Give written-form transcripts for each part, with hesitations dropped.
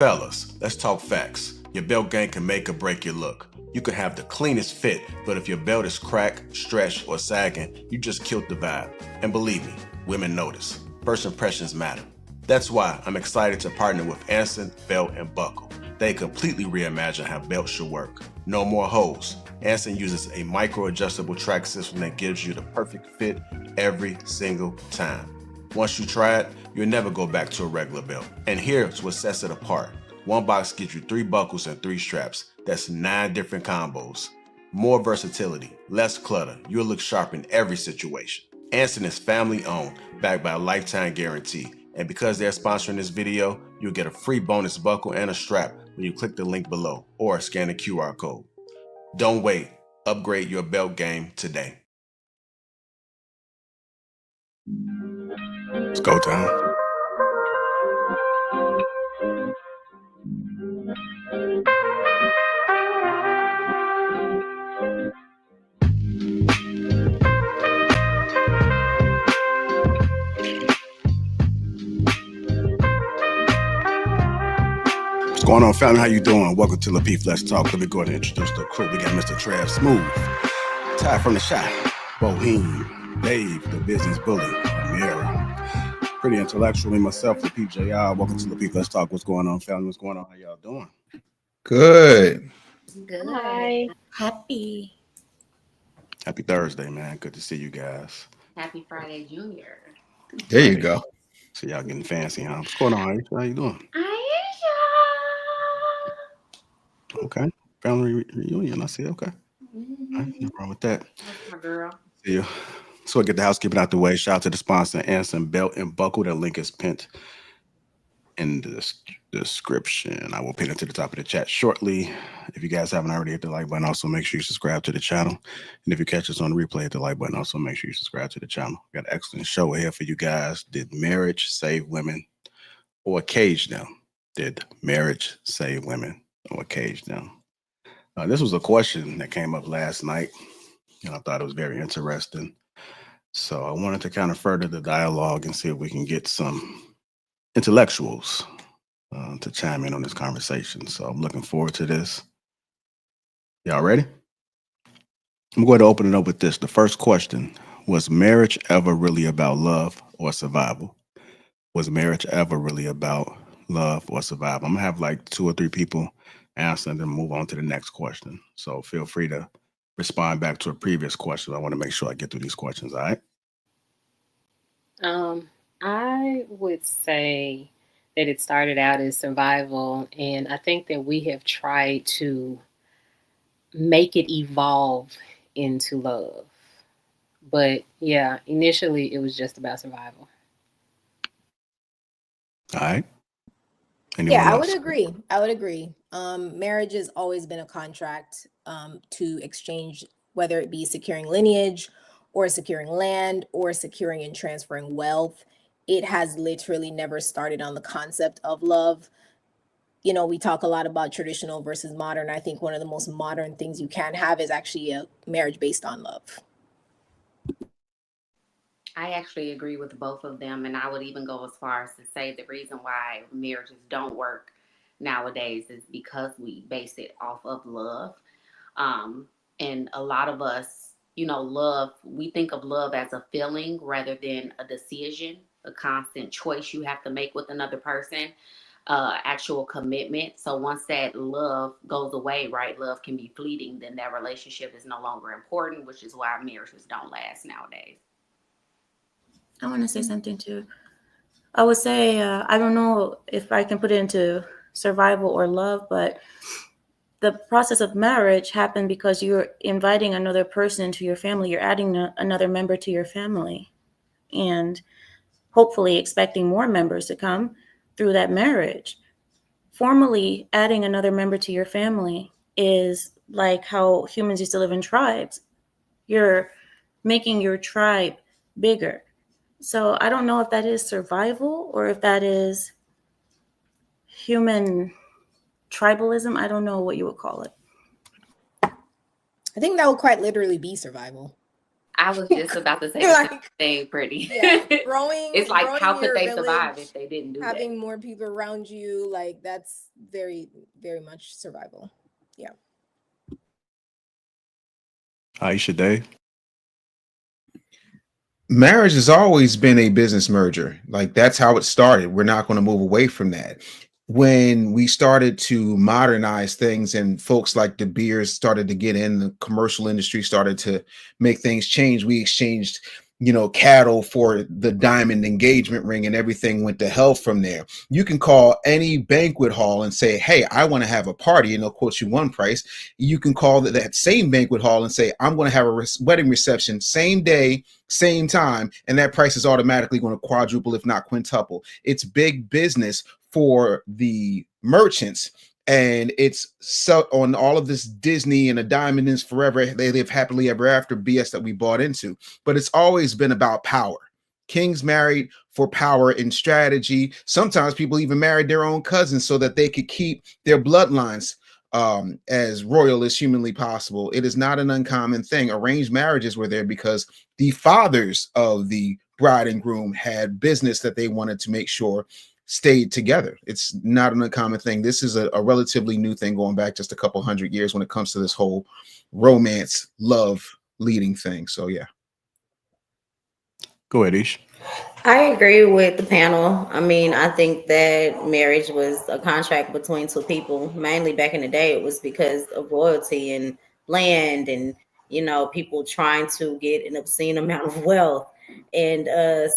Fellas, let's talk facts. Your belt game can make or break your look. You can have the cleanest fit, but if your belt is cracked, stretched, or sagging, you just killed the vibe. And believe me, women notice. First impressions matter. That's why I'm excited to partner with Anson Belt and Buckle. They completely reimagine how belts should work. No more holes. Anson uses a micro-adjustable track system that gives you the perfect fit every single time. Once you try it, you'll never go back to a regular belt. And here's what sets it apart. One box gives you 3 buckles and 3 straps. That's 9 different combos. More versatility, less clutter. You'll look sharp in every situation. Anson is family owned, backed by a lifetime guarantee. And because they're sponsoring this video, you'll get a free bonus buckle and a strap when you click the link below or scan the QR code. Don't wait. Upgrade your belt game today. It's go time. What's going on, family? How you doing? Welcome to Lapeef Let's Talk. Let me go ahead and introduce the crew. We got Mr. Trav Smooth, Ty from the Shot, Boheme, Dave, the business bully, Amira, pretty intellectual, me myself, the PJR. Welcome to Lapeef Let's Talk. What's going on, family? What's going on? How y'all doing? Good. Hi. Happy Thursday, man. Good to see you guys. Happy Friday, Junior. There you go. So y'all getting fancy, huh? What's going on? How you doing? Aisha. Okay. Family reunion. I see. Okay. Mm-hmm. All right, no problem with that. That's my girl. See you. So I get the housekeeping out the way. Shout out to the sponsor, Anson Belt and Buckle. That link is pinned in the description. I will pin it to the top of the chat shortly. If you guys haven't already, hit the like button. Also, make sure you subscribe to the channel. And if you catch us on the replay, hit the like button. Also, make sure you subscribe to the channel. We got an excellent show ahead for you guys. Did marriage save women or cage them? Did marriage save women or cage them? This was a question that came up last night, and I thought it was very interesting. So I wanted to kind of further the dialogue and see if we can get some intellectuals to chime in on this conversation. So I'm looking forward to this. Y'all ready? I'm going to open it up with this. The first question: was marriage ever really about love or survival? Was marriage ever really about love or survival? I'm going to have like 2 or 3 people answer and then move on to the next question. So feel free to respond back to a previous question. I want to make sure I get through these questions, all right? I would say that it started out as survival, and I think that we have tried to make it evolve into love. But yeah, initially it was just about survival. All right. Anyone I else? would agree. Marriage has always been a contract to exchange, whether it be securing lineage or securing land or securing and transferring wealth. It has literally never started on the concept of love. You know, we talk a lot about traditional versus modern. I think one of the most modern things you can have is actually a marriage based on love. I actually agree with both of them, and I would even go as far as to say the reason why marriages don't work nowadays is because we base it off of love. And a lot of us, love, we think of love as a feeling rather than a decision, a constant choice you have to make with another person, actual commitment. So once that love goes away, right, love can be fleeting, then that relationship is no longer important, which is why marriages don't last nowadays. I want to say something too. I would say, I don't know if I can put it into survival or love, but the process of marriage happened because you're inviting another person into your family. You're adding another member to your family and hopefully expecting more members to come through that marriage. Formally adding another member to your family is like how humans used to live in tribes. You're making your tribe bigger. So I don't know if that is survival or if that is human tribalism. I don't know what you would call it. I think that would quite literally be survival. I was just about to say the Like, same thing, pretty. yeah, growing It's like, growing how could your they survive village, if they didn't do having that? more people around you, like that's very, very much survival. Yeah. Aisha Day. Marriage has always been a business merger. Like that's how it started. We're not going to move away from that. When we started to modernize things and folks like De Beers started to get in, the commercial industry started to make things change. We exchanged, cattle for the diamond engagement ring, and everything went to hell from there. You can call any banquet hall and say, "Hey, I want to have a party," and they'll quote you one price. You can call that same banquet hall and say, "I'm going to have a wedding reception same day, same time," and that price is automatically going to quadruple, if not quintuple. It's big business for the merchants, and it's so on all of this Disney and a diamond is forever, they live happily ever after BS that we bought into. But it's always been about power. Kings married for power and strategy. Sometimes people even married their own cousins so that they could keep their bloodlines as royal as humanly possible. It is not an uncommon thing. Arranged marriages were there because the fathers of the bride and groom had business that they wanted to make sure stayed together. It's not an uncommon thing. This is a relatively new thing going back just a couple hundred years when it comes to this whole romance, love leading thing. So yeah. Go ahead, Ish. I agree with the panel. I mean, I think that marriage was a contract between two people. Mainly back in the day, it was because of royalty and land and, people trying to get an obscene amount of wealth. And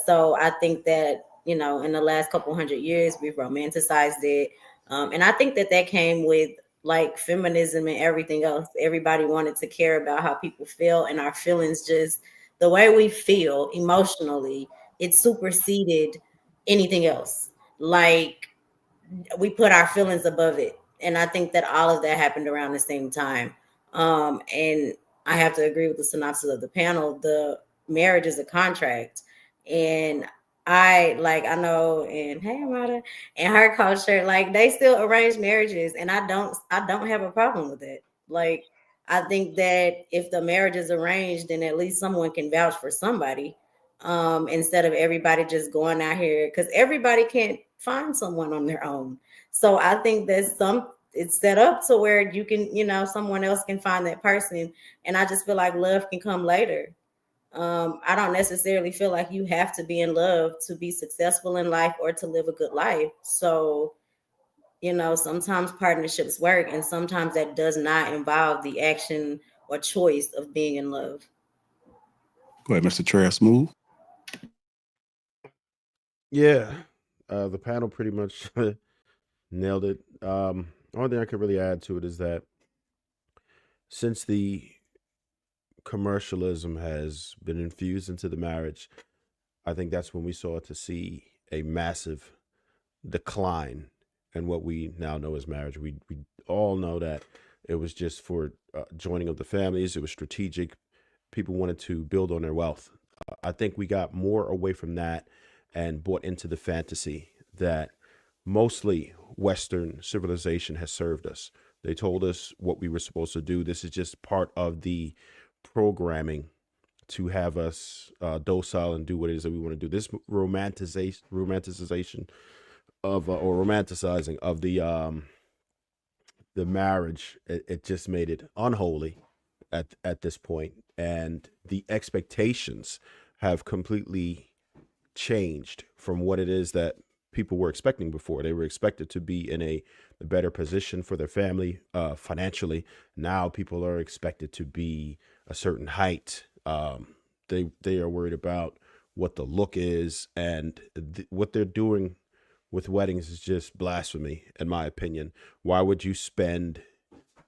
so I think that, in the last couple hundred years, we've romanticized it. And I think that that came with like feminism and everything else. Everybody wanted to care about how people feel, and our feelings, just the way we feel emotionally, it superseded anything else. Like we put our feelings above it. And I think that all of that happened around the same time. And I have to agree with the synopsis of the panel. The marriage is a contract. And I know, and hey Amada, in her culture, like they still arrange marriages, and I don't have a problem with it. Like I think that if the marriage is arranged, then at least someone can vouch for somebody, instead of everybody just going out here, because everybody can't find someone on their own. So I think that it's set up to where you can, someone else can find that person. And I just feel like love can come later. I don't necessarily feel like you have to be in love to be successful in life or to live a good life. So, sometimes partnerships work, and sometimes that does not involve the action or choice of being in love. Go ahead, Mr. Trail Smooth. Yeah, the panel pretty much nailed it. Only thing I could really add to it is that since the commercialism has been infused into the marriage, I think that's when we saw to see a massive decline in what we now know as marriage. We all know that it was just for joining of the families. It was strategic. People wanted to build on their wealth. I think we got more away from that and bought into the fantasy that mostly Western civilization has served us. They told us what we were supposed to do. This is just part of the programming to have us docile and do what it is that we want to do. This romanticization of or romanticizing of the marriage, it just made it unholy at this point, and the expectations have completely changed from what it is that people were expecting before. They were expected to be in a better position for their family financially. Now people are expected to be a certain height. They are worried about what the look is, and what they're doing with weddings is just blasphemy, in my opinion. Why would you spend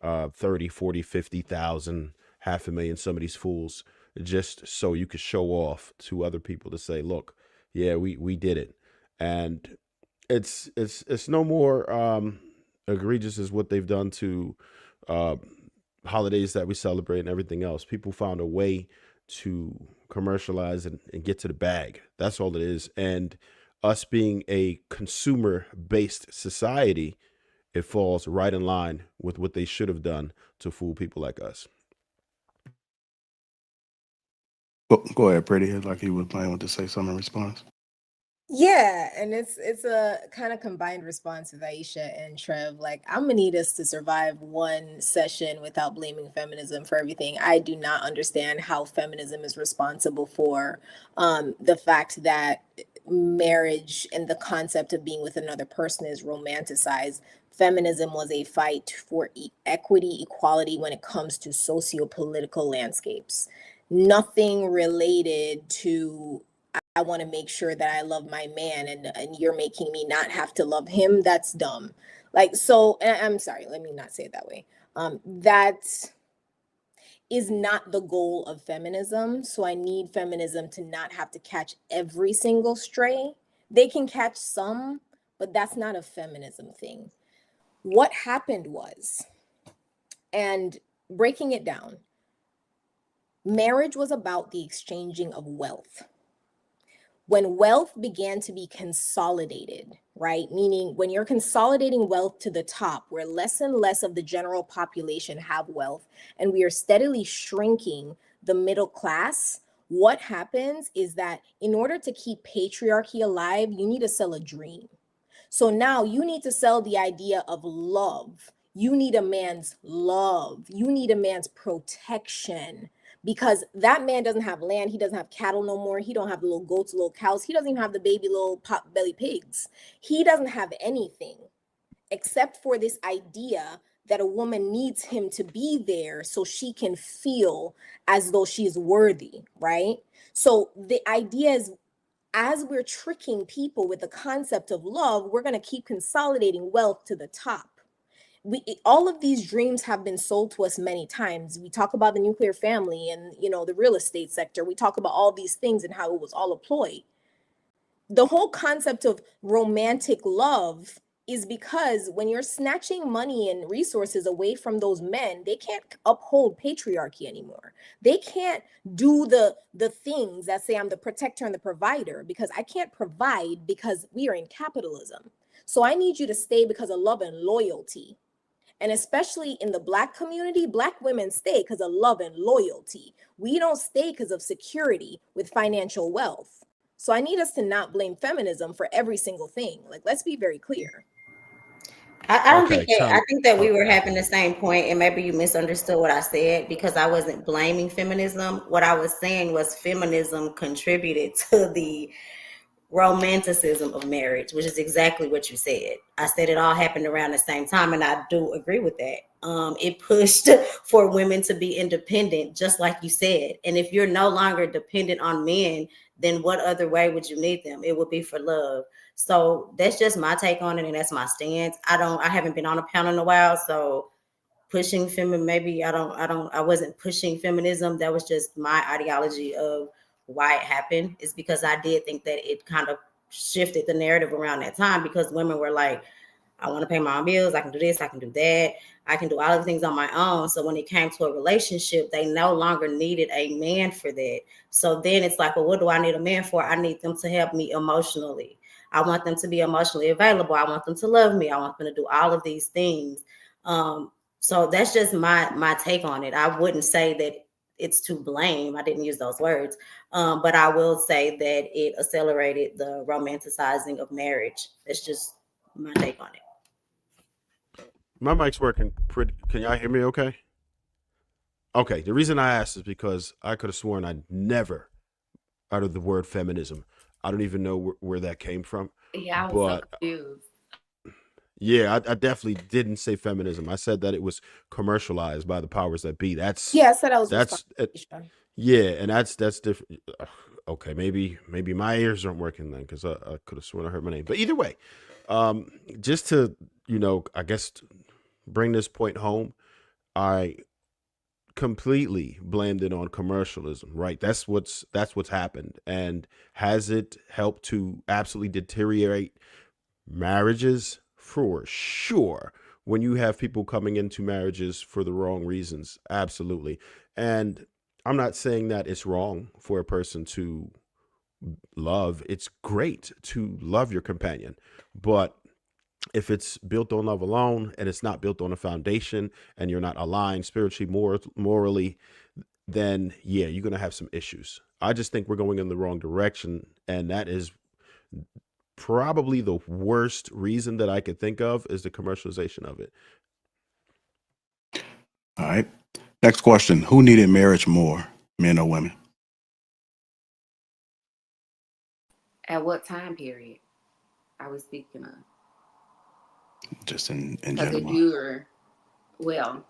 30, 40, 50,000, half a million, some of these fools, just so you could show off to other people to say, look, yeah, we did it. And it's no more egregious as what they've done to uh, holidays that we celebrate and everything else. People found a way to commercialize and get to the bag. That's all it is. And us being a consumer based society, it falls right in line with what they should have done to fool people like us. Go ahead, Pretty. Like you were planning to say something in response. Yeah, and it's a kind of combined response with Aisha and Trev. Like, I'm gonna need us to survive one session without blaming feminism for everything. I do not understand how feminism is responsible for the fact that marriage and the concept of being with another person is romanticized. Feminism was a fight for equity, equality when it comes to socio-political landscapes. Nothing related to I want to make sure that I love my man, and you're making me not have to love him. That's dumb. Like, so I'm sorry, let me not say it that way. That is not the goal of feminism. So I need feminism to not have to catch every single stray. They can catch some, but that's not a feminism thing. What happened was, and breaking it down, marriage was about the exchanging of wealth. When wealth began to be consolidated, right? Meaning when you're consolidating wealth to the top, where less and less of the general population have wealth, and we are steadily shrinking the middle class, what happens is that in order to keep patriarchy alive, you need to sell a dream. So now you need to sell the idea of love. You need a man's love. You need a man's protection, because that man doesn't have land. He doesn't have cattle no more. He don't have little goats, little cows. He doesn't even have the baby little pot belly pigs. He doesn't have anything except for this idea that a woman needs him to be there so she can feel as though she's worthy, right? So the idea is, as we're tricking people with the concept of love, we're going to keep consolidating wealth to the top. All of these dreams have been sold to us many times. We talk about the nuclear family and, the real estate sector. We talk about all these things and how it was all a ploy. The whole concept of romantic love is because when you're snatching money and resources away from those men, they can't uphold patriarchy anymore. They can't do the things that say I'm the protector and the provider, because I can't provide because we are in capitalism. So I need you to stay because of love and loyalty. And especially in the Black community, Black women stay because of love and loyalty. We don't stay because of security with financial wealth. So I need us to not blame feminism for every single thing. Like, let's be very clear. I don't think Okay, that I time. think that we were Okay. having the same point, and maybe you misunderstood what I said, because I wasn't blaming feminism. What I was saying was feminism contributed to the romanticism of marriage, which is exactly what you said. I said it all happened around the same time, and I do agree with that. It pushed for women to be independent, just like you said. And if you're no longer dependent on men, then what other way would you need them? It would be for love. So that's just my take on it, and that's my stance. I haven't been on a panel in a while, so pushing maybe I wasn't pushing feminism. That was just my ideology of why it happened, is because I did think that it kind of shifted the narrative around that time, because women were like, I want to pay my own bills, I can do this, I can do that, I can do all of the things on my own. So when it came to a relationship, they no longer needed a man for that. So then it's like, well, what do I need a man for? I need them to help me emotionally. I want them to be emotionally available. I want them to love me. I want them to do all of these things. So that's just my take on it. I wouldn't say that it's to blame. I didn't use those words. But I will say that it accelerated the romanticizing of marriage. That's just my take on it. My mic's working pretty. Can y'all hear me okay? Okay. The reason I asked is because I could have sworn I never uttered the word feminism. I don't even know where that came from. Yeah, I was so But confused. yeah, I definitely didn't say feminism. I said that it was commercialized by the powers that be. Yeah, I said I was That's responsible. yeah, and that's different. Okay, maybe my ears aren't working then, because I could have sworn I heard my name. But either way, just to I guess bring this point home, I completely blamed it on commercialism. Right, that's what's happened, and has it helped to absolutely deteriorate marriages? For sure. When you have people coming into marriages for the wrong reasons, absolutely. And I'm not saying that it's wrong for a person to love. It's great to love your companion. But if it's built on love alone and it's not built on a foundation, and you're not aligned spiritually, morally, then yeah, you're going to have some issues. I just think we're going in the wrong direction. And that is probably the worst reason that I could think of is the commercialization of it. All right. Next question. Who needed marriage more, men or women? At what time period are we speaking of? Just in Because if general. you're, well,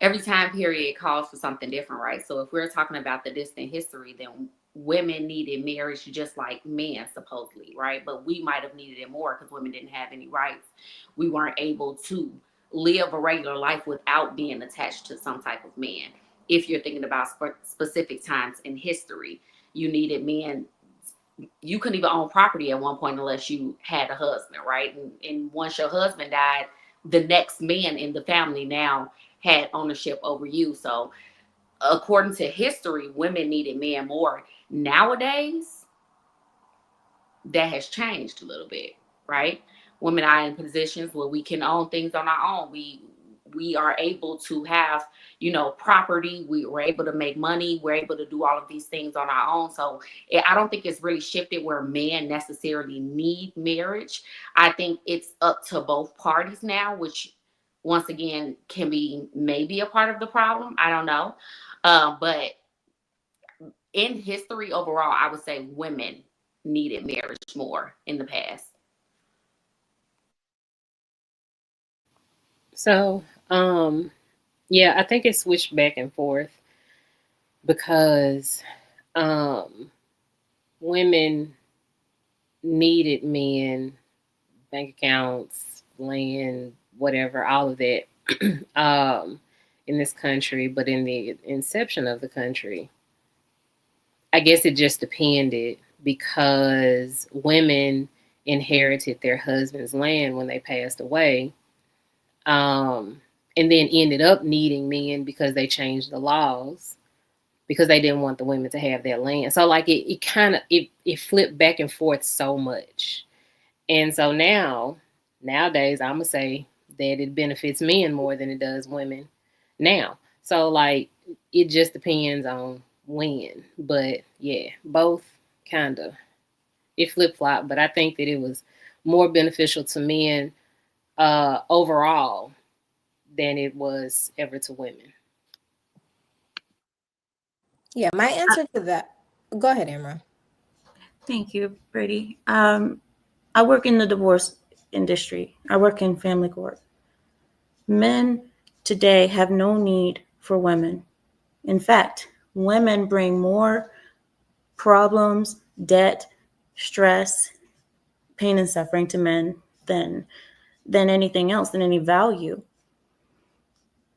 every time period calls for something different, right? So if we're talking about the distant history, then women needed marriage just like men, supposedly, right? But we might have needed it more because women didn't have any rights. We weren't able to live a regular life without being attached to some type of man. If you're thinking about specific times in history, you needed men. You couldn't even own property at one point unless you had a husband, right? And once your husband died, the next man in the family now had ownership over you. So according to history, women needed men more. Nowadays, that has changed a little bit, right? Women are in positions where we can own things on our own. We are able to have, property. We were able to make money. We're able to do all of these things on our own. So I don't think it's really shifted where men necessarily need marriage. I think it's up to both parties now, which once again can be maybe a part of the problem. I don't know. But in history overall, I would say women needed marriage more in the past. So, yeah, I think it switched back and forth because women needed men, bank accounts, land, whatever, all of that in this country. But in the inception of the country, I guess it just depended because women inherited their husband's land when they passed away. And then ended up needing men because they changed the laws because they didn't want the women to have their land. So like it kind of it flipped back and forth so much. And so nowadays I'm gonna say that it benefits men more than it does women now. So like it just depends on when. But yeah, both kind of it flip flop. But I think that it was more beneficial to men overall than it was ever to women. Yeah, my answer to that. Go ahead, Amra. Thank you, Brady. I work in the divorce industry. I work in family court. Men today have no need for women. In fact, women bring more problems, debt, stress, pain, and suffering to men than anything else, than any value.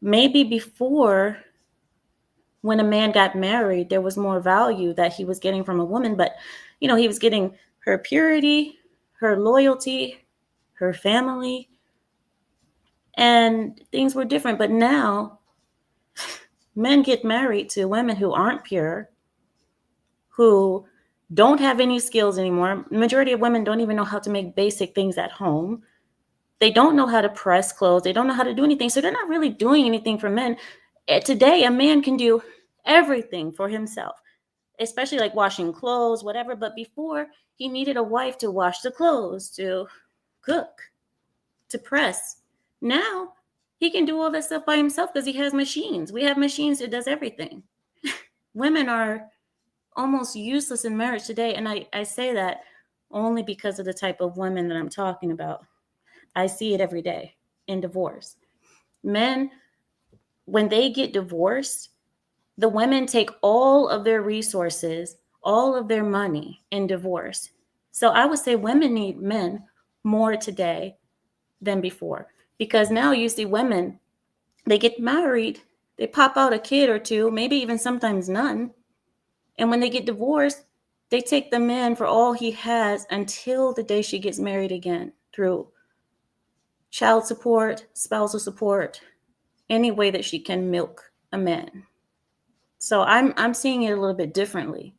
Maybe before, when a man got married, there was more value that he was getting from a woman, but he was getting her purity, her loyalty, her family, and things were different. But now men get married to women who aren't pure, who don't have any skills anymore. The majority of women don't even know how to make basic things at home. They don't know how to press clothes. They don't know how to do anything. So they're not really doing anything for men. Today, a man can do everything for himself, especially like washing clothes, whatever. But before, he needed a wife to wash the clothes, to cook, to press. Now, he can do all that stuff by himself because he has machines. We have machines that does everything. Women are almost useless in marriage today. And I say that only because of the type of women that I'm talking about. I see it every day in divorce. Men, when they get divorced, the women take all of their resources, all of their money in divorce. So I would say women need men more today than before. Because now you see women, they get married, they pop out a kid or two, maybe even sometimes none. And when they get divorced, they take the man for all he has until the day she gets married again through child support, spousal support, any way that she can milk a man. So I'm seeing it a little bit differently.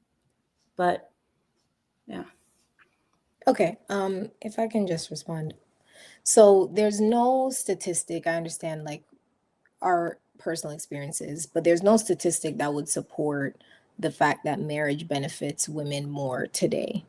But yeah. Okay, if I can just respond. So there's no statistic, I understand, like our personal experiences, but there's no statistic that would support the fact that marriage benefits women more today.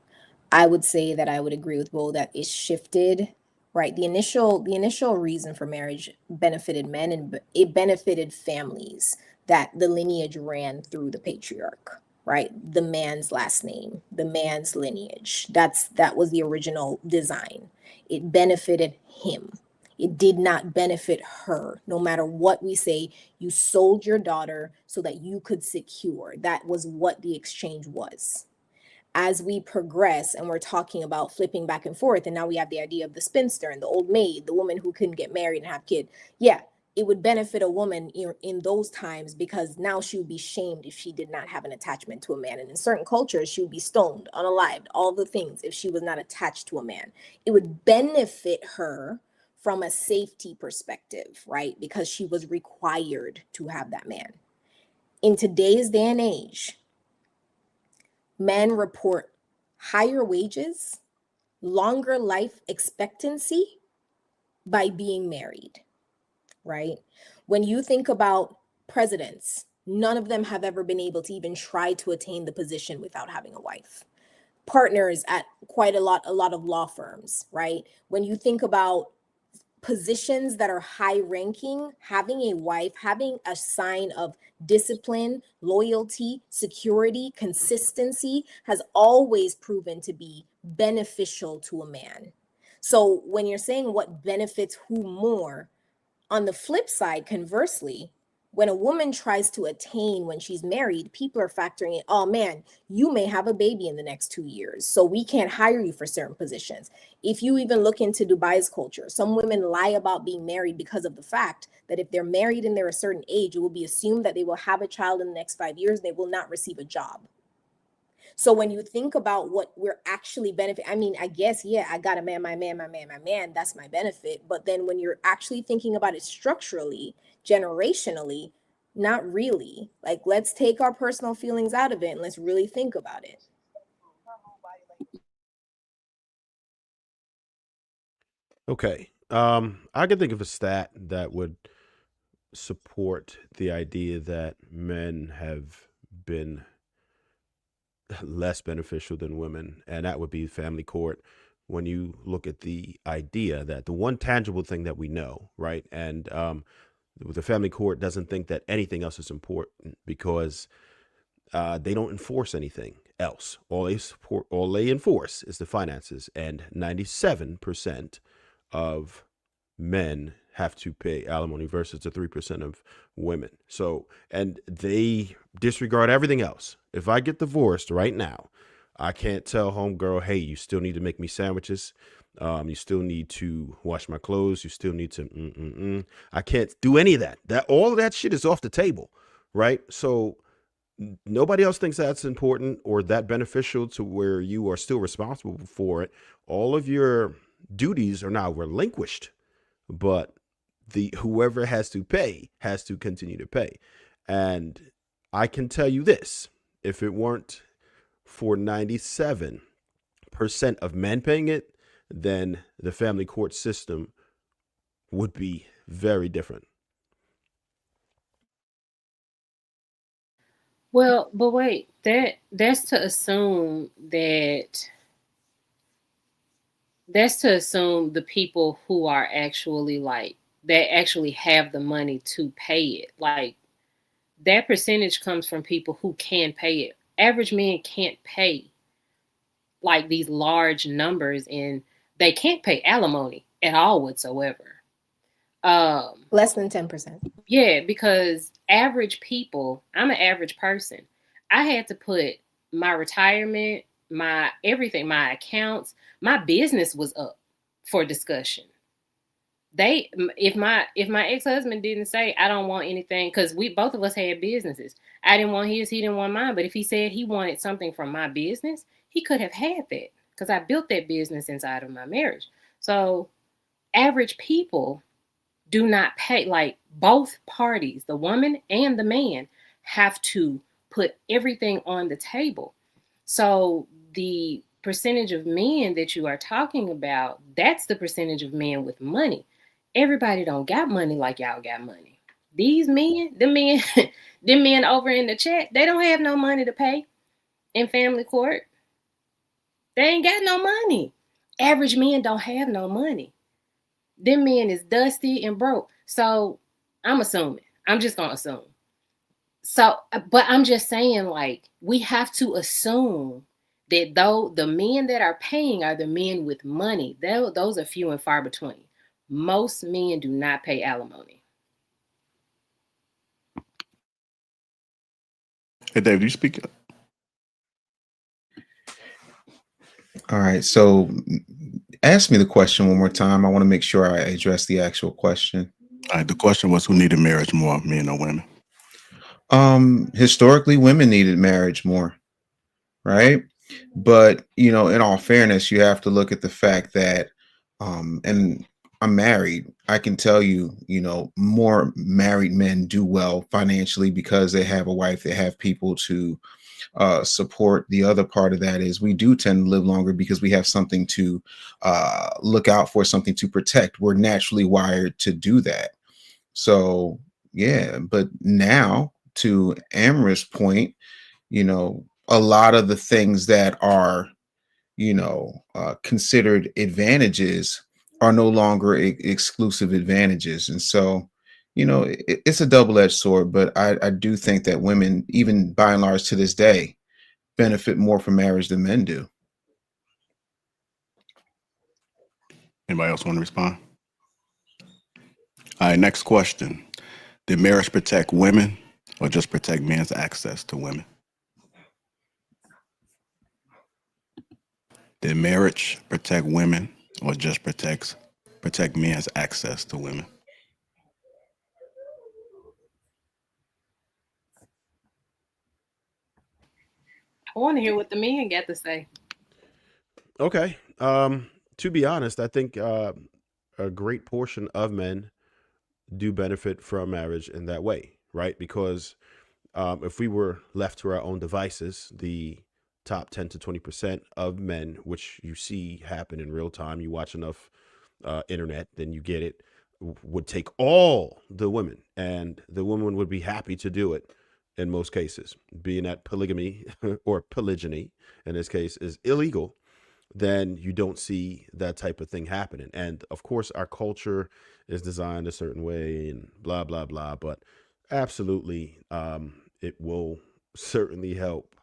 I would say that I would agree with Bo that it shifted, right? The initial reason for marriage benefited men, and it benefited families, that the lineage ran through the patriarch, right? The man's last name, the man's lineage. That was the original design. It benefited him. It did not benefit her. No matter what we say, you sold your daughter so that you could secure. That was what the exchange was. As we progress and we're talking about flipping back and forth, and now we have the idea of the spinster and the old maid, the woman who couldn't get married and have kids. Yeah, it would benefit a woman in those times, because now she would be shamed if she did not have an attachment to a man. And in certain cultures, she would be stoned, unalived, all the things if she was not attached to a man. It would benefit her from a safety perspective, right? Because she was required to have that man. In today's day and age, men report higher wages, longer life expectancy by being married, right? When you think about presidents, none of them have ever been able to even try to attain the position without having a wife. Partners at quite a lot of law firms, right? When you think about positions that are high ranking, having a wife, having a sign of discipline, loyalty, security, consistency has always proven to be beneficial to a man. So when you're saying what benefits who more, on the flip side, conversely, when a woman tries to attain when she's married, people are factoring in, oh man, you may have a baby in the next 2 years, so we can't hire you for certain positions. If you even look into Dubai's culture, some women lie about being married because of the fact that if they're married and they're a certain age, it will be assumed that they will have a child in the next 5 years, they will not receive a job. So when you think about what we're actually benefit, I mean, I guess, yeah, I got a man, my man, my man, my man, that's my benefit. But then when you're actually thinking about it structurally, generationally, not really. Like, let's take our personal feelings out of it and let's really think about it. Okay. I can think of a stat that would support the idea that men have been less beneficial than women, and that would be family court. When you look at the idea that the one tangible thing that we know, right? And the family court doesn't think that anything else is important because they don't enforce anything else. All they enforce is the finances, and 97% of men have to pay alimony versus the 3% of women. So, and they disregard everything else. If I get divorced right now, I can't tell homegirl, hey, you still need to make me sandwiches. You still need to wash my clothes. You still need to, I can't do any of that. All of that shit is off the table, right? So nobody else thinks that's important or that beneficial to where you are still responsible for it. All of your duties are now relinquished, but whoever has to pay has to continue to pay. And I can tell you this, if it weren't for 97% of men paying it, then the family court system would be very different. Well, but wait, that's to assume the people who are actually that actually have the money to pay it. Like, that percentage comes from people who can pay it. Average men can't pay like these large numbers, and they can't pay alimony at all whatsoever. Less than 10%. Yeah, because average people, I'm an average person. I had to put my retirement, my everything, my accounts, my business was up for discussion. If my ex-husband didn't say I don't want anything, because we both of us had businesses. I didn't want his, he didn't want mine. But if he said he wanted something from my business, he could have had that because I built that business inside of my marriage. So average people do not pay. Like, both parties, the woman and the man, have to put everything on the table. So the percentage of men that you are talking about, that's the percentage of men with money. Everybody don't got money like y'all got money. These men, them men over in the chat, they don't have no money to pay in family court. They ain't got no money. Average men don't have no money. Them men is dusty and broke. So I'm assuming. I'm just gonna assume. So, but I'm just saying, like, we have to assume that though the men that are paying are the men with money. Those are few and far between. Most men do not pay alimony. Hey, Dave, do you speak? All right. So ask me the question one more time. I want to make sure I address the actual question. All right, the question was, who needed marriage more, men or women? Historically, women needed marriage more, right? But, you know, in all fairness, you have to look at the fact that, and I'm married. I can tell you, you know, more married men do well financially because they have a wife, they have people to support. The other part of that is we do tend to live longer because we have something to look out for, something to protect. We're naturally wired to do that. So, yeah, but now to Amra's point, you know, a lot of the things that are, you know, considered advantages are no longer exclusive advantages. And so, you know, it's a double-edged sword, but I do think that women, even by and large to this day, benefit more from marriage than men do. Anybody else want to respond? All right, next question. Did marriage protect women or just protect men's access to women? Did marriage protect women or just protect men's access to women? I want to hear what the men got to say. Okay. To be honest, I think a great portion of men do benefit from marriage in that way, right? Because if we were left to our own devices, the top 10 to 20% of men, which you see happen in real time, you watch enough internet, then you get it, would take all the women, and the woman would be happy to do it in most cases. Being that polygamy or polygyny in this case is illegal, then you don't see that type of thing happening. And of course, our culture is designed a certain way and blah, blah, blah. But absolutely, it will certainly help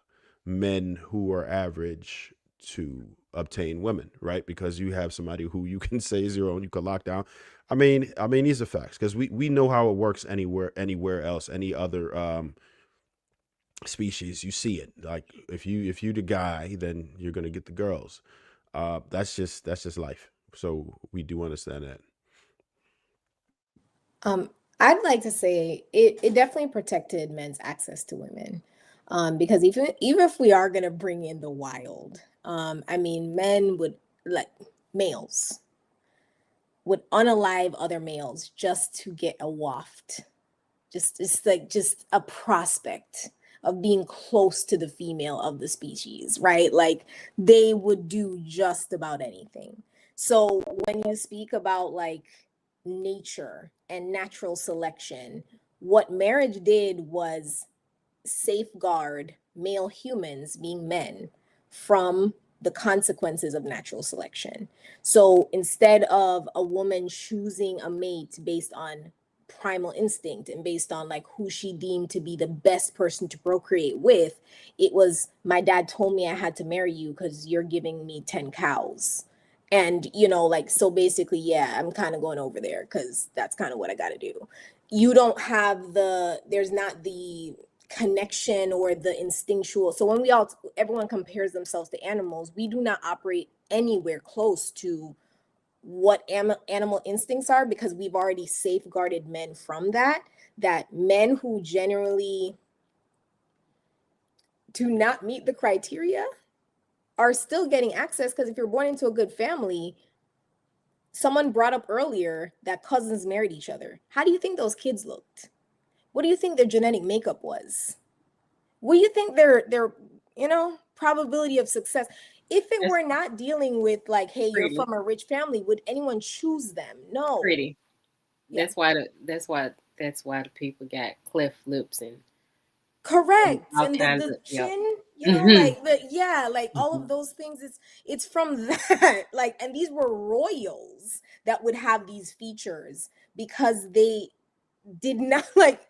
men who are average to obtain women, right? Because you have somebody who you can say is your own, you can lock down. I mean, these are facts because we know how it works anywhere else, any other species. You see it. Like if you the guy, then you're gonna get the girls. That's just life. So we do understand that. I'd like to say it definitely protected men's access to women. Because even if we are gonna bring in the wild, I mean, men would, like, males would unalive other males just to get a waft, just a prospect of being close to the female of the species, right? Like, they would do just about anything. So when you speak about, like, nature and natural selection, what marriage did was safeguard male humans, being men, from the consequences of natural selection. So instead of a woman choosing a mate based on primal instinct and based on, like, who she deemed to be the best person to procreate with, it was, my dad told me I had to marry you because you're giving me 10 cows. And, like, so basically, yeah, I'm kind of going over there because that's kind of what I got to do. You don't have there's not the connection or the instinctual. So when everyone compares themselves to animals, we do not operate anywhere close to what animal instincts are, because we've already safeguarded men from that men who generally do not meet the criteria are still getting access. Because if you're born into a good family, someone brought up earlier that cousins married each other. How do you think those kids looked? What do you think their genetic makeup was? What do you think their probability of success? If it were not dealing with, like, hey, you're Pretty. from a rich family, would anyone choose them? No. Pretty. Yeah. That's why the people got cleft lips and Correct. all And kinds the of chin, Mhm. like all of Mhm. those things, it's from that. Like, and these were royals that would have these features because they did not like,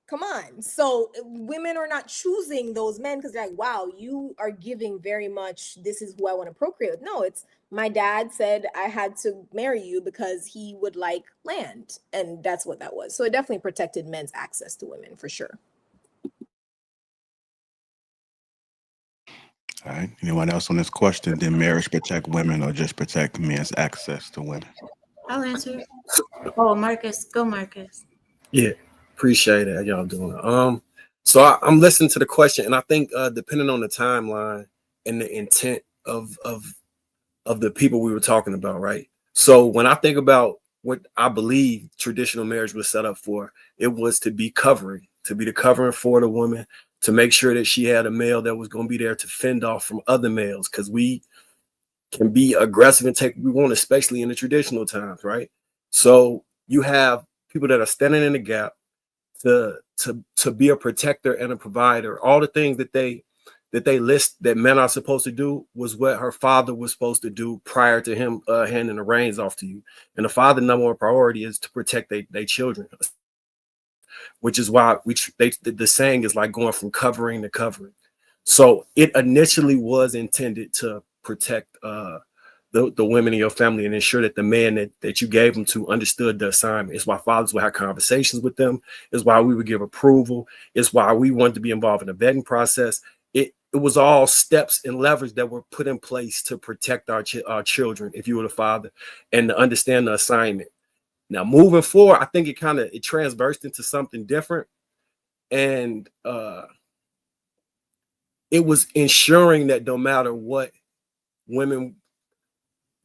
come on. So women are not choosing those men because they're like, wow, you are giving very much, this is who I want to procreate with. No, it's my dad said I had to marry you because he would like land. And that's what that was. So it definitely protected men's access to women for sure. All right. Anyone else on this question? Did marriage protect women or just protect men's access to women? I'll answer. Oh, Marcus, go, Marcus. Yeah, appreciate it. How y'all doing? So I'm listening to the question, and I think depending on the timeline and the intent of the people we were talking about, right? So when I think about what I believe traditional marriage was set up for, it was to be covering, to be the covering for the woman, to make sure that she had a male that was going to be there to fend off from other males, because we can be aggressive and take what we want, especially in the traditional times, right? So you have people that are standing in the gap to be a protector and a provider. All the things that they list that men are supposed to do was what her father was supposed to do prior to him handing the reins off to you. And the father number one priority is to protect their children, which is why the saying is like going from covering to covering. So it initially was intended to protect the women in your family and ensure that the man that you gave them to understood the assignment. It's why fathers would have conversations with them. It's why we would give approval. It's why we wanted to be involved in the vetting process. It was all steps and levers that were put in place to protect our children, if you were the father, and to understand the assignment. Now, moving forward, I think it transversed into something different. And it was ensuring that no matter what, women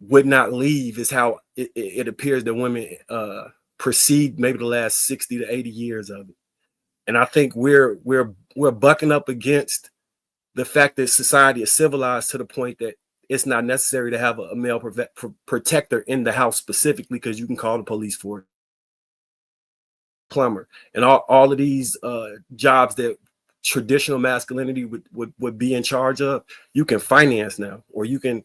would not leave, is how it appears that women proceed maybe the last 60 to 80 years of it. And I think we're bucking up against the fact that society is civilized to the point that it's not necessary to have a male protector in the house specifically, because you can call the police for it. Plumber and all of these jobs that traditional masculinity would be in charge of, you can finance now, or you can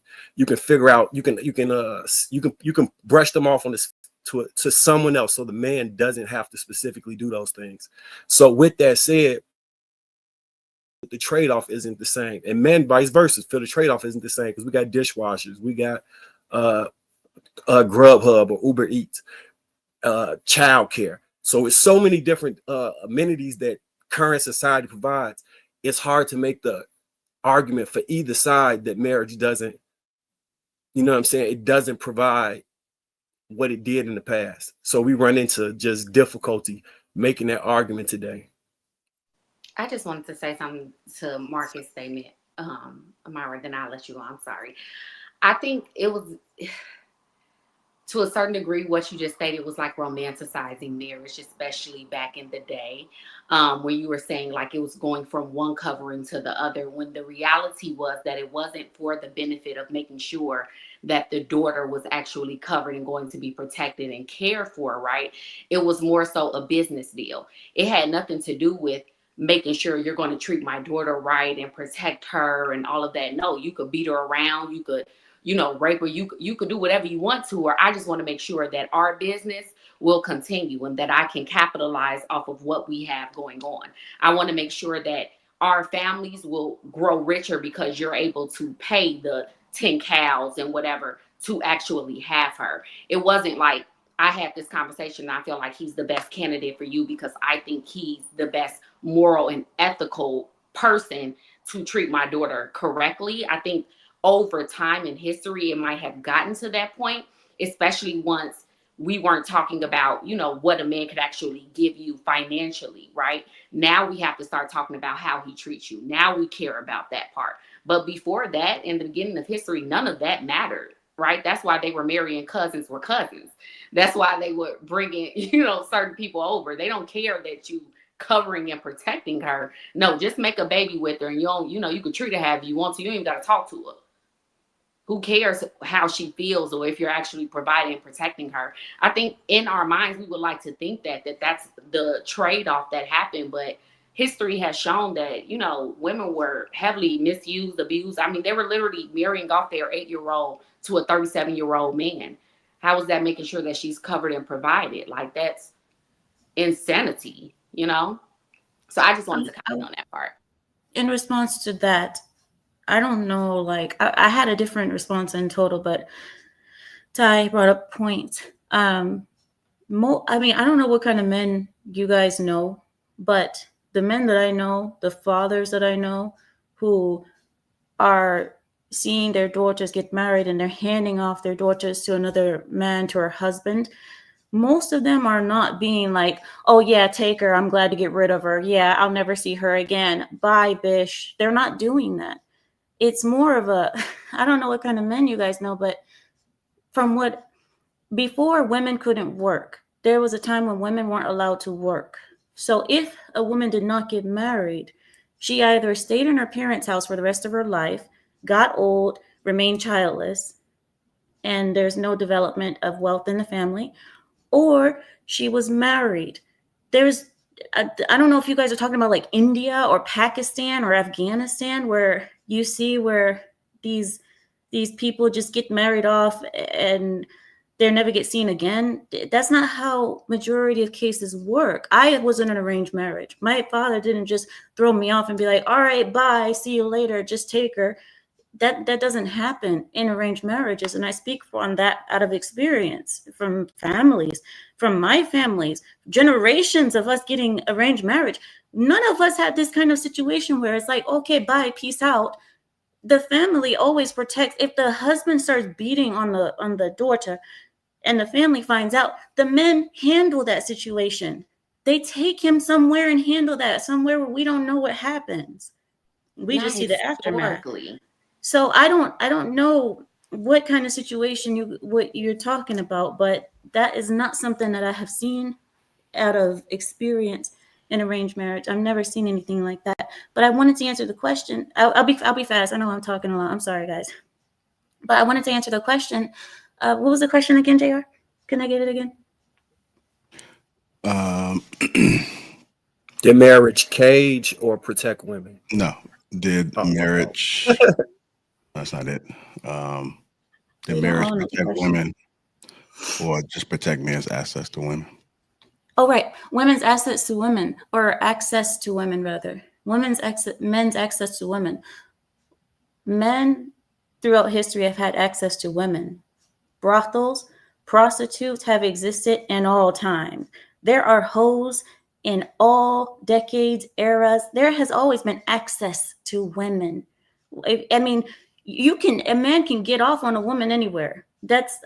figure out, you can brush them off on this to someone else, so the man doesn't have to specifically do those things. So with that said, the trade-off isn't the same, and men vice versa feel the trade-off isn't the same, because we got dishwashers, we got Grubhub or Uber Eats, childcare. So it's so many different amenities that current society provides. It's hard to make the argument for either side that marriage doesn't, you know what I'm saying, it doesn't provide what it did in the past. So we run into just difficulty making that argument today. I just wanted to say something to Marcus' statement, Amara, then I'll let you go. I'm sorry. I think it was, to a certain degree, what you just stated was like romanticizing marriage, especially back in the day, when you were saying like it was going from one covering to the other, when the reality was that it wasn't for the benefit of making sure that the daughter was actually covered and going to be protected and cared for, right? It was more so a business deal. It had nothing to do with making sure you're going to treat my daughter right and protect her and all of that. No, you could beat her around, you could, rape her, you could do whatever you want to her. I just want to make sure that our business will continue and that I can capitalize off of what we have going on. I want to make sure that our families will grow richer because you're able to pay the 10 cows and whatever to actually have her. It wasn't like I had this conversation and I feel like he's the best candidate for you because I think he's the best moral and ethical person to treat my daughter correctly. I think over time in history, it might have gotten to that point, especially once we weren't talking about, what a man could actually give you financially, right? Now we have to start talking about how he treats you. Now we care about that part. But before that, in the beginning of history, none of that mattered, right? That's why they were marrying cousins were cousins. That's why they were bringing, certain people over. They don't care that you covering and protecting her. No, just make a baby with her and you could treat her however you want to. You ain't even got to talk to her. who cares how she feels or if you're actually providing and protecting her? I think in our minds, we would like to think that that's the trade-off that happened. But history has shown that, you know, women were heavily misused, abused. I mean, they were literally marrying off their 8-year-old to a 37-year-old man. How is that making sure that she's covered and provided? Like, that's insanity, you know? So I just wanted to comment on that part. In response to that, I don't know, like I had a different response in total, but Ty brought up points. I mean, I don't know what kind of men you guys know, but the men that I know, the fathers that I know who are seeing their daughters get married and they're handing off their daughters to another man, to her husband, most of them are not being like, oh yeah, take her, I'm glad to get rid of her, yeah, I'll never see her again, bye bish. They're not doing that. It's more of a, I don't know what kind of men you guys know, but from what, before women couldn't work, there was a time when women weren't allowed to work. So if a woman did not get married, she either stayed in her parents' house for the rest of her life, got old, remained childless, and there's no development of wealth in the family, or she was married. I don't know if you guys are talking about like India or Pakistan or Afghanistan, where you see where these people just get married off and they never get seen again. That's not how majority of cases work. I was in an arranged marriage. My father didn't just throw me off and be like, all right, bye, see you later, just take her. That doesn't happen in arranged marriages. And I speak on that out of experience from families, from my families, generations of us getting arranged marriage. None of us had this kind of situation where it's like, okay, bye, peace out. The family always protects. If the husband starts beating on the daughter and the family finds out, the men handle that situation. They take him somewhere and handle that, somewhere where we don't know what happens. We just see the aftermath. So I don't know what kind of situation what you're talking about, but that is not something that I have seen out of experience in arranged marriage. I've never seen anything like that. But I wanted to answer the question. I'll be fast. I know I'm talking a lot. I'm sorry, guys. But I wanted to answer the question. What was the question again, JR? Can I get it again? Did marriage cage or protect women? No. Did marriage? That's not it. Did marriage protect women, or just protect men's access to women? Oh, right. Women's assets to women, or access to women, rather. Men's access to women. Men throughout history have had access to women. Brothels, prostitutes have existed in all time. There are hoes in all decades, eras. There has always been access to women. I mean, a man can get off on a woman anywhere.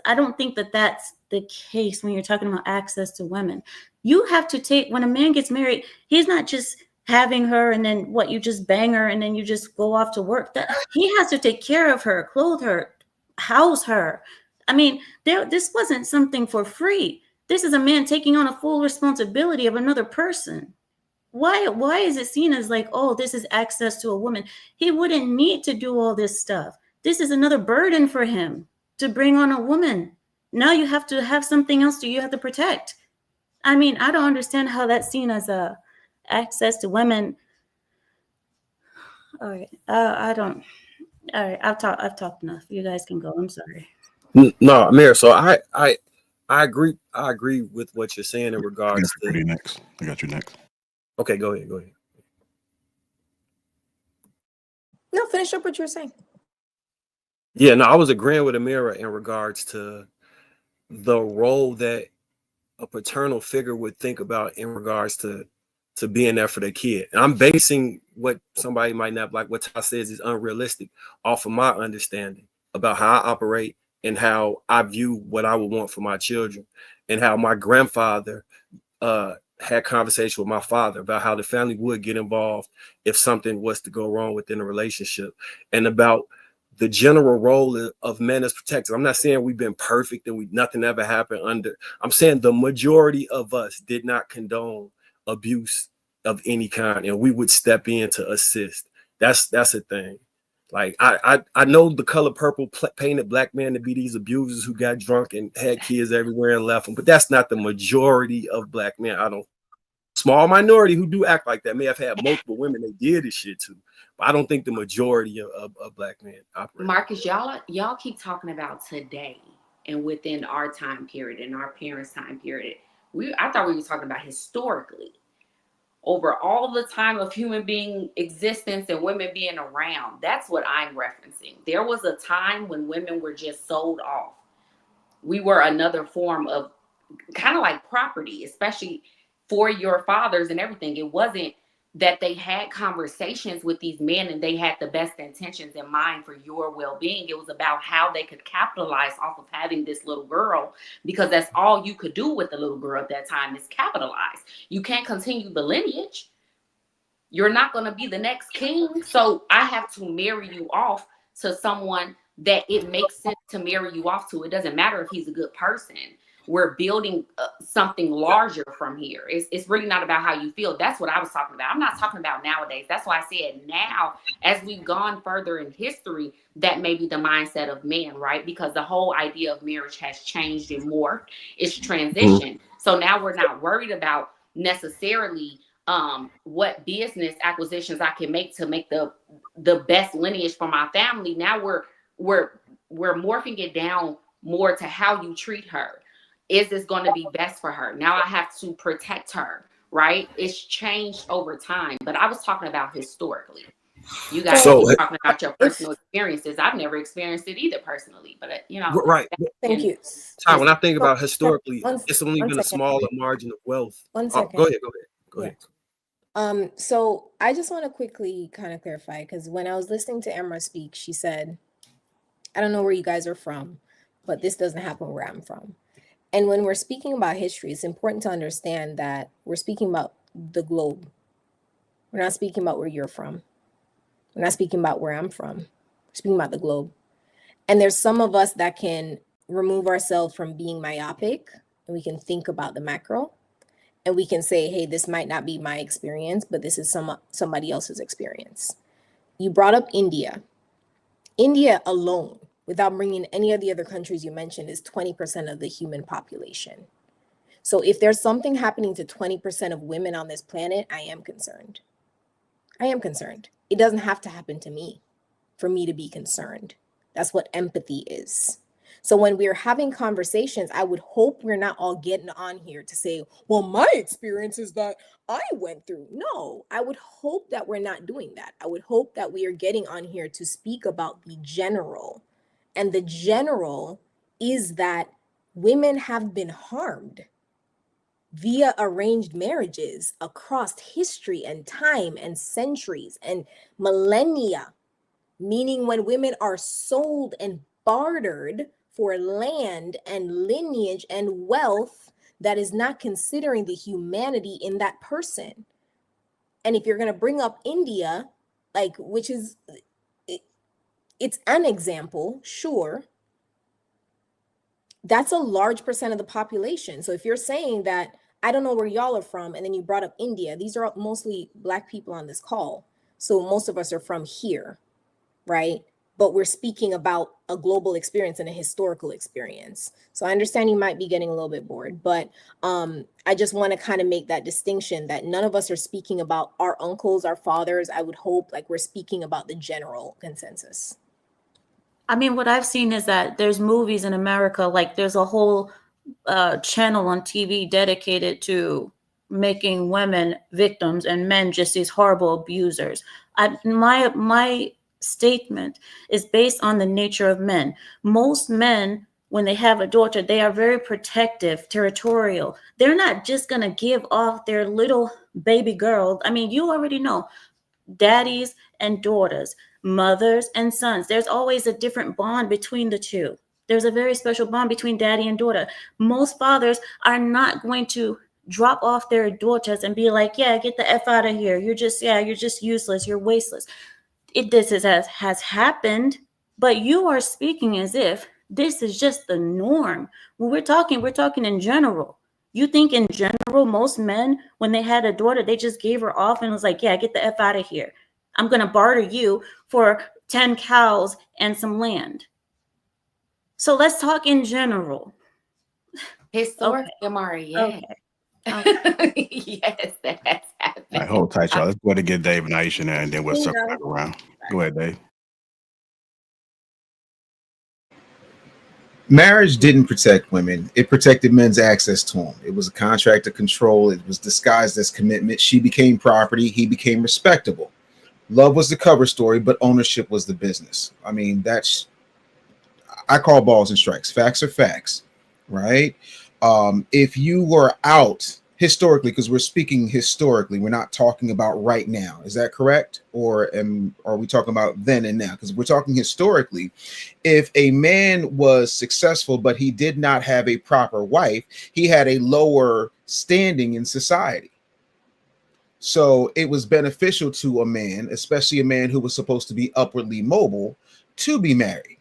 I don't think that's the case when you're talking about access to women. You have to when a man gets married, he's not just having her and then you just bang her and then you just go off to work. He has to take care of her, clothe her, house her. I mean, this wasn't something for free. This is a man taking on a full responsibility of another person. Why is it seen as like, oh, this is access to a woman? He wouldn't need to do all this stuff. This is another burden for him to bring on a woman. Now you have to have something else you have to protect. I mean, I don't understand how that's seen as a access to women. All right, I don't. All right, I've talked enough. You guys can go. I'm sorry. No, Amir. So I agree. I agree with what you're saying in regards to. Next, I got you next. Okay, go ahead. No, finish up what you were saying. Yeah, no, I was agreeing with Amira in regards to the role that a paternal figure would think about in regards to being there for their kid. And I'm basing what somebody might not like, what Ty says is unrealistic, off of my understanding about how I operate and how I view what I would want for my children, and how my grandfather had conversation with my father about how the family would get involved if something was to go wrong within a relationship, and about the general role of men as protectors. I'm not saying we've been perfect and nothing ever happened under. I'm saying the majority of us did not condone abuse of any kind, and we would step in to assist. That's a thing. Like I know the color purple painted black men to be these abusers who got drunk and had kids everywhere and left them, but that's not the majority of black men. I don't. Small minority who do act like that may have had multiple women they did this shit to, but I don't think the majority of black men operate. Marcus, y'all keep talking about today and within our time period and our parents' time period. I thought we were talking about historically. Over all the time of human being existence and women being around. That's what I'm referencing. There was a time when women were just sold off. We were another form of kind of like property, especially for your fathers and everything. It wasn't that they had conversations with these men and they had the best intentions in mind for your well-being. It was about how they could capitalize off of having this little girl, because that's all you could do with the little girl at that time is capitalize. You can't continue the lineage. You're not going to be the next king. So I have to marry you off to someone that it makes sense to marry you off to. It doesn't matter if he's a good person. We're building something larger from here. It's really not about how you feel. That's what I was talking about. I'm not talking about nowadays. That's why I said now, as we've gone further in history, that may be the mindset of men, right? Because the whole idea of marriage has changed and morphed. It's transition. So now we're not worried about necessarily what business acquisitions I can make to make the best lineage for my family. Now we're morphing it down more to how you treat her. Is this going to be best for her? Now I have to protect her, right? It's changed over time, but I was talking about historically. You guys keep talking about your personal experiences. I've never experienced it either personally, but right. Thank you. Ty, when I think about historically, it's only been a smaller margin of wealth. 1 second. Go ahead. So I just want to quickly kind of clarify, because when I was listening to Emma speak, she said, I don't know where you guys are from, but this doesn't happen where I'm from. And when we're speaking about history, it's important to understand that we're speaking about the globe. We're not speaking about where you're from. We're not speaking about where I'm from. We're speaking about the globe. And there's some of us that can remove ourselves from being myopic, and we can think about the macro, and we can say, hey, this might not be my experience, but this is somebody else's experience. You brought up India. India alone, without bringing any of the other countries you mentioned, is 20% of the human population. So if there's something happening to 20% of women on this planet, I am concerned. I am concerned. It doesn't have to happen to me for me to be concerned. That's what empathy is. So when we're having conversations, I would hope we're not all getting on here to say, well, my experience is that I went through. No, I would hope that we're not doing that. I would hope that we are getting on here to speak about the general. And the general is that women have been harmed via arranged marriages across history and time and centuries and millennia, meaning when women are sold and bartered for land and lineage and wealth that is not considering the humanity in that person. And if you're going to bring up India, like, which is, it's an example, sure. That's a large percent of the population. So if you're saying that, I don't know where y'all are from, and then you brought up India, these are mostly Black people on this call. So most of us are from here, right? But we're speaking about a global experience and a historical experience. So I understand you might be getting a little bit bored, but I just want to kind of make that distinction that none of us are speaking about our uncles, our fathers. I would hope like we're speaking about the general consensus. I mean, what I've seen is that there's movies in America, like there's a whole channel on TV dedicated to making women victims and men just these horrible abusers. My statement is based on the nature of men. Most men, when they have a daughter, they are very protective, territorial. They're not just going to give off their little baby girl. I mean, you already know, daddies and daughters, mothers and sons. There's always a different bond between the two. There's a very special bond between daddy and daughter. Most fathers are not going to drop off their daughters and be like, yeah, get the F out of here. You're just useless. You're wasteless. This has happened, but you are speaking as if this is just the norm. When we're talking in general. You think in general, most men, when they had a daughter, they just gave her off and was like, yeah, get the F out of here. I'm going to barter you for 10 cows, and some land. So let's talk in general. Historically, Amari, yes. Okay. Yes, that has happened. All right, hold tight, y'all. Let's go ahead and get Dave and Aisha now, and then we'll circle back around. Go ahead, Dave. Marriage didn't protect women. It protected men's access to them. It was a contract of control. It was disguised as commitment. She became property. He became respectable. Love was the cover story, but ownership was the business. I mean, I call balls and strikes. Facts are facts, right? If you were out historically, because we're speaking historically, we're not talking about right now. Is that correct? Or are we talking about then and now? Because we're talking historically. If a man was successful, but he did not have a proper wife, he had a lower standing in society. So it was beneficial to a man, especially a man who was supposed to be upwardly mobile, to be married.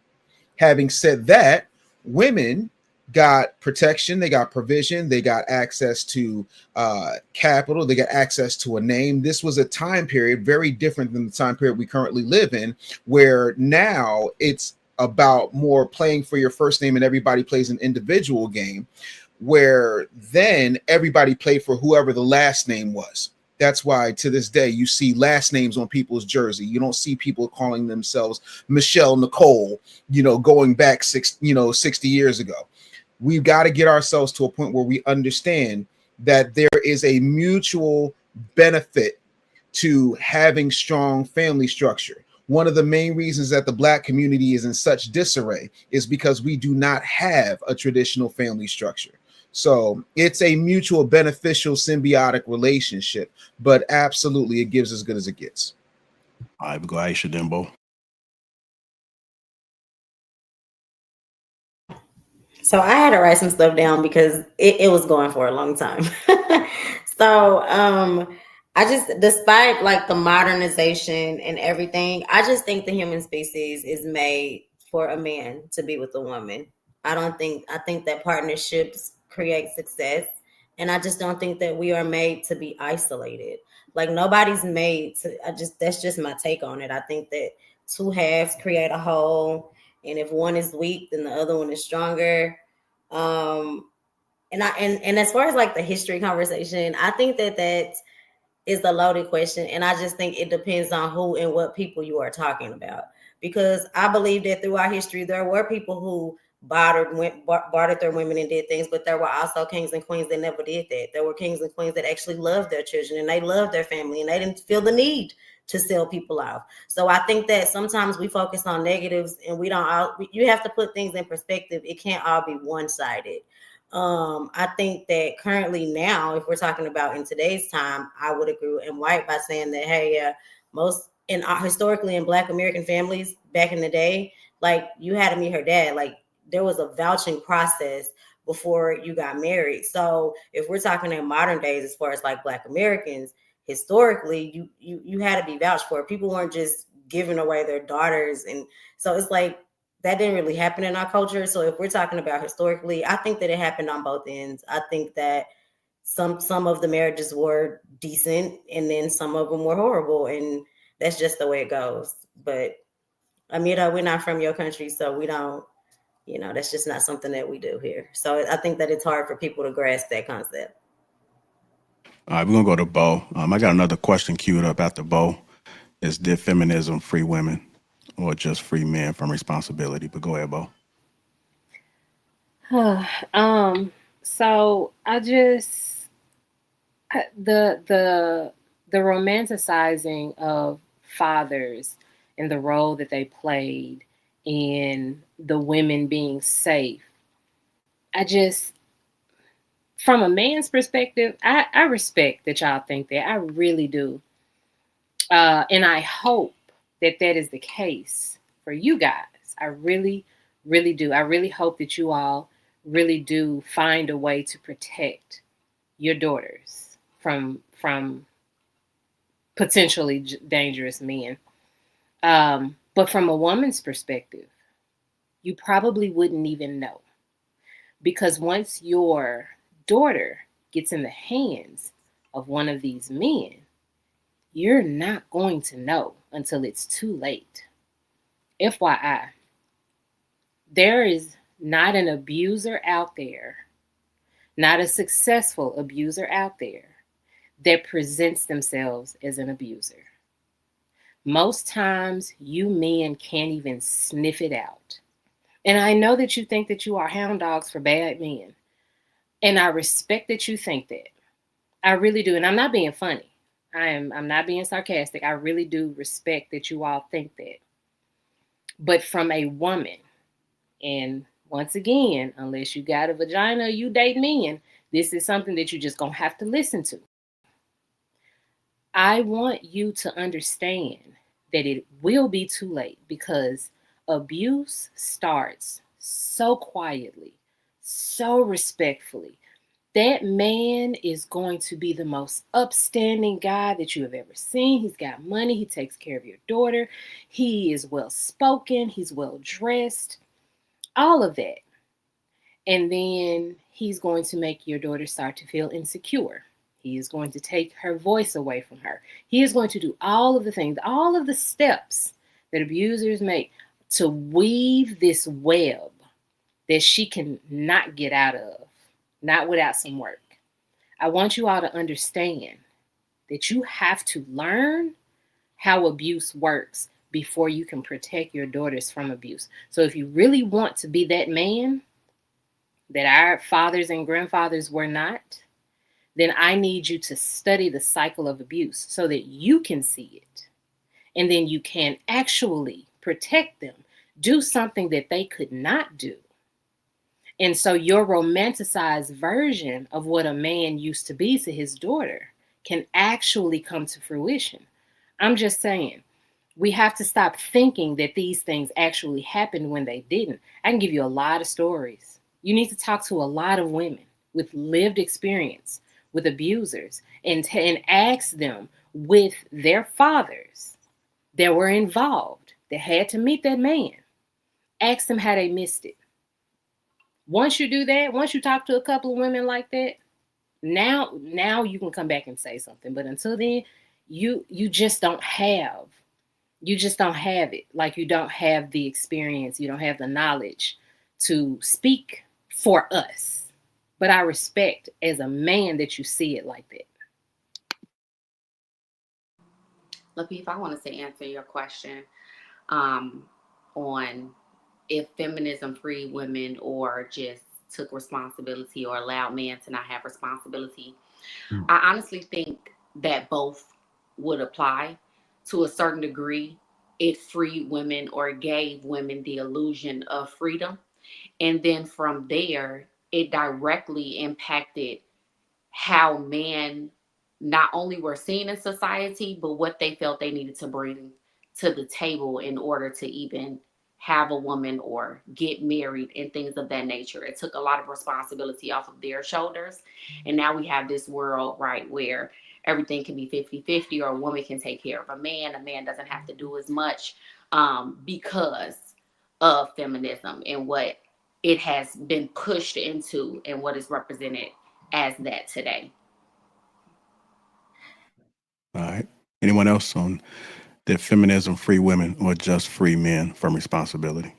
Having said that, women got protection, they got provision, they got access to capital, they got access to a name. This was a time period very different than the time period we currently live in, where now it's about more playing for your first name and everybody plays an individual game, where then everybody played for whoever the last name was. That's why to this day you see last names on people's jersey. You don't see people calling themselves Michelle Nicole, going back 60 years ago. We've got to get ourselves to a point where we understand that there is a mutual benefit to having strong family structure. One of the main reasons that the Black community is in such disarray is because we do not have a traditional family structure. So it's a mutual beneficial symbiotic relationship, but absolutely it gives as good as it gets. All right, we go Aisha Dembo. So I had to write some stuff down because it was going for a long time. So I just, despite like the modernization and everything, I just think the human species is made for a man to be with a woman. I think that partnerships create success. And I just don't think that we are made to be isolated. Like nobody's made to, that's just my take on it. I think that two halves create a whole. And if one is weak, then the other one is stronger. And as far as like the history conversation, I think that is the loaded question. And I just think it depends on who and what people you are talking about. Because I believe that throughout history, there were people who bartered their women and did things, but there were also kings and queens that never did that. There were kings and queens that actually loved their children and they loved their family and they didn't feel the need to sell people off. So I think that sometimes we focus on negatives and you have to put things in perspective. It can't all be one-sided. I think that currently now, if we're talking about in today's time, I would agree with M. White by saying that, hey, historically in Black American families back in the day, like you had to meet her dad, like there was a vouching process before you got married. So if we're talking in modern days, as far as like Black Americans, historically, you had to be vouched for. People weren't just giving away their daughters. And so it's like, that didn't really happen in our culture. So if we're talking about historically, I think that it happened on both ends. I think that some of the marriages were decent and then some of them were horrible. And that's just the way it goes. But Amira, we're not from your country, so we don't, that's just not something that we do here. So I think that it's hard for people to grasp that concept. All right, we're going to go to Bo. I got another question queued up after Bo. Did feminism free women or just free men from responsibility? But go ahead, Bo. So the romanticizing of fathers and the role that they played in the women being safe. From a man's perspective, I respect that y'all think that. I really do. And I hope that is the case for you guys. I really, really do. I really hope that you all really do find a way to protect your daughters from potentially dangerous men. But from a woman's perspective, you probably wouldn't even know. Because once your daughter gets in the hands of one of these men, you're not going to know until it's too late. FYI, there is not an abuser out there, not a successful abuser out there that presents themselves as an abuser. Most times, you men can't even sniff it out. And I know that you think that you are hound dogs for bad men. And I respect that you think that. I really do. And I'm not being funny. I'm not being sarcastic. I really do respect that you all think that. But from a woman, and once again, unless you got a vagina, you date men, this is something that you're just going to have to listen to. I want you to understand that it will be too late, because abuse starts so quietly, so respectfully. That man is going to be the most upstanding guy that you have ever seen. He's got money. He takes care of your daughter. He is well spoken. He's well dressed. All of that. And then he's going to make your daughter start to feel insecure. He is going to take her voice away from her. He is going to do all of the things, all of the steps that abusers make to weave this web that she can not get out of, not without some work. I want you all to understand that you have to learn how abuse works before you can protect your daughters from abuse. So if you really want to be that man that our fathers and grandfathers were not, then I need you to study the cycle of abuse so that you can see it. And then you can actually protect them, do something that they could not do. And so your romanticized version of what a man used to be to his daughter can actually come to fruition. I'm just saying, we have to stop thinking that these things actually happened when they didn't. I can give you a lot of stories. You need to talk to a lot of women with lived experience with abusers and ask them with their fathers that were involved, that had to meet that man. Ask them how they missed it. Once you do that, once you talk to a couple of women like that, now you can come back and say something. But until then, you just don't have it. Like, you don't have the experience, you don't have the knowledge to speak for us. But I respect as a man that you see it like that. Lapeef, I wanted to answer your question on if feminism freed women or just took responsibility or allowed men to not have responsibility. I honestly think that both would apply to a certain degree. It freed women or gave women the illusion of freedom. And then from there, it directly impacted how men not only were seen in society, but what they felt they needed to bring to the table in order to even have a woman or get married and things of that nature. It took a lot of responsibility off of their shoulders. And now we have this world, right, where everything can be 50-50, or a woman can take care of a man doesn't have to do as much because of feminism and what it has been pushed into and what is represented as that today. All right. Anyone else on did feminism free women or just free men from responsibility?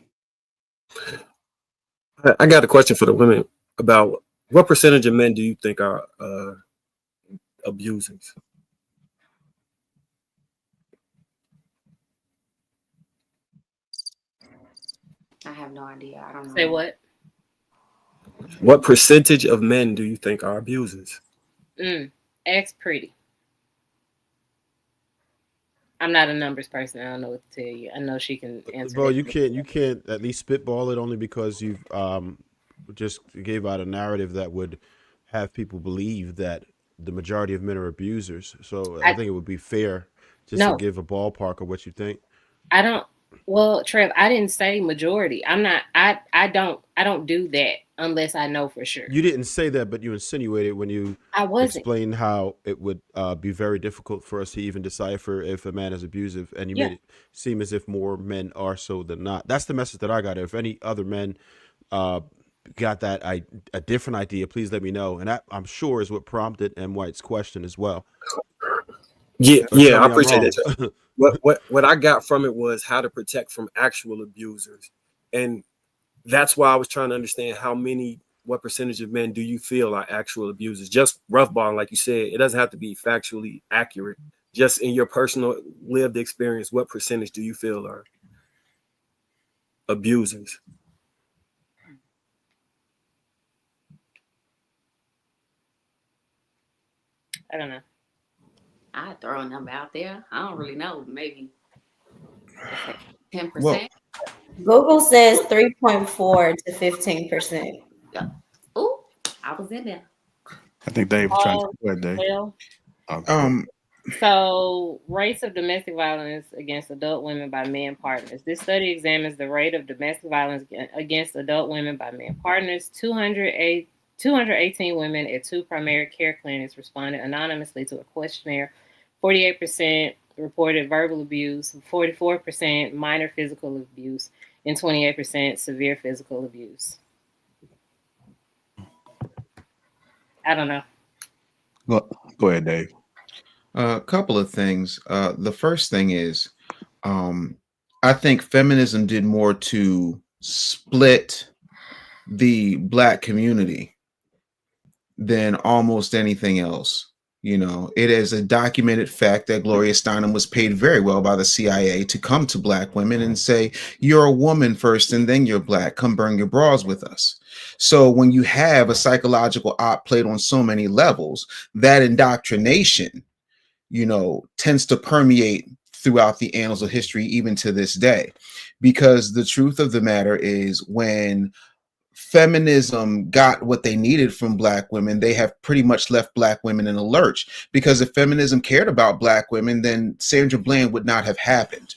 I got a question for the women about what percentage of men do you think are abusers? I have no idea. I don't know. Say what? What percentage of men do you think are abusers? Ask Pretty. I'm not a numbers person. I don't know what to tell you. I know she can answer. Well, you can't at least spitball it, only because you've just gave out a narrative that would have people believe that the majority of men are abusers. So I think it would be fair just to give a ballpark of what you think. I don't. Well, Trev, I didn't say majority. I'm not. I don't do that unless I know for sure. You didn't say that, but you insinuated when you explained how it would be very difficult for us to even decipher if a man is abusive, and you made it seem as if more men are so than not. That's the message that I got. If any other men got that a different idea, please let me know. And that, I'm sure, is what prompted M. White's question as well. Yeah, I appreciate it. what I got from it was how to protect from actual abusers, and that's why I was trying to understand what percentage of men do you feel are actual abusers? Just rough balling, like you said, it doesn't have to be factually accurate. Just in your personal lived experience, what percentage do you feel are abusers? I don't know. I throw a number out there. I don't really know. Maybe 10%. Well, Google says 3.4 to 15%. Oh, I was in there. I think Dave was trying to go ahead, Dave. Well, Okay. so rates of domestic violence against adult women by men partners. This study examines the rate of domestic violence against adult women by men partners. 218 women at 2 primary care clinics responded anonymously to a questionnaire. 48% reported verbal abuse, 44% minor physical abuse, and 28% severe physical abuse. I don't know. Go ahead, Dave. a couple of things. The first thing is, I think feminism did more to split the Black community than almost anything else. You know, it is a documented fact that Gloria Steinem was paid very well by the CIA to come to Black women and say, you're a woman first and then you're Black. Come burn your bras with us. So when you have a psychological op played on so many levels, that indoctrination, you know, tends to permeate throughout the annals of history, even to this day. Because the truth of the matter is, when feminism got what they needed from Black women, they have pretty much left Black women in a lurch. Because if feminism cared about Black women, then Sandra Bland would not have happened.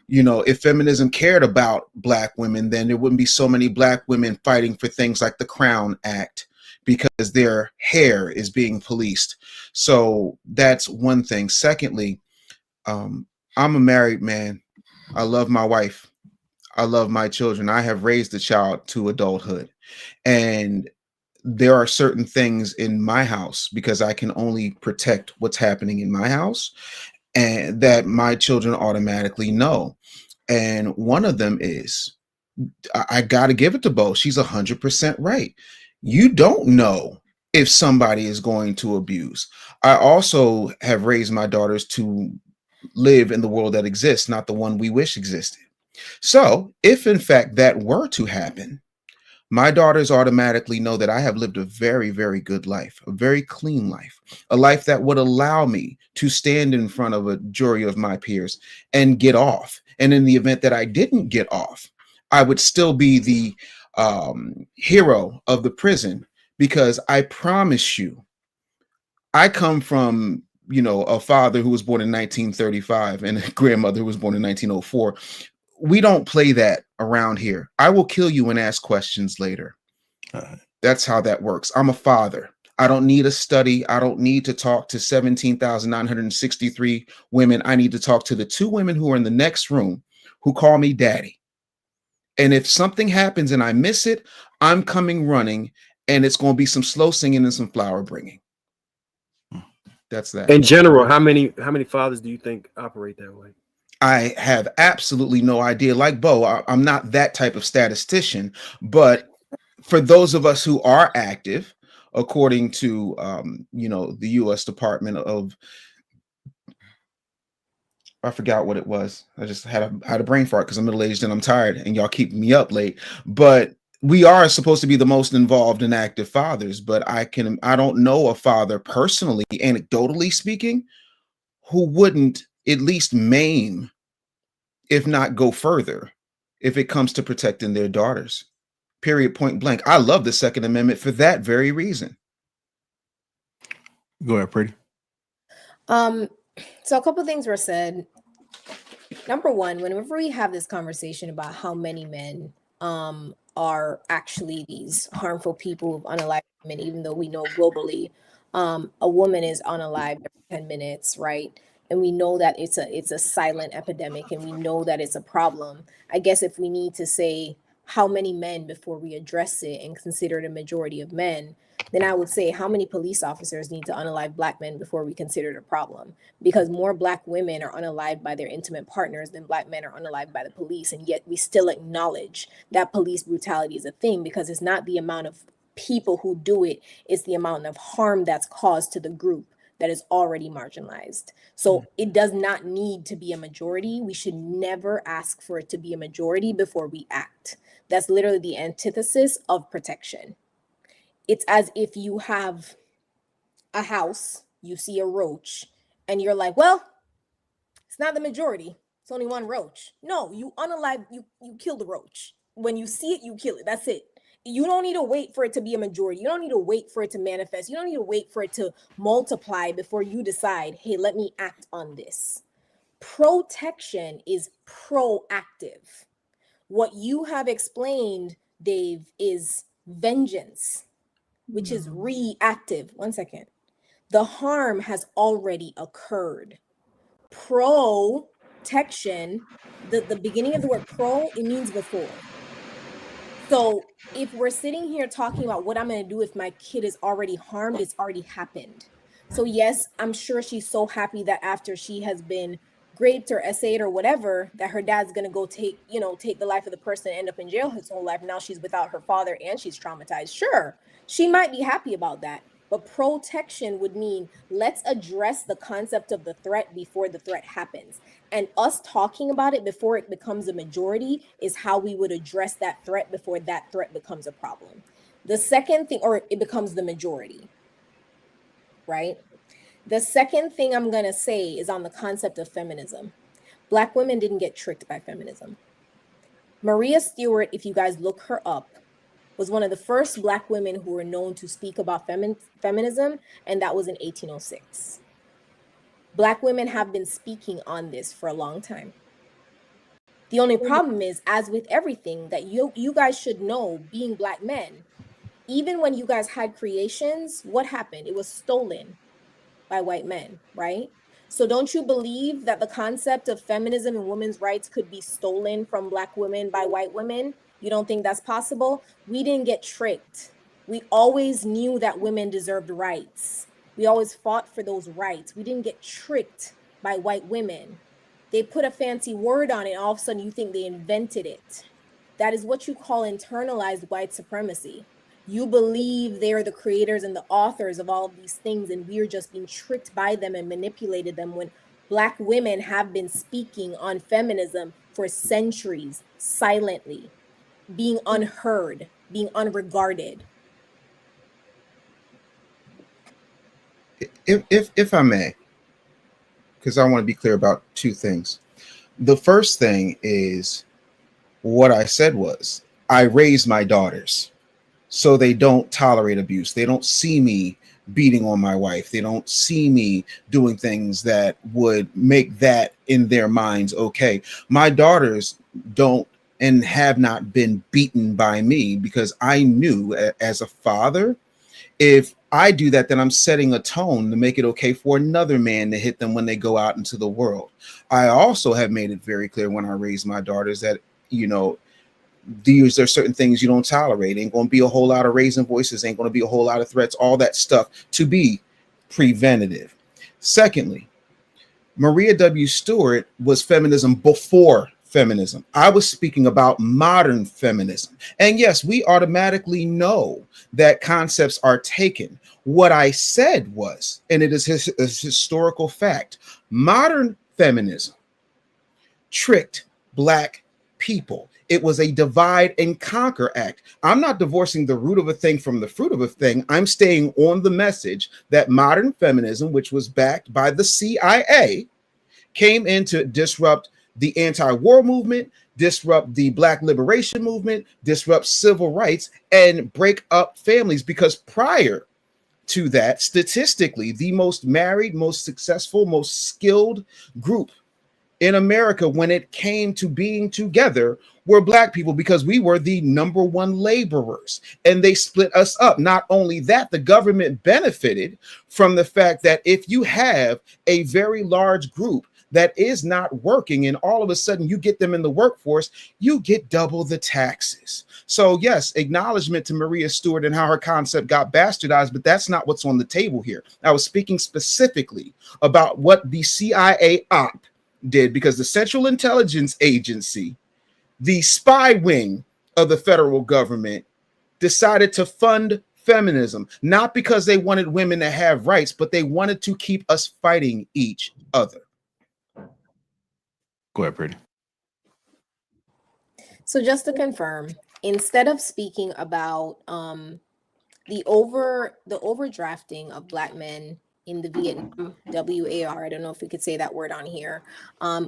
You know, if feminism cared about Black women, then there wouldn't be so many Black women fighting for things like the Crown Act, because their hair is being policed. So that's one thing. Secondly, I'm a married man. I love my wife. I love my children. I have raised a child to adulthood. And there are certain things in my house, because I can only protect what's happening in my house, and that my children automatically know. And one of them is, I got to give it to Bo. She's 100% right. You don't know if somebody is going to abuse. I also have raised my daughters to live in the world that exists, not the one we wish existed. So if in fact that were to happen, my daughters automatically know that I have lived a very, very good life, a very clean life, a life that would allow me to stand in front of a jury of my peers and get off. And in the event that I didn't get off, I would still be the hero of the prison, because I promise you, I come from, you know, a father who was born in 1935 and a grandmother who was born in 1904. We don't play that around here. I will kill you and ask questions later. That's how that works. I'm a father. I don't need a study. I don't need to talk to 17,963 women. I need to talk to the 2 women who are in the next room who call me daddy. And if something happens and I miss it, I'm coming running, and it's going to be some slow singing and some flower bringing. That's that. In general, how many fathers do you think operate that way? I have absolutely no idea. Like Bo, I'm not that type of statistician, but for those of us who are active, according to you know, the U.S. Department of, I forgot what it was. I just had a brain fart because I'm middle-aged and I'm tired, and y'all keep me up late. But we are supposed to be the most involved and active fathers. But I don't know a father personally, anecdotally speaking, who wouldn't at least maim, if not go further, if it comes to protecting their daughters. Period, point blank. I love the Second Amendment for that very reason. Go ahead, Pretty. So a couple things were said. Number one, whenever we have this conversation about how many men are actually these harmful people, unalived women, even though we know globally a woman is unalived every 10 minutes, right? And we know that it's a silent epidemic, and we know that it's a problem. I guess if we need to say how many men before we address it and consider the majority of men, then I would say how many police officers need to unalive Black men before we consider it a problem? Because more Black women are unalived by their intimate partners than Black men are unalived by the police. And yet we still acknowledge that police brutality is a thing, because it's not the amount of people who do it, it's the amount of harm that's caused to the group that is already marginalized. So it does not need to be a majority. We should never ask for it to be a majority before we act. That's literally the antithesis of protection. It's as if you have a house, you see a roach, and you're like, well, it's not the majority. It's only one roach. No, you unalive, you kill the roach. When you see it, you kill it. That's it. You don't need to wait for it to be a majority. You don't need to wait for it to manifest. You don't need to wait for it to multiply before you decide, hey, let me act on this. Protection is proactive. What you have explained, Dave, is vengeance, which is reactive. One second. The harm has already occurred. Protection, the beginning of the word pro, it means before. So if we're sitting here talking about what I'm going to do if my kid is already harmed, it's already happened. So yes, I'm sure she's so happy that after she has been raped or essayed or whatever, that her dad's going to go take the life of the person, end up in jail his whole life. Now she's without her father and she's traumatized. Sure, she might be happy about that. But protection would mean let's address the concept of the threat before the threat happens. And us talking about it before it becomes a majority is how we would address that threat before that threat becomes a problem. The second thing, or it becomes the majority, right? The second thing I'm going to say is on the concept of feminism. Black women didn't get tricked by feminism. Maria Stewart, if you guys look her up, was one of the first Black women who were known to speak about feminism, and that was in 1806. Black women have been speaking on this for a long time. The only problem is, as with everything that you guys should know, being Black men, even when you guys had creations, what happened? It was stolen by white men, right? So don't you believe that the concept of feminism and women's rights could be stolen from Black women by white women? You don't think that's possible? We didn't get tricked. We always knew that women deserved rights. We always fought for those rights. We didn't get tricked by white women. They put a fancy word on it, and all of a sudden you think they invented it. That is what you call internalized white supremacy. You believe they're the creators and the authors of all of these things, and we're just being tricked by them and manipulated them, when Black women have been speaking on feminism for centuries, silently, being unheard, being unregarded. If I may, because I want to be clear about two things. The first thing is, what I said was, I raise my daughters so they don't tolerate abuse. They don't see me beating on my wife. They don't see me doing things that would make that in their minds okay. My daughters don't and have not been beaten by me, because I knew as a father, if I do that, then I'm setting a tone to make it okay for another man to hit them when they go out into the world. I also have made it very clear when I raise my daughters that, these are certain things you don't tolerate. Ain't going to be a whole lot of raising voices, ain't going to be a whole lot of threats, all that stuff to be preventative. Secondly, Maria W. Stewart was feminism before feminism. I was speaking about modern feminism. And yes, we automatically know that concepts are taken. What I said was, and it is a historical fact, modern feminism tricked Black people. It was a divide and conquer act. I'm not divorcing the root of a thing from the fruit of a thing. I'm staying on the message that modern feminism, which was backed by the CIA, came in to disrupt the anti-war movement, disrupt the Black liberation movement, disrupt civil rights, and break up families. Because prior to that, statistically, the most married, most successful, most skilled group in America when it came to being together were Black people, because we were the number one laborers, and they split us up. Not only that, the government benefited from the fact that if you have a very large group that is not working, and all of a sudden you get them in the workforce, you get double the taxes. So yes, acknowledgement to Maria Stewart and how her concept got bastardized, but that's not what's on the table here. I was speaking specifically about what the CIA op did, because the Central Intelligence Agency, the spy wing of the federal government, decided to fund feminism, not because they wanted women to have rights, but they wanted to keep us fighting each other. Go ahead, Pretty. So just to confirm, instead of speaking about the overdrafting of Black men in the Vietnam WAR, I don't know if we could say that word on here,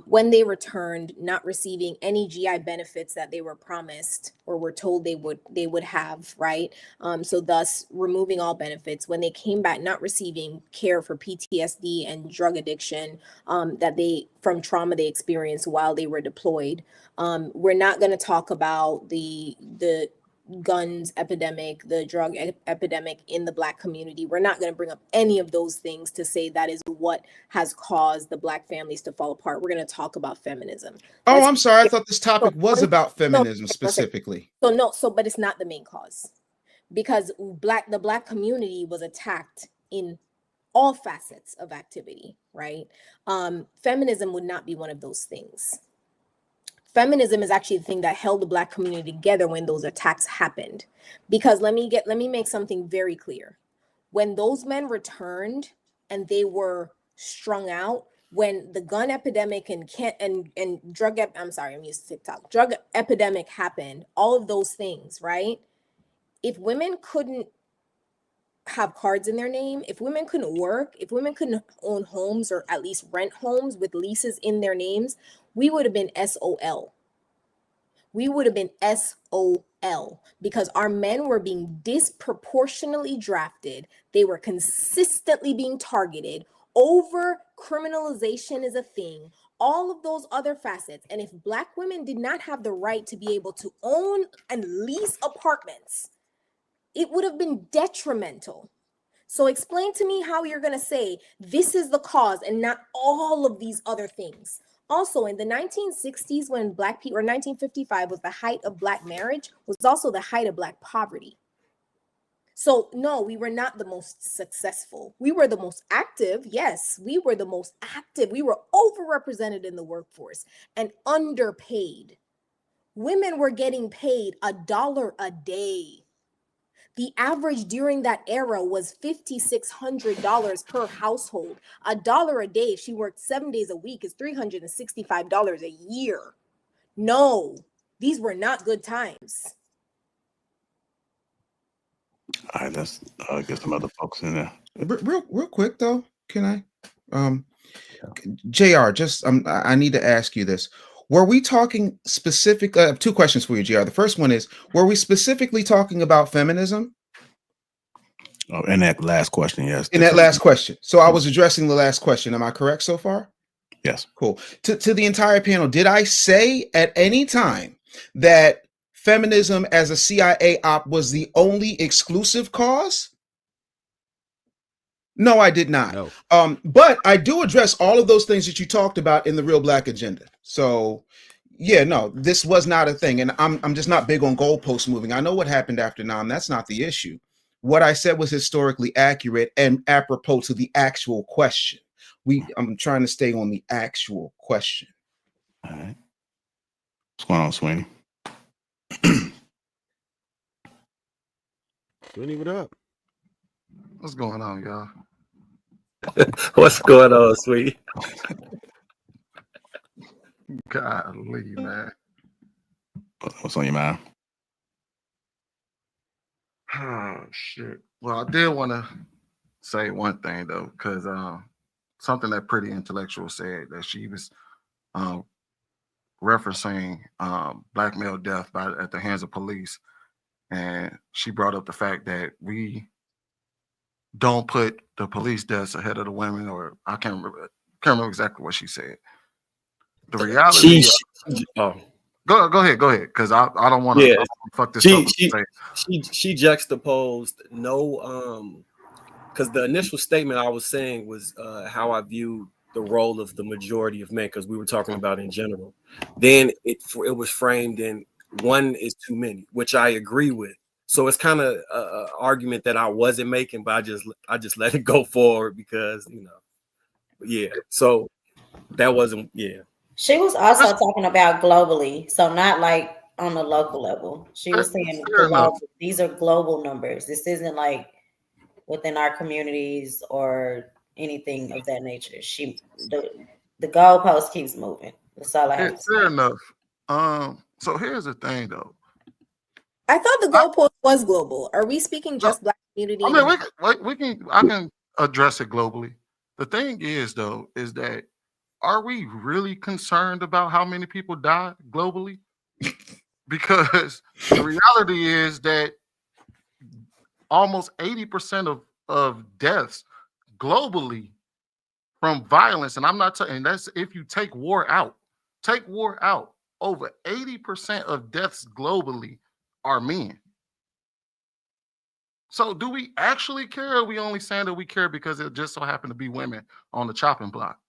when they returned, not receiving any GI benefits that they were promised or were told they would have, right? So thus removing all benefits. When they came back, not receiving care for PTSD and drug addiction that they from trauma they experienced while they were deployed. We're not going to talk about the guns epidemic, the drug epidemic in the Black community. We're not going to bring up any of those things to say that is what has caused the Black families to fall apart. We're going to talk about feminism. Oh, I'm sorry. I thought this topic was about feminism specifically. But it's not the main cause, because the Black community was attacked in all facets of activity, right? Feminism would not be one of those things. Feminism is actually the thing that held the Black community together when those attacks happened. Because let me make something very clear. When those men returned and they were strung out, when the gun epidemic and drug epidemic happened, all of those things, right? If women couldn't have cards in their name, if women couldn't work, if women couldn't own homes or at least rent homes with leases in their names, we would have been SOL. We would have been SOL because our men were being disproportionately drafted. They were consistently being targeted. Over criminalization is a thing. All of those other facets. And if Black women did not have the right to be able to own and lease apartments, it would have been detrimental. So explain to me how you're going to say this is the cause and not all of these other things. Also, in the 1960s, when Black people, or 1955 was the height of Black marriage, was also the height of Black poverty. So no, we were not the most successful. We were the most active. Yes, we were the most active. We were overrepresented in the workforce and underpaid. Women were getting paid $1 a day. The average during that era was $5,600 per household. $1 a day, if she worked 7 days a week, is $365 a year. No, these were not good times. All right, let's get some other folks in there. Real quick though, can I? JR, just I need to ask you this. Were we talking specific? I have two questions for you, JR. The first one is, were we specifically talking about feminism? Oh, in that last question, yes. In that last question. So I was addressing the last question. Am I correct so far? Yes. Cool. To the entire panel, did I say at any time that feminism as a CIA op was the only exclusive cause? No, I did not. No. But I do address all of those things that you talked about in the Real Black Agenda. So yeah, no, this was not a thing. And I'm just not big on goalposts moving. I know what happened after 9. That's not the issue. What I said was historically accurate and apropos to the actual question. I'm trying to stay on the actual question. All right. What's going on, Sweeney? Sweeney, what up? What's going on, y'all? What's going on, sweetie? Golly, man. What's on your mind? Oh, shit. Well, I did want to say one thing, though, because something that Pretty Intellectual said, that she was referencing Black male death at the hands of police. And she brought up the fact that we don't put the police deaths ahead of the women, or I can't remember exactly what she said. The reality Go ahead, because I don't want to fuck this up. She juxtaposed no because the initial statement I was saying was how I view the role of the majority of men, because we were talking about in general. Then it was framed in one is too many, which I agree with. So it's kind of an argument that I wasn't making, but I just let it go forward because yeah. So that wasn't She was also talking about globally, so not like on the local level. She was saying Fair enough. global. These are global numbers. This isn't like within our communities or anything of that nature. The goalpost keeps moving. That's all I have to say. Fair enough. So here's the thing, though. I thought the goalpost was global. Are we speaking just Black community? I mean, I can address it globally. The thing is, though, is that are we really concerned about how many people die globally? Because the reality is that almost 80% of deaths globally from violence, and I'm not saying that's if you take war out, over 80% of deaths globally are men. So do we actually care, or are we only saying that we care because it just so happened to be women on the chopping block?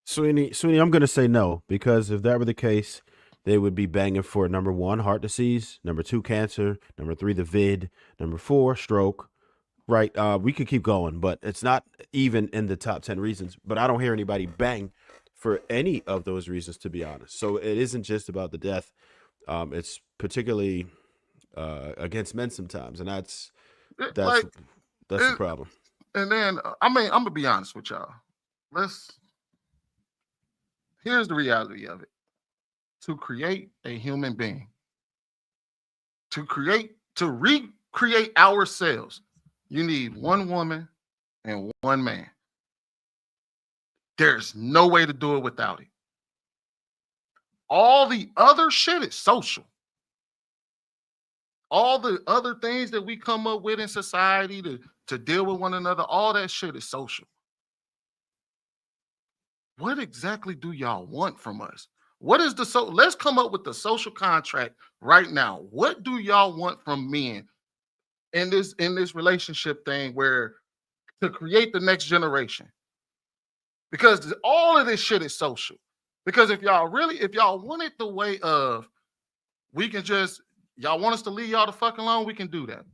Sweeney, I'm going to say no, because if that were the case, they would be banging for number 1, heart disease, number 2, cancer, number 3, the vid, number 4, stroke. Right. We could keep going, but it's not even in the top 10 reasons. But I don't hear anybody bang for any of those reasons, to be honest. So it isn't just about the death. It's particularly against men sometimes, and that's the problem. And then I'm gonna be honest with y'all. Here's the reality of it. To create a human being, to recreate ourselves, you need one woman and one man. There's no way to do it without it. All the other shit is social. All the other things that we come up with in society to deal with one another, all that shit is social. What exactly do y'all want from us? Let's come up with the social contract right now. What do y'all want from men in this relationship thing where to create the next generation? Because all of this shit is social. Because if y'all want it the way of y'all want us to leave y'all the fuck alone, we can do that.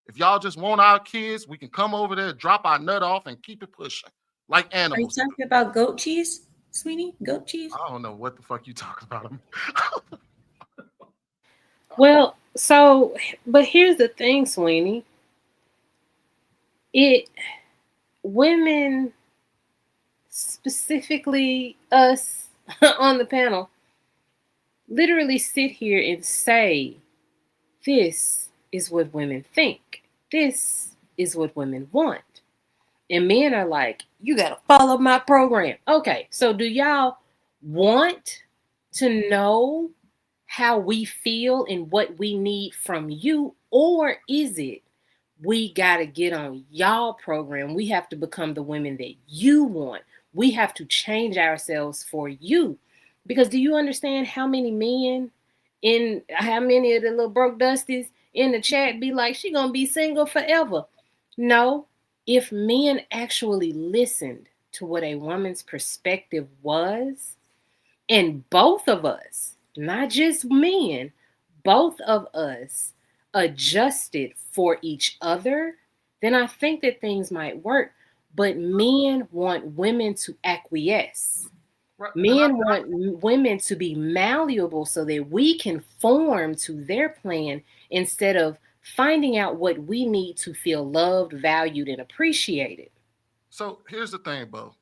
If y'all just want our kids, we can come over there, drop our nut off, and keep it pushing like animals. Are you talking about goat cheese, Sweeney? Goat cheese? I don't know what the fuck you talking about. Well, but here's the thing, Sweeney. Women, specifically us on the panel, literally sit here and say, this is what women think. This is what women want. And men are like, you got to follow my program. Okay, so do y'all want to know how we feel and what we need from you? Or is it we got to get on y'all program? We have to become the women that you want. We have to change ourselves for you. Because do you understand how many men how many of the little broke dusties in the chat be like, she gonna be single forever? No. If men actually listened to what a woman's perspective was, and both of us, not just men, both of us adjusted for each other, then I think that things might work. But men want women to acquiesce. Right. Men want women to be malleable so that we can form to their plan instead of finding out what we need to feel loved, valued, and appreciated. So here's the thing, Bo,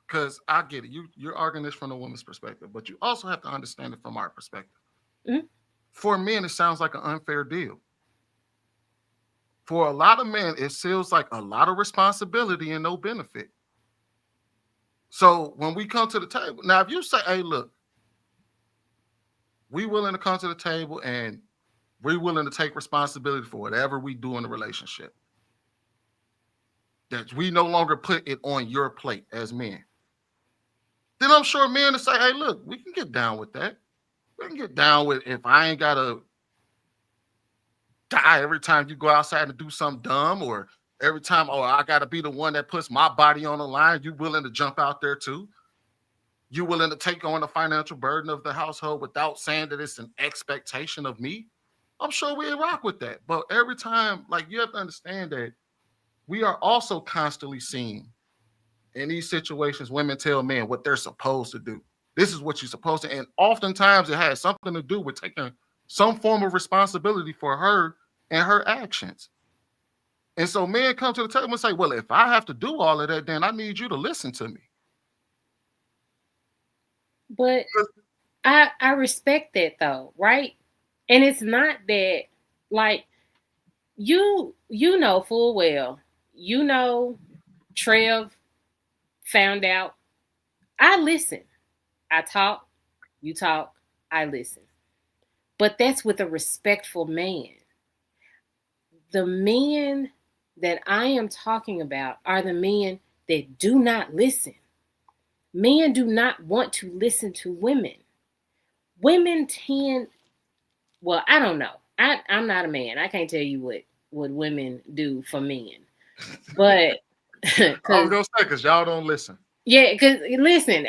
because I get it. You're arguing this from a woman's perspective, but you also have to understand it from our perspective. Mm-hmm. For men, it sounds like an unfair deal. For a lot of men, it feels like a lot of responsibility and no benefit. So when we come to the table, now if you say, hey, look, we willing to come to the table and we're willing to take responsibility for whatever we do in the relationship, that we no longer put it on your plate as men, then I'm sure men will say, hey, look, we can get down with that. We can get down with if I ain't got to die every time you go outside and do something dumb, or Every time, oh, I got to be the one that puts my body on the line. You willing to jump out there too? You willing to take on the financial burden of the household without saying that it's an expectation of me? I'm sure we rock with that. But every time, like, you have to understand that we are also constantly seeing in these situations, women tell men what they're supposed to do. This is what you're supposed to. And oftentimes it has something to do with taking some form of responsibility for her and her actions. And so men come to the table and say, well, if I have to do all of that, then I need you to listen to me. But I respect that though, right? And it's not that, like, you know full well, Trev found out. I listen. I talk, you talk, I listen. But that's with a respectful man. The men that I am talking about are the men that do not listen. Men do not want to listen to women. Women tend, well, I don't know. I'm not a man. I can't tell you what women do for men. But I was gonna say, because y'all don't listen. Yeah, because listen,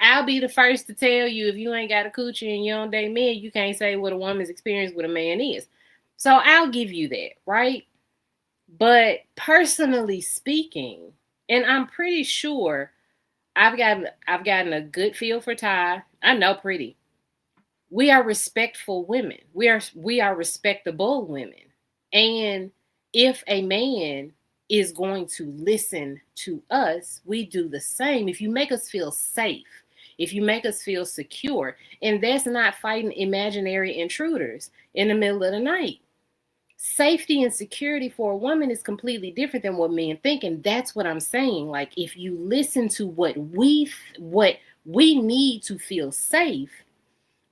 I'll be the first to tell you, if you ain't got a coochie and you don't date men, you can't say what a woman's experience with a man is. So I'll give you that, right? But personally speaking, and I'm pretty sure I've gotten a good feel for Ty. I know Pretty. We are respectful women. We are respectable women. And if a man is going to listen to us, we do the same. If you make us feel safe, if you make us feel secure, and that's not fighting imaginary intruders in the middle of the night. Safety and security for a woman is completely different than what men think, and that's what I'm saying. Like, if you listen to what we need to feel safe,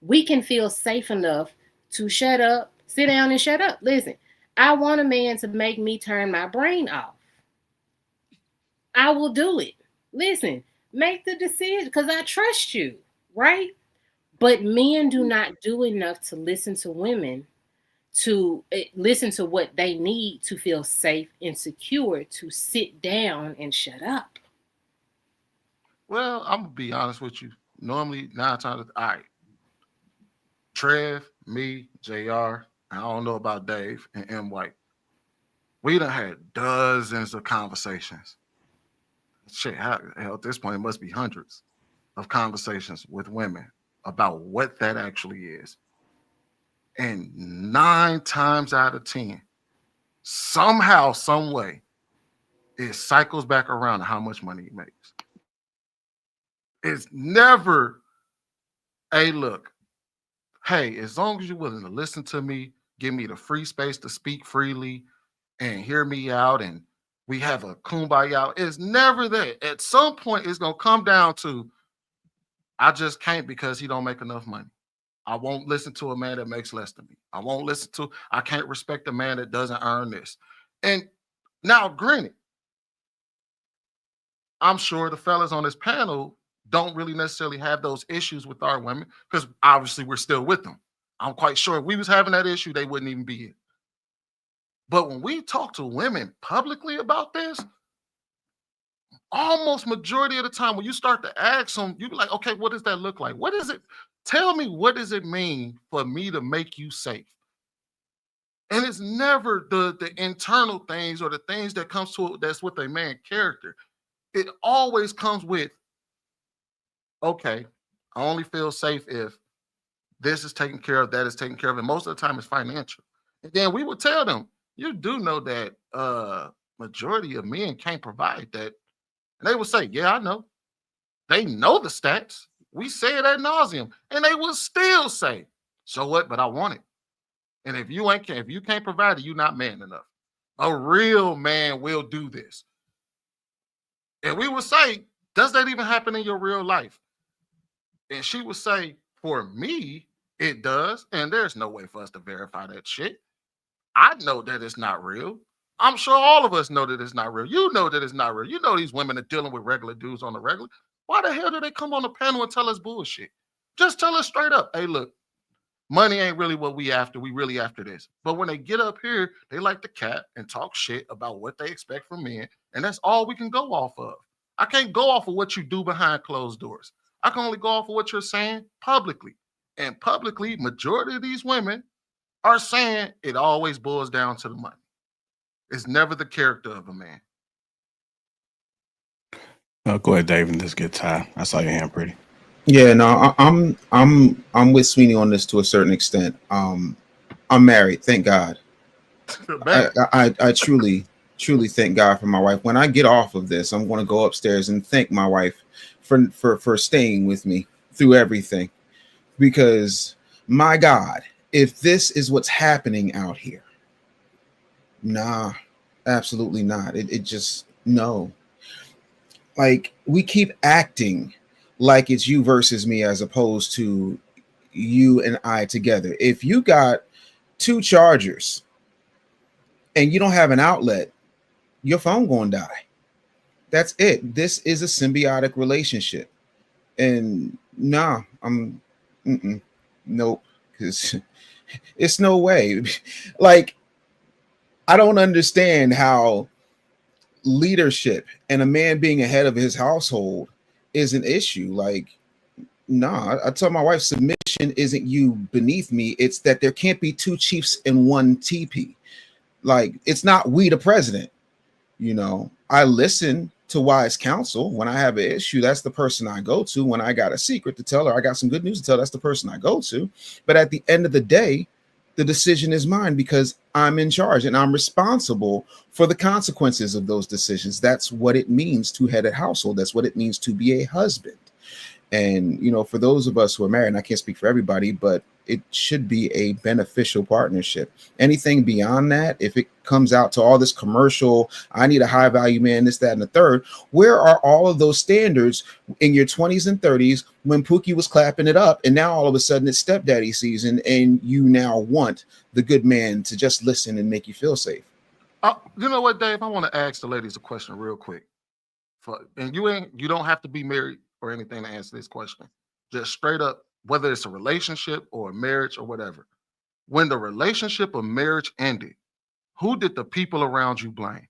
we can feel safe enough to shut up, sit down and shut up. Listen, I want a man to make me turn my brain off. I will do it. Listen, make the decision because I trust you, right? But men do not do enough to listen to women, to listen to what they need to feel safe and secure, to sit down and shut up. Well, I'm gonna be honest with you. Normally, 9 times, all right. Trev, me, JR, I don't know about Dave and M. White. We done had dozens of conversations. Shit, hell, at this point, it must be hundreds of conversations with women about what that actually is. And 9 times out of 10, somehow, some way, it cycles back around to how much money he makes. It's never, hey, look, hey, as long as you're willing to listen to me, give me the free space to speak freely and hear me out, and we have a kumbaya. It's never that. At some point, it's going to come down to, I just can't because he don't make enough money. I won't listen to a man that makes less than me. I can't respect a man that doesn't earn this. And now, granted, I'm sure the fellas on this panel don't really necessarily have those issues with our women because obviously we're still with them. I'm quite sure if we was having that issue, they wouldn't even be here. But when we talk to women publicly about this, almost majority of the time when you start to ask them, you be like, okay, what does that look like? What is it? Tell me, what does it mean for me to make you safe? And it's never the internal things or the things that comes to that's with a man character. It always comes with, okay, I only feel safe if this is taken care of, that is taken care of. And most of the time it's financial. And then we would tell them, you do know that majority of men can't provide that. And they would say, yeah, I know. They know the stats. We say it ad nauseum. And they will still say, so what? But I want it. And if you can't provide it, you're not man enough. A real man will do this. And we would say, does that even happen in your real life? And she would say, for me, it does. And there's no way for us to verify that shit. I know that it's not real. I'm sure all of us know that it's not real. You know that it's not real. You know these women are dealing with regular dudes on the regular. Why the hell do they come on the panel and tell us bullshit? Just tell us straight up, hey, look, Money ain't really what we after. We really after this. But when they get up here, they like to cap and talk shit about what they expect from men. And that's all we can go off of. I can't go off of what you do behind closed doors. I can only go off of what you're saying publicly. And publicly, majority of these women are saying it always boils down to the money. It's never the character of a man. Go ahead, Dave, and just get Ty. I saw your hand, pretty. Yeah, no, I'm with Sweeney on this to a certain extent. I'm married, thank God. I truly thank God for my wife. When I get off of this, I'm going to go upstairs and thank my wife for staying with me through everything. Because my God, if this is what's happening out here, nah, absolutely not. It just no. Like, we keep acting like it's you versus me as opposed to you and I together. If you got 2 chargers and you don't have an outlet, your phone gonna die. That's it. This is a symbiotic relationship. And nah, nope, because it's no way. Like, I don't understand how leadership and a man being ahead of his household is an issue. Like, nah, I tell my wife, submission isn't you beneath me. It's that there can't be 2 chiefs in one teepee. Like, it's not we the president. You know, I listen to wise counsel. When I have an issue, that's the person I go to. When I got a secret to tell her, I got some good news to tell, that's the person I go to. But at the end of the day, the decision is mine because I'm in charge and I'm responsible for the consequences of those decisions. That's what it means to head a household. That's what it means to be a husband. And, you know, for those of us who are married, and I can't speak for everybody, but it should be a beneficial partnership. Anything beyond that, if it comes out to all this commercial, I need a high value man, this, that, and the third, where are all of those standards in your 20s and 30s when Pookie was clapping it up? And now all of a sudden it's stepdaddy season and you now want the good man to just listen and make you feel safe. You know what, Dave? I want to ask the ladies a question real quick. And you don't have to be married or anything to answer this question. Just straight up, whether it's a relationship or a marriage or whatever. When the relationship or marriage ended, who did the people around you blame?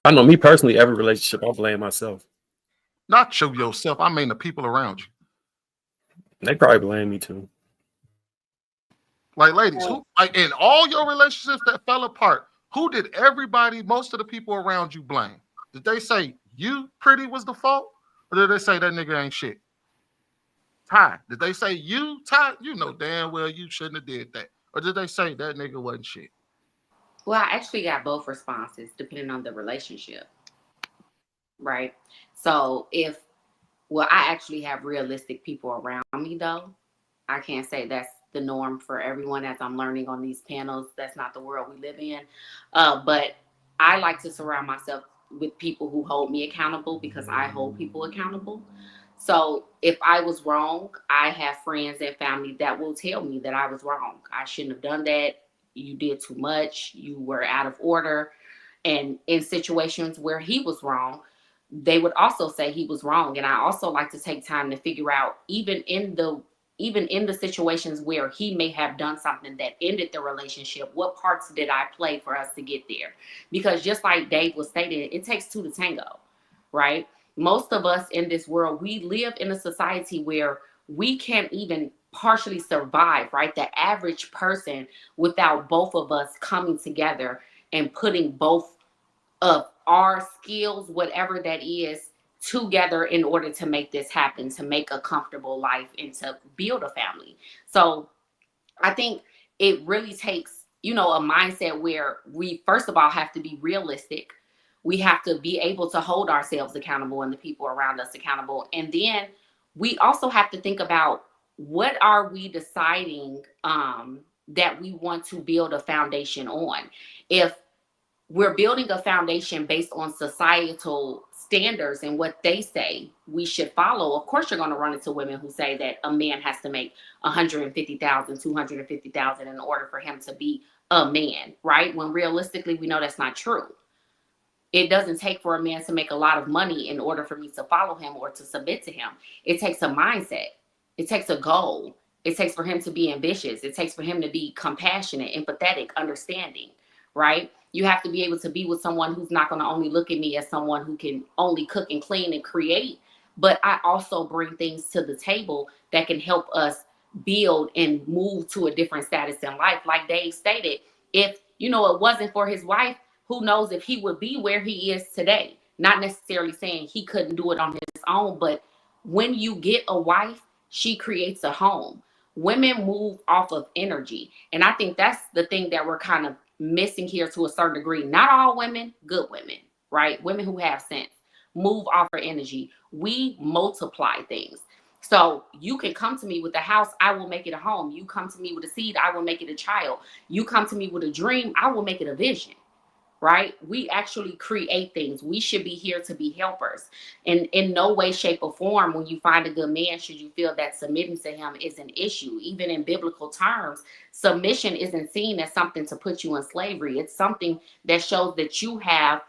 I know me personally, every relationship, I blame myself. Not you yourself. I mean the people around you. They probably blame me too. Like, ladies, who, like, in all your relationships that fell apart, who did everybody, most of the people around you blame? Did they say you, pretty, was the fault? Or did they say that nigga ain't shit? Ty, did they say you, Ty? You know damn well you shouldn't have did that. Or did they say that nigga wasn't shit? Well, I actually got both responses depending on the relationship, right? So I actually have realistic people around me, though. I can't say that's the norm for everyone, as I'm learning on these panels. That's not the world we live in. But I like to surround myself with people who hold me accountable because I hold people accountable. So if I was wrong, I have friends and family that will tell me that I was wrong. I shouldn't have done that. You did too much. You were out of order. And in situations where he was wrong, they would also say he was wrong. And I also like to take time to figure out, even in the situations where he may have done something that ended the relationship, what parts did I play for us to get there? Because just like Dave was stating, it takes 2 to tango, right? Most of us in this world, we live in a society where we can't even partially survive, right? The average person, without both of us coming together and putting both of our skills, whatever that is, together in order to make this happen, to make a comfortable life and to build a family. So I think it really takes, a mindset where we, first of all, have to be realistic. We have to be able to hold ourselves accountable and the people around us accountable. And then we also have to think about, what are we deciding that we want to build a foundation on? If we're building a foundation based on societal standards and what they say we should follow, of course you're going to run into women who say that a man has to make 150,000, 250,000 in order for him to be a man, right? When realistically we know that's not true. It doesn't take for a man to make a lot of money in order for me to follow him or to submit to him. It takes a mindset. It takes a goal. It takes for him to be ambitious. It takes for him to be compassionate, empathetic, understanding, right? You have to be able to be with someone who's not going to only look at me as someone who can only cook and clean and create, but I also bring things to the table that can help us build and move to a different status in life. Like Dave stated, if, it wasn't for his wife, who knows if he would be where he is today. Not necessarily saying he couldn't do it on his own, but when you get a wife, she creates a home. Women move off of energy. And I think that's the thing that we're kind of missing here to a certain degree. Not all women, good women, right? Women who have sense move off of energy. We multiply things. So you can come to me with a house, I will make it a home. You come to me with a seed, I will make it a child. You come to me with a dream, I will make it a vision. Right? We actually create things. We should be here to be helpers. And in no way, shape, or form, when you find a good man, should you feel that submitting to him is an issue. Even in biblical terms, submission isn't seen as something to put you in slavery. It's something that shows that you have,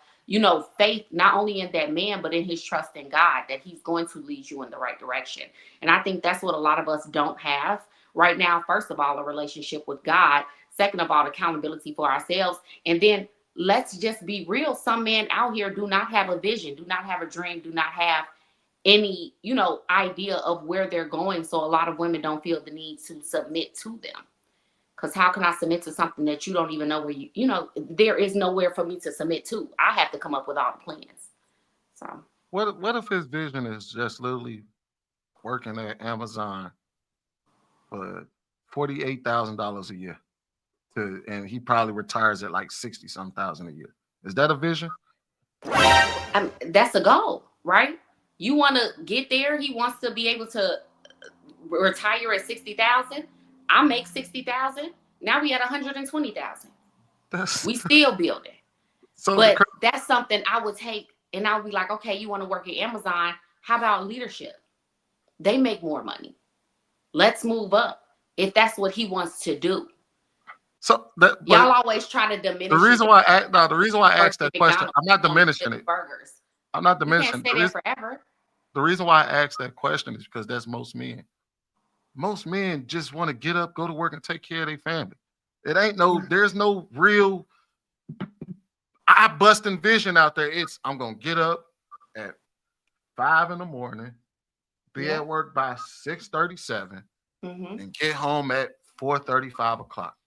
faith, not only in that man, but in his trust in God, that he's going to lead you in the right direction. And I think that's what a lot of us don't have right now. First of all, a relationship with God. Second of all, accountability for ourselves. And then let's just be real. Some men out here do not have a vision, do not have a dream, do not have any, idea of where they're going. So a lot of women don't feel the need to submit to them. Because how can I submit to something that you don't even know where there is nowhere for me to submit to. I have to come up with all the plans. So What if his vision is just literally working at Amazon for $48,000 a year? And he probably retires at like 60-some thousand a year. Is that a vision? That's a goal, right? You want to get there. He wants to be able to retire at 60,000. I make 60,000. Now we at 120,000. We still building. But that's something I would take, and I would be like, okay, you want to work at Amazon? How about leadership? They make more money. Let's move up if that's what he wants to do. So y'all always try to diminish. The reason why I asked that question, I'm not diminishing it. Burgers. I'm not diminishing. You can't stay there forever. The reason why I asked that question is because that's most men. Most men just want to get up, go to work, and take care of their family. There's no real eye-busting vision out there. I'm gonna get up at 5 a.m, be at work by 6:37, and get home at 4:30, 5 o'clock.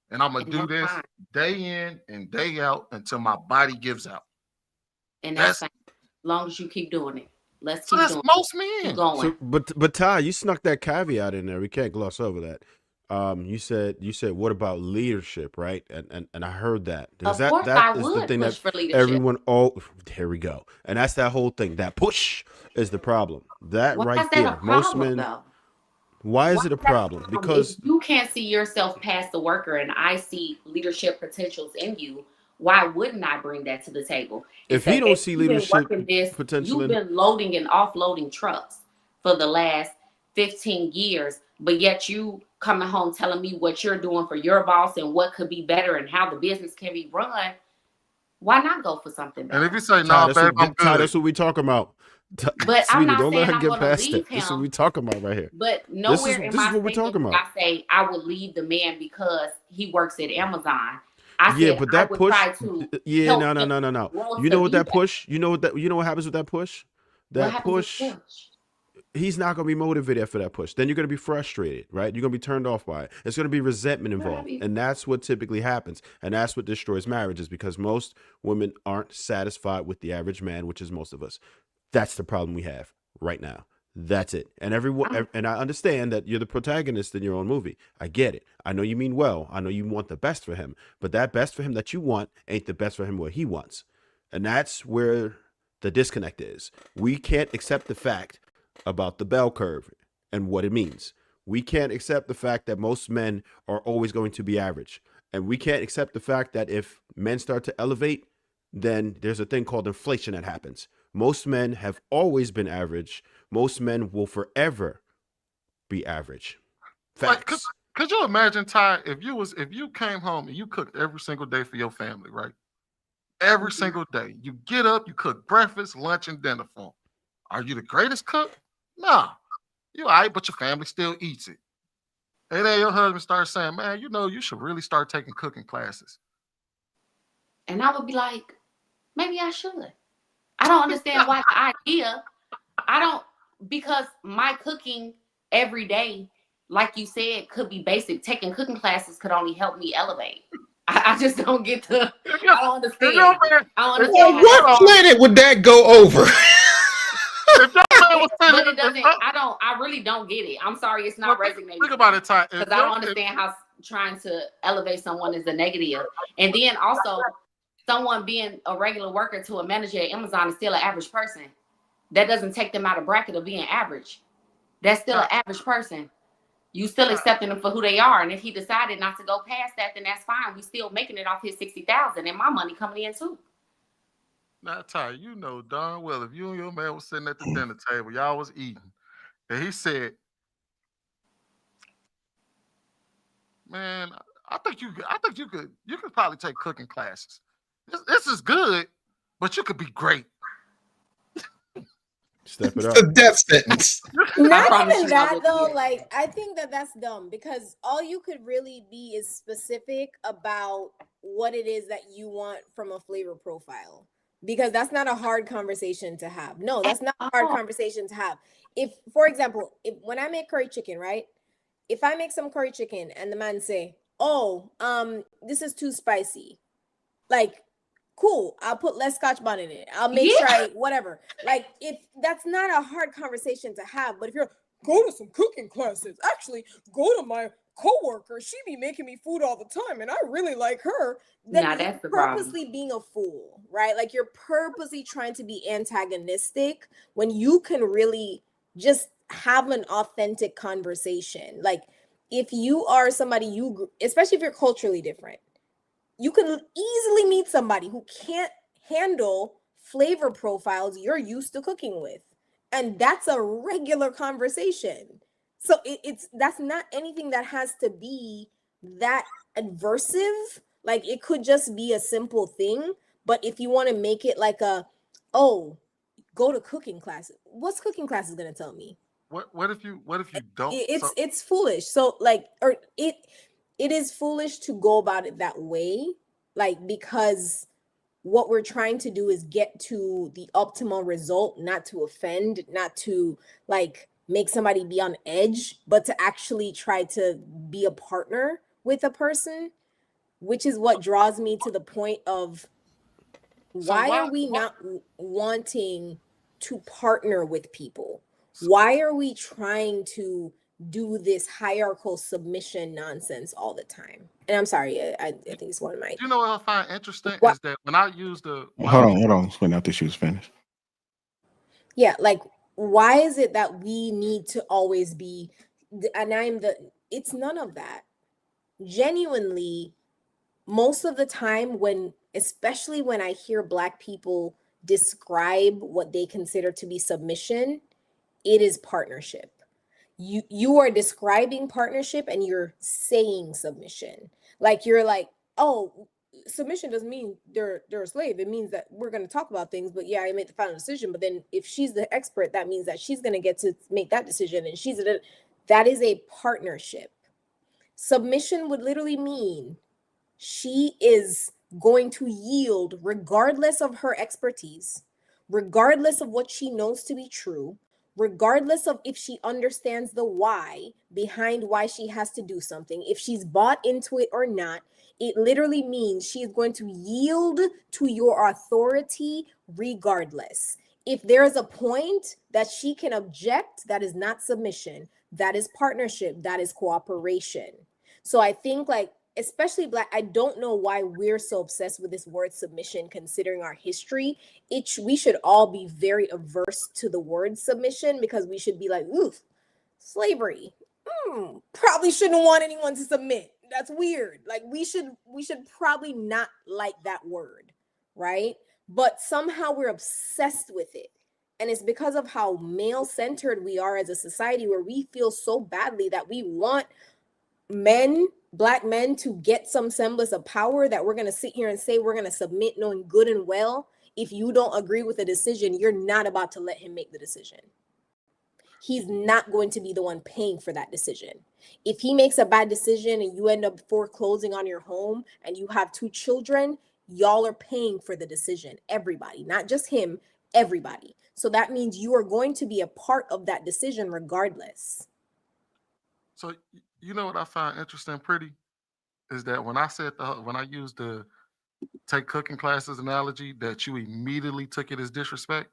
And I'm gonna do this day in and day out until my body gives out. And that's as long as you keep doing it. Let's keep doing most it. men. Keep going. So, but Ty, you snuck that caveat in there. We can't gloss over that. You said what about leadership, right? And I heard that. Of course, I would push for leadership. Everyone, here we go. And that's that whole thing. That push is the problem. That right there. Most men. Why is it a problem? Because if you can't see yourself past the worker, and I see leadership potentials in you, why wouldn't I bring that to the table? If he don't see leadership potential, you've been loading and offloading trucks for the last 15 years, but yet you coming home telling me what you're doing for your boss and what could be better and how the business can be run. Why not go for something better? And if you say no, babe, I'm good. That's what we talking about. But Sweetie, I'm not don't saying let her I'm get going past to that. leave him. This is what we talking about right here. But nowhere in my what we're talking about. I say I would leave the man because he works at Amazon. I said but that I would push. Try to No. help You know what that push? You know what happens with that push? That push. He's not going to be motivated for that push. Then you're going to be frustrated, right? You're going to be turned off by it. It's going to be resentment involved. And that's what typically happens. And that's what destroys marriages, because most women aren't satisfied with the average man, which is most of us. That's the problem we have right now. That's it. And and I understand that you're the protagonist in your own movie. I get it. I know you mean well. I know you want the best for him. But that best for him that you want ain't the best for him what he wants. And that's where the disconnect is. We can't accept the fact about the bell curve and what it means. We can't accept the fact that most men are always going to be average. And we can't accept the fact that if men start to elevate, then there's a thing called inflation that happens. Most men have always been average. Most men will forever be average. Facts. Like, could you imagine, Ty, if you came home and you cooked every single day for your family, right? every single day. You get up, you cook breakfast, lunch, and dinner for them. Are you the greatest cook? Nah. You all right, but your family still eats it. And then your husband starts saying, man, you should really start taking cooking classes. And I would be like, maybe I should. I don't understand why the idea. Because my cooking every day, like you said, could be basic. Taking cooking classes could only help me elevate. I just don't get I don't understand. I don't understand. On what planet would that go over? But it doesn't. I really don't get it. I'm sorry, it's not resonating. Think about it, Ty. Because I don't understand how trying to elevate someone is a negative. And then also, someone being a regular worker to a manager at Amazon is still an average person. That doesn't take them out of bracket of being average. That's still an average person. You still accepting them for who they are. And if he decided not to go past that, then that's fine. We still making it off his $60,000 and my money coming in too. Now, Ty, you know darn well if you and your man was sitting at the dinner table, y'all was eating, and he said, "Man, I think you could probably take cooking classes. This is good, but you could be great." Step it up. The death sentence. Not even that though. Like, I think that's dumb because all you could really be is specific about what it is that you want from a flavor profile. Because that's not a hard conversation to have. No, that's not a hard conversation to have. If, for example, when I make curry chicken, right? If I make some curry chicken and the man say, "Oh, this is too spicy," like, cool, I'll put less Scotch bonnet in it. I'll make sure whatever. Like, if that's not a hard conversation to have, but if you're go to some cooking classes, actually go to my coworker, she be making me food all the time and I really like her, then that's you're the purposely being a fool, right? Like, you're purposely trying to be antagonistic when you can really just have an authentic conversation. Like, if you are somebody especially if you're culturally different, you can easily meet somebody who can't handle flavor profiles you're used to cooking with. And that's a regular conversation. So that's not anything that has to be that adversive. Like, it could just be a simple thing. But if you want to make it like go to cooking classes. What's cooking classes going to tell me? What if you don't? It's foolish. So it is foolish to go about it that way. Like, because what we're trying to do is get to the optimal result, not to offend, not to like make somebody be on edge, but to actually try to be a partner with a person, which is what draws me to the point of why are we not wanting to partner with people? Why are we trying to do this hierarchical submission nonsense all the time? And I'm sorry, I think it's one of my. You know what I find interesting is that when I use the hold on, explain after she was finished. Yeah, like, why is it that we need to always be? And it's none of that. Genuinely, most of the time, especially when I hear Black people describe what they consider to be submission, it is partnership. You are describing partnership and you're saying submission. Like, you're like, oh, submission doesn't mean they're a slave. It means that we're going to talk about things, but yeah, I made the final decision. But then if she's the expert, that means that she's going to get to make that decision. And that is a partnership. Submission would literally mean she is going to yield regardless of her expertise, regardless of what she knows to be true, regardless of if she understands the why behind why she has to do something, if she's bought into it or not. It literally means she is going to yield to your authority regardless. If there is a point that she can object, that is not submission. That is partnership. That is cooperation. So I think, like, especially Black, I don't know why we're so obsessed with this word submission, considering our history. We should all be very averse to the word submission, because we should be like, ooh, slavery. Probably shouldn't want anyone to submit. That's weird. Like, we should probably not like that word, right? But somehow we're obsessed with it. And it's because of how male-centered we are as a society, where we feel so badly that we want men Black men to get some semblance of power that we're going to sit here and say we're going to submit knowing good and well, if you don't agree with the decision, you're not about to let him make the decision. He's not going to be the one paying for that decision. If he makes a bad decision and you end up foreclosing on your home and you have 2 children, y'all are paying for the decision. Everybody, not just him, everybody. So that means you are going to be a part of that decision regardless. So you know what I find interesting, pretty, is that when I said when I used the take cooking classes analogy, that you immediately took it as disrespect.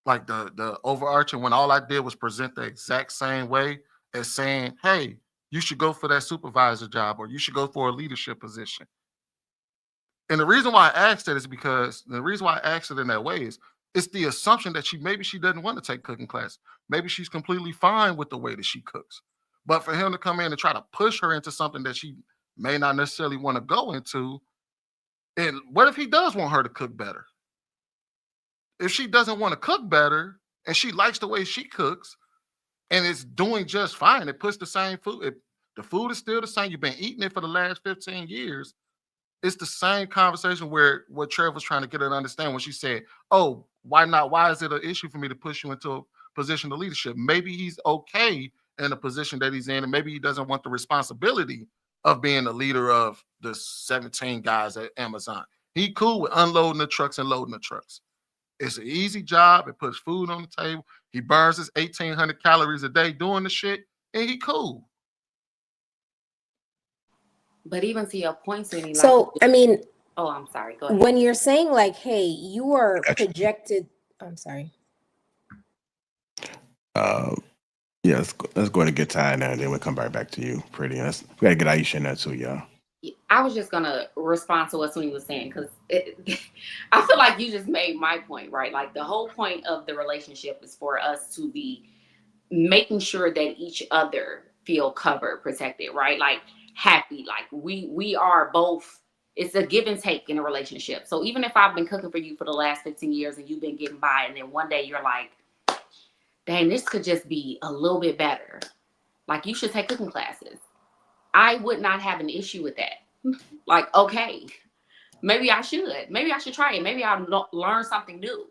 Like the overarching, when all I did was present the exact same way as saying, hey, you should go for that supervisor job or you should go for a leadership position. And the reason why I asked that is because the reason why I asked it in that way is it's the assumption that maybe she doesn't want to take cooking class. Maybe she's completely fine with the way that she cooks. But for him to come in and try to push her into something that she may not necessarily want to go into, and what if he does want her to cook better? If she doesn't want to cook better and she likes the way she cooks and it's doing just fine, it puts the same food, the food is still the same, you've been eating it for the last 15 years, it's the same conversation where what Trev was trying to get her to understand when she said, oh, why not? Why is it an issue for me to push you into a position of leadership? Maybe he's okay in the position that he's in, and maybe he doesn't want the responsibility of being the leader of the 17 guys at Amazon. He cool with unloading the trucks and loading the trucks. It's an easy job. It puts food on the table. He burns his 1,800 calories a day doing the shit, and he cool. But even to your point, Cindy, like, So, I mean, oh, I'm sorry. Go ahead. when you're saying like, hey, you are projected, I'm sorry. Yeah, let's go ahead and get Ty in there, and then we'll come right back to you, Pretty. We got to get Aisha in there too, y'all. I was just gonna respond to what Sweeney was saying because I feel like you just made my point, right? Like the whole point of the relationship is for us to be making sure that each other feel covered, protected, right? Like happy, like we are both. It's a give and take in a relationship. So even if I've been cooking for you for the last 15 years and you've been getting by, and then one day you're like, dang, this could just be a little bit better. Like, you should take cooking classes. I would not have an issue with that. Like, okay, maybe I should try it. Maybe I'll learn something new,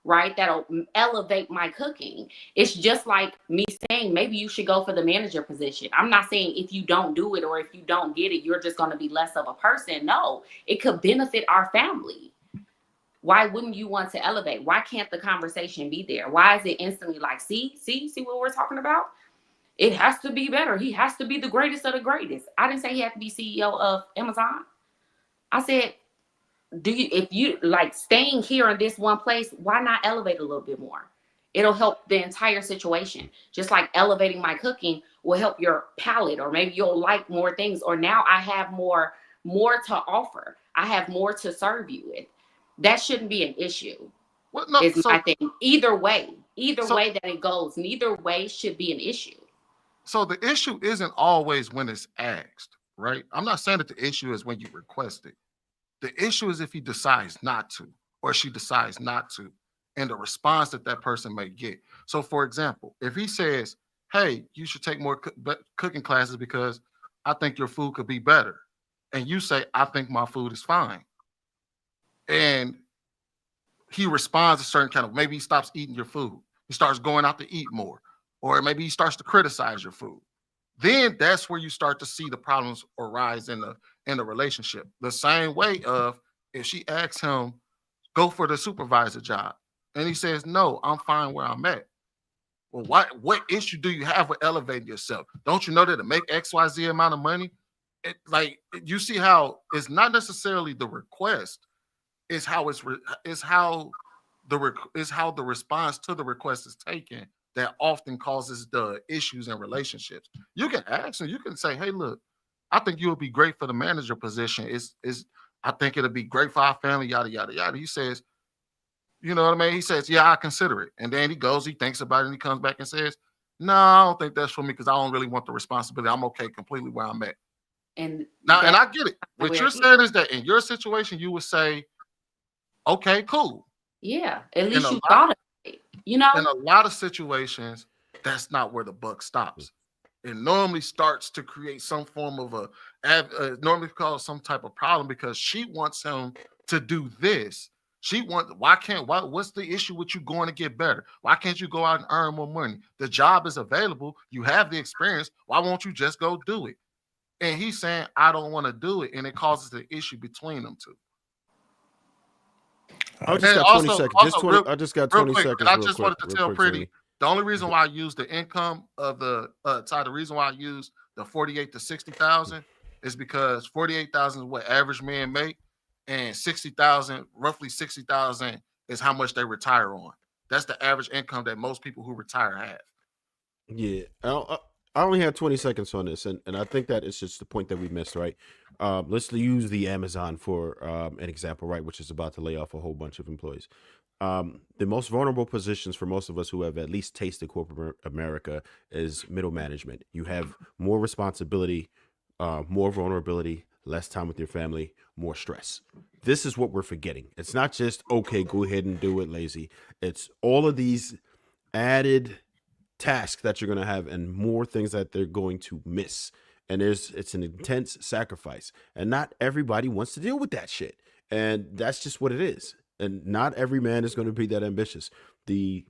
right? That'll elevate my cooking. It's just like me saying, maybe you should go for the manager position. I'm not saying if you don't do it or if you don't get it, you're just going to be less of a person. No, it could benefit our family. Why wouldn't you want to elevate? Why can't the conversation be there? Why is it instantly like, see what we're talking about? It has to be better. He has to be the greatest of the greatest. I didn't say he had to be CEO of Amazon. I said, if you like staying here in this one place, why not elevate a little bit more? It'll help the entire situation. Just like elevating my cooking will help your palate, or maybe you'll like more things, or now I have more to offer. I have more to serve you with. That shouldn't be an issue. Well, no, is my thing. Either way that it goes, neither way should be an issue. So the issue isn't always when it's asked, right? I'm not saying that the issue is when you request it. The issue is if he decides not to, or she decides not to, and the response that person may get. So, for example, if he says, hey, you should take more cooking classes because I think your food could be better, and you say, I think my food is fine, and he responds a certain kind of, maybe he stops eating your food, he starts going out to eat more, or maybe he starts to criticize your food, then that's where you start to see the problems arise in the relationship. The same way of if she asks him, go for the supervisor job, and he says, no, I'm fine where I'm at. Well, what issue do you have with elevating yourself? Don't you know that to make XYZ amount of money? You see how it's not necessarily the request, it's how the response to the request is taken that often causes the issues in relationships. You can ask him, you can say, hey, look, I think you would be great for the manager position. I think it'll be great for our family, yada, yada, yada. He says, you know what I mean? He says, yeah, I consider it. And then he goes, he thinks about it, and he comes back and says, no, I don't think that's for me because I don't really want the responsibility. I'm okay completely where I'm at. And I get it. What you're saying is that in your situation, you would say, okay, cool. Yeah, at least you thought of it. You know, in a lot of situations, that's not where the buck stops. it normally starts to create some form of normally cause some type of problem because she wants him to do this. What's the issue with you going to get better? Why can't you go out and earn more money? The job is available. You have the experience. Why won't you just go do it? And he's saying, I don't want to do it. And it causes the issue between them two. I just got 20 seconds. I just got 20 seconds. I just wanted to tell Pretty, the only reason why I use the income of the the reason why I use the 48 to 60,000 is because 48,000 is what average men make, and 60,000, roughly 60,000, is how much they retire on. That's the average income that most people who retire have. Yeah, I only had 20 seconds on this, and I think that it's just the point that we missed, right? Let's use the Amazon for an example, right, which is about to lay off a whole bunch of employees. The most vulnerable positions for most of us who have at least tasted corporate America is middle management. You have more responsibility, more vulnerability, less time with your family, more stress. This is what we're forgetting. It's not just, okay, go ahead and do it, lazy. It's all of these added tasks that you're going to have and more things that they're going to miss. And it's an intense sacrifice. And not everybody wants to deal with that shit. And that's just what it is. And not every man is going to be that ambitious. The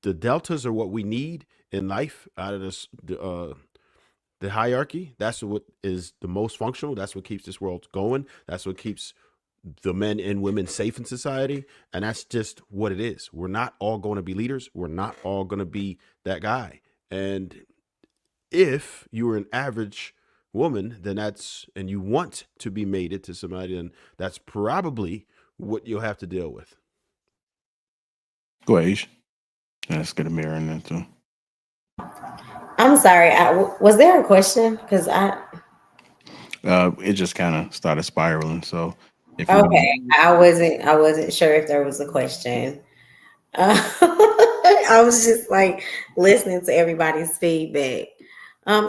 deltas are what we need in life out of this, the hierarchy. That's what is the most functional. That's what keeps this world going. That's what keeps the men and women safe in society. And that's just what it is. We're not all going to be leaders. We're not all going to be that guy. And if you're an average woman, then and you want to be mated to somebody, then that's probably what you'll have to deal with. Go ahead, Ish. Let's get a mirror in there too. I'm sorry. Was there a question? Because it just kind of started spiraling. So if I wasn't sure if there was a question. I was just like listening to everybody's feedback.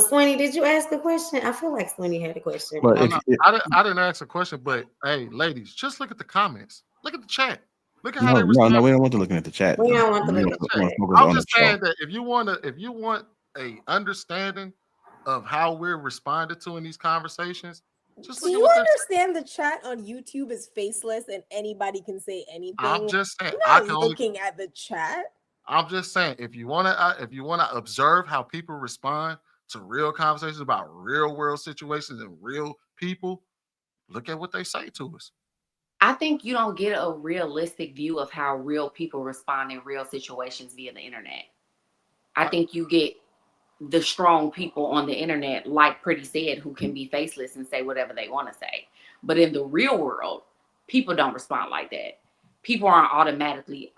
Sweeney, did you ask a question? I feel like Sweeney had a question. I didn't ask a question, but hey, ladies, just look at the comments. Look at the chat. Look at how they respond. No, we don't want to look at the chat. We don't want to look at the chat. I'm just saying that if you want a understanding of how we're responded to in these conversations, just do you understand the chat on YouTube is faceless and anybody can say anything? I'm just saying. I'm not looking at the chat. I'm just saying, if you want to observe how people respond to real conversations about real world situations and real people, look at what they say to us. I think you don't get a realistic view of how real people respond in real situations via the internet. I think you get the strong people on the internet, like Pretty said, who can be faceless and say whatever they want to say. But in the real world, people don't respond like that. People aren't automatically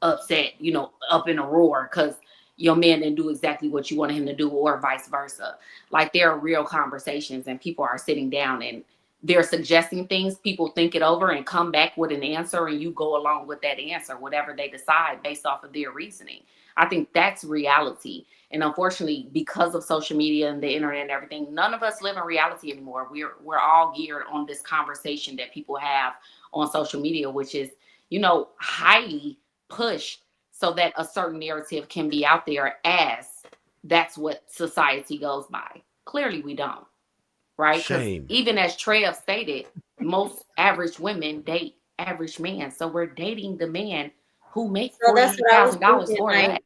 upset, up in a roar because your man didn't do exactly what you wanted him to do, or vice versa. Like, there are real conversations and people are sitting down and they're suggesting things. People think it over and come back with an answer, and you go along with that answer, whatever they decide based off of their reasoning. I think that's reality. And unfortunately, because of social media and the internet and everything, none of us live in reality anymore. We're all geared on this conversation that people have on social media, which is, highly pushed so that a certain narrative can be out there as that's what society goes by. Clearly, we don't. Right? Because even as Trev stated, most average women date average men. So we're dating the man who makes $40,000 for that.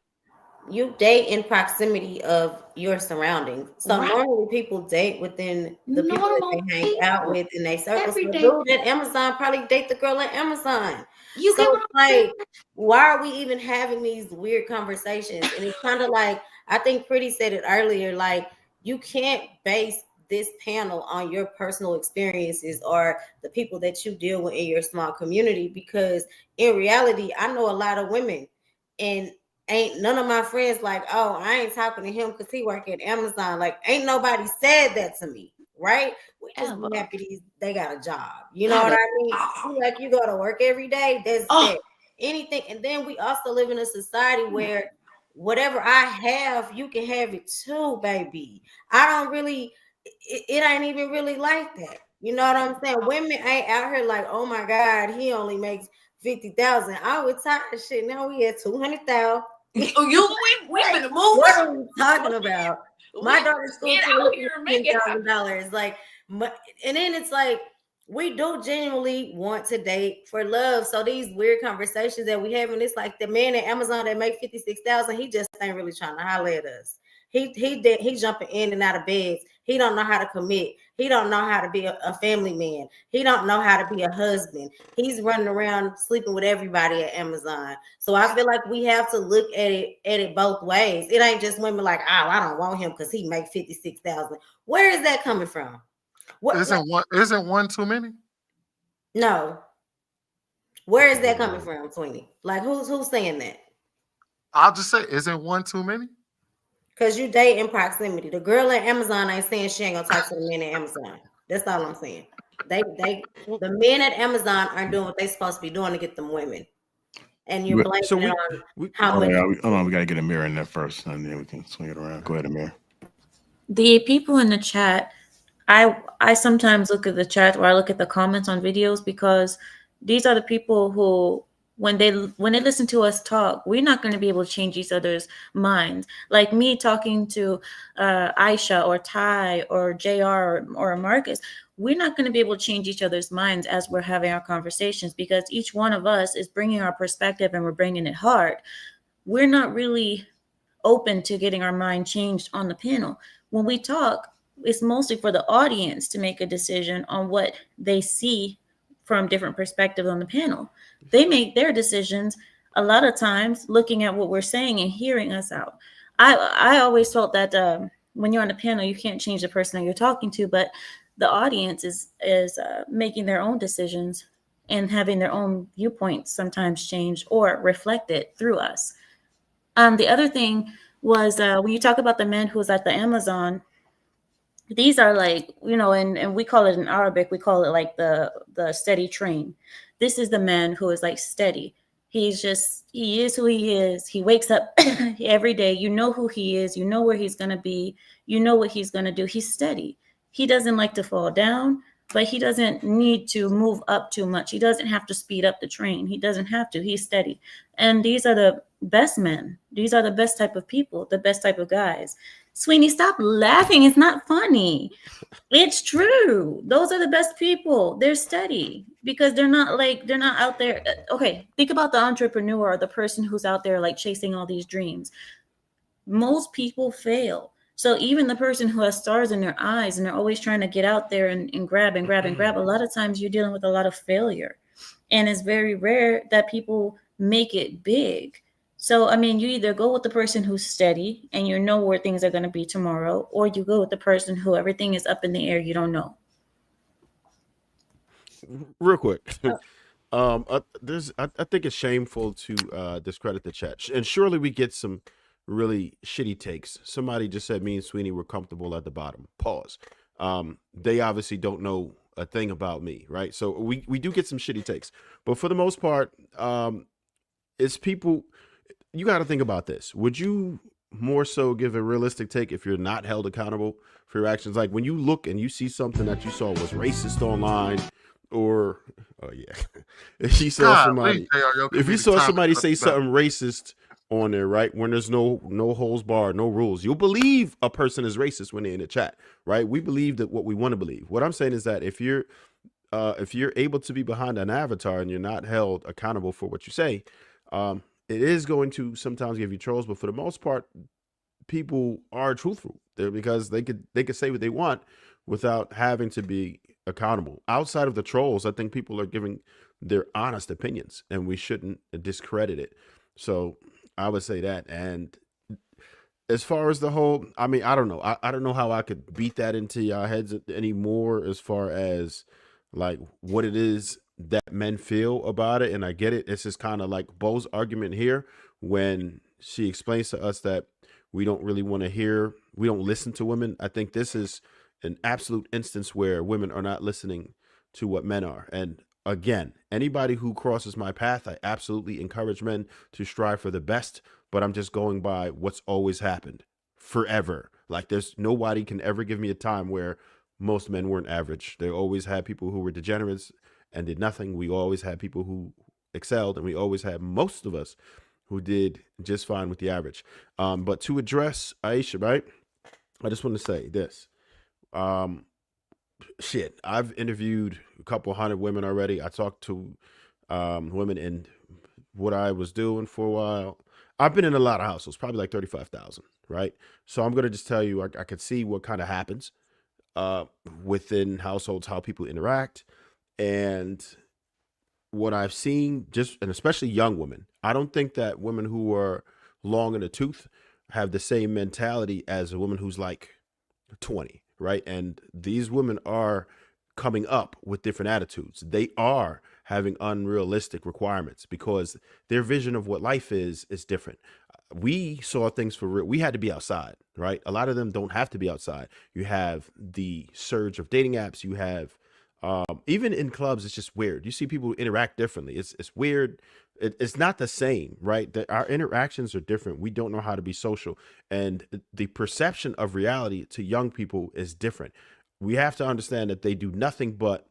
You date in proximity of your surroundings. So normally people date within the people that they hang out with in their circles. The dude at Amazon probably date the girl at Amazon. Why are we even having these weird conversations? And it's kind of like, I think Pretty said it earlier, like, you can't base this panel on your personal experiences or the people that you deal with in your small community, because in reality, I know a lot of women and ain't none of my friends like, oh, I ain't talking to him because he work at Amazon. Like, ain't nobody said that to me, right? We just be happy they got a job. You know what I mean? Like, you go to work every day, that's it. Anything. And then we also live in a society where whatever I have, you can have it too, baby. I don't really, it ain't even really like that. You know what I'm saying? Women ain't out here like, oh my God, he only makes 50,000. I was tired of shit. Now we at 200,000. We've been moving. What are we talking about? My daughter's school get out here and make it happen. $10,000. Like, and then it's like we do genuinely want to date for love. So these weird conversations that we have, and it's like the man at Amazon that make 56,000, he just ain't really trying to holler at us. He jumping in and out of beds. He don't know how to commit. He don't know how to be a family man. He don't know how to be a husband. He's running around sleeping with everybody at Amazon. So I feel like we have to look at it both ways. It ain't just women like, oh, I don't want him because he make 56,000. Where is that coming from? What Isn't one too many? No. Where is that coming from, Twinnie? Like who's saying that? I'll just say, isn't one too many? Because you date in proximity. The girl at Amazon ain't saying she ain't gonna talk to the men at Amazon. That's all I'm saying. The men at Amazon aren't doing what they're supposed to be doing to get them women. And you're blaming it on how much. Hold on, we gotta get Amir in there first, and then we can swing it around. Go ahead, Amir. The people in the chat, I sometimes look at the chat or I look at the comments on videos because these are the people who when they listen to us talk, we're not going to be able to change each other's minds. Like me talking to Aisha or Ty or JR or Marcus, we're not going to be able to change each other's minds as we're having our conversations because each one of us is bringing our perspective and we're bringing it hard. We're not really open to getting our mind changed on the panel. When we talk, it's mostly for the audience to make a decision on what they see from different perspectives on the panel. They make their decisions a lot of times looking at what we're saying and hearing us out. I always felt that when you're on a panel, you can't change the person that you're talking to, but the audience is making their own decisions and having their own viewpoints sometimes changed or reflected through us. The other thing was when you talk about the man who was at the Amazon, these are like, and we call it in Arabic, we call it like the steady train. This is the man who is like steady. He is who he is. He wakes up every day. You know who he is. You know where he's going to be. You know what he's going to do. He's steady. He doesn't like to fall down, but he doesn't need to move up too much. He doesn't have to speed up the train. He doesn't have to. He's steady. And these are the best men. These are the best type of people, the best type of guys. Sweeney, stop laughing. It's not funny. It's true. Those are the best people. They're steady because they're not out there. Okay, think about the entrepreneur or the person who's out there like chasing all these dreams. Most people fail. So even the person who has stars in their eyes and they're always trying to get out there and grab, a lot of times you're dealing with a lot of failure. And it's very rare that people make it big. So, I mean, you either go with the person who's steady and you know where things are going to be tomorrow, or you go with the person who everything is up in the air, you don't know. Real quick. I think it's shameful to discredit the chat. And surely we get some really shitty takes. Somebody just said me and Sweeney were comfortable at the bottom. Pause. They obviously don't know a thing about me, right? So we do get some shitty takes. But for the most part, it's people... You got to think about this. Would you more so give a realistic take if you're not held accountable for your actions? Like when you look and you see something that you saw was racist online, or if you saw somebody say something racist on there, right? When there's no holds barred, no rules, you'll believe a person is racist when they're in the chat, right? We believe that what we want to believe. What I'm saying is that if you're able to be behind an avatar and you're not held accountable for what you say, it is going to sometimes give you trolls, but for the most part, people are truthful there because they could say what they want without having to be accountable. Outside of the trolls, I think people are giving their honest opinions, and we shouldn't discredit it. So I would say that. And as far as the whole, I mean, I don't know. I don't know how I could beat that into your heads anymore as far as like what it is that men feel about it. And I get it. It's just kind of like Bo's argument here when she explains to us that we don't really want to hear, we don't listen to women. I think this is an absolute instance where women are not listening to what men are. And again, anybody who crosses my path, I absolutely encourage men to strive for the best, but I'm just going by what's always happened forever. Like nobody can ever give me a time where most men weren't average. They always had people who were degenerates and did nothing. We always had people who excelled, and we always had most of us who did just fine with the average. But to address Aisha, right? I just want to say this. Um, Shit, I've interviewed a couple hundred women already. I talked to women in what I was doing for a while. I've been in a lot of households, probably like 35,000, right? So I'm going to just tell you, I could see what kind of happens uh, within households, how people interact. And what I've seen, just and especially young women, I don't think that women who are long in the tooth have the same mentality as a woman who's like 20, right? And these women are coming up with different attitudes. They are having unrealistic requirements because their vision of what life is different. We saw things for real. We had to be outside, right? A lot of them don't have to be outside. You have the surge of dating apps. You have even in clubs, it's just weird. You see people interact differently. It's weird. It's not the same, right? That our interactions are different. We don't know how to be social, and the perception of reality to young people is different. We have to understand that they do nothing but.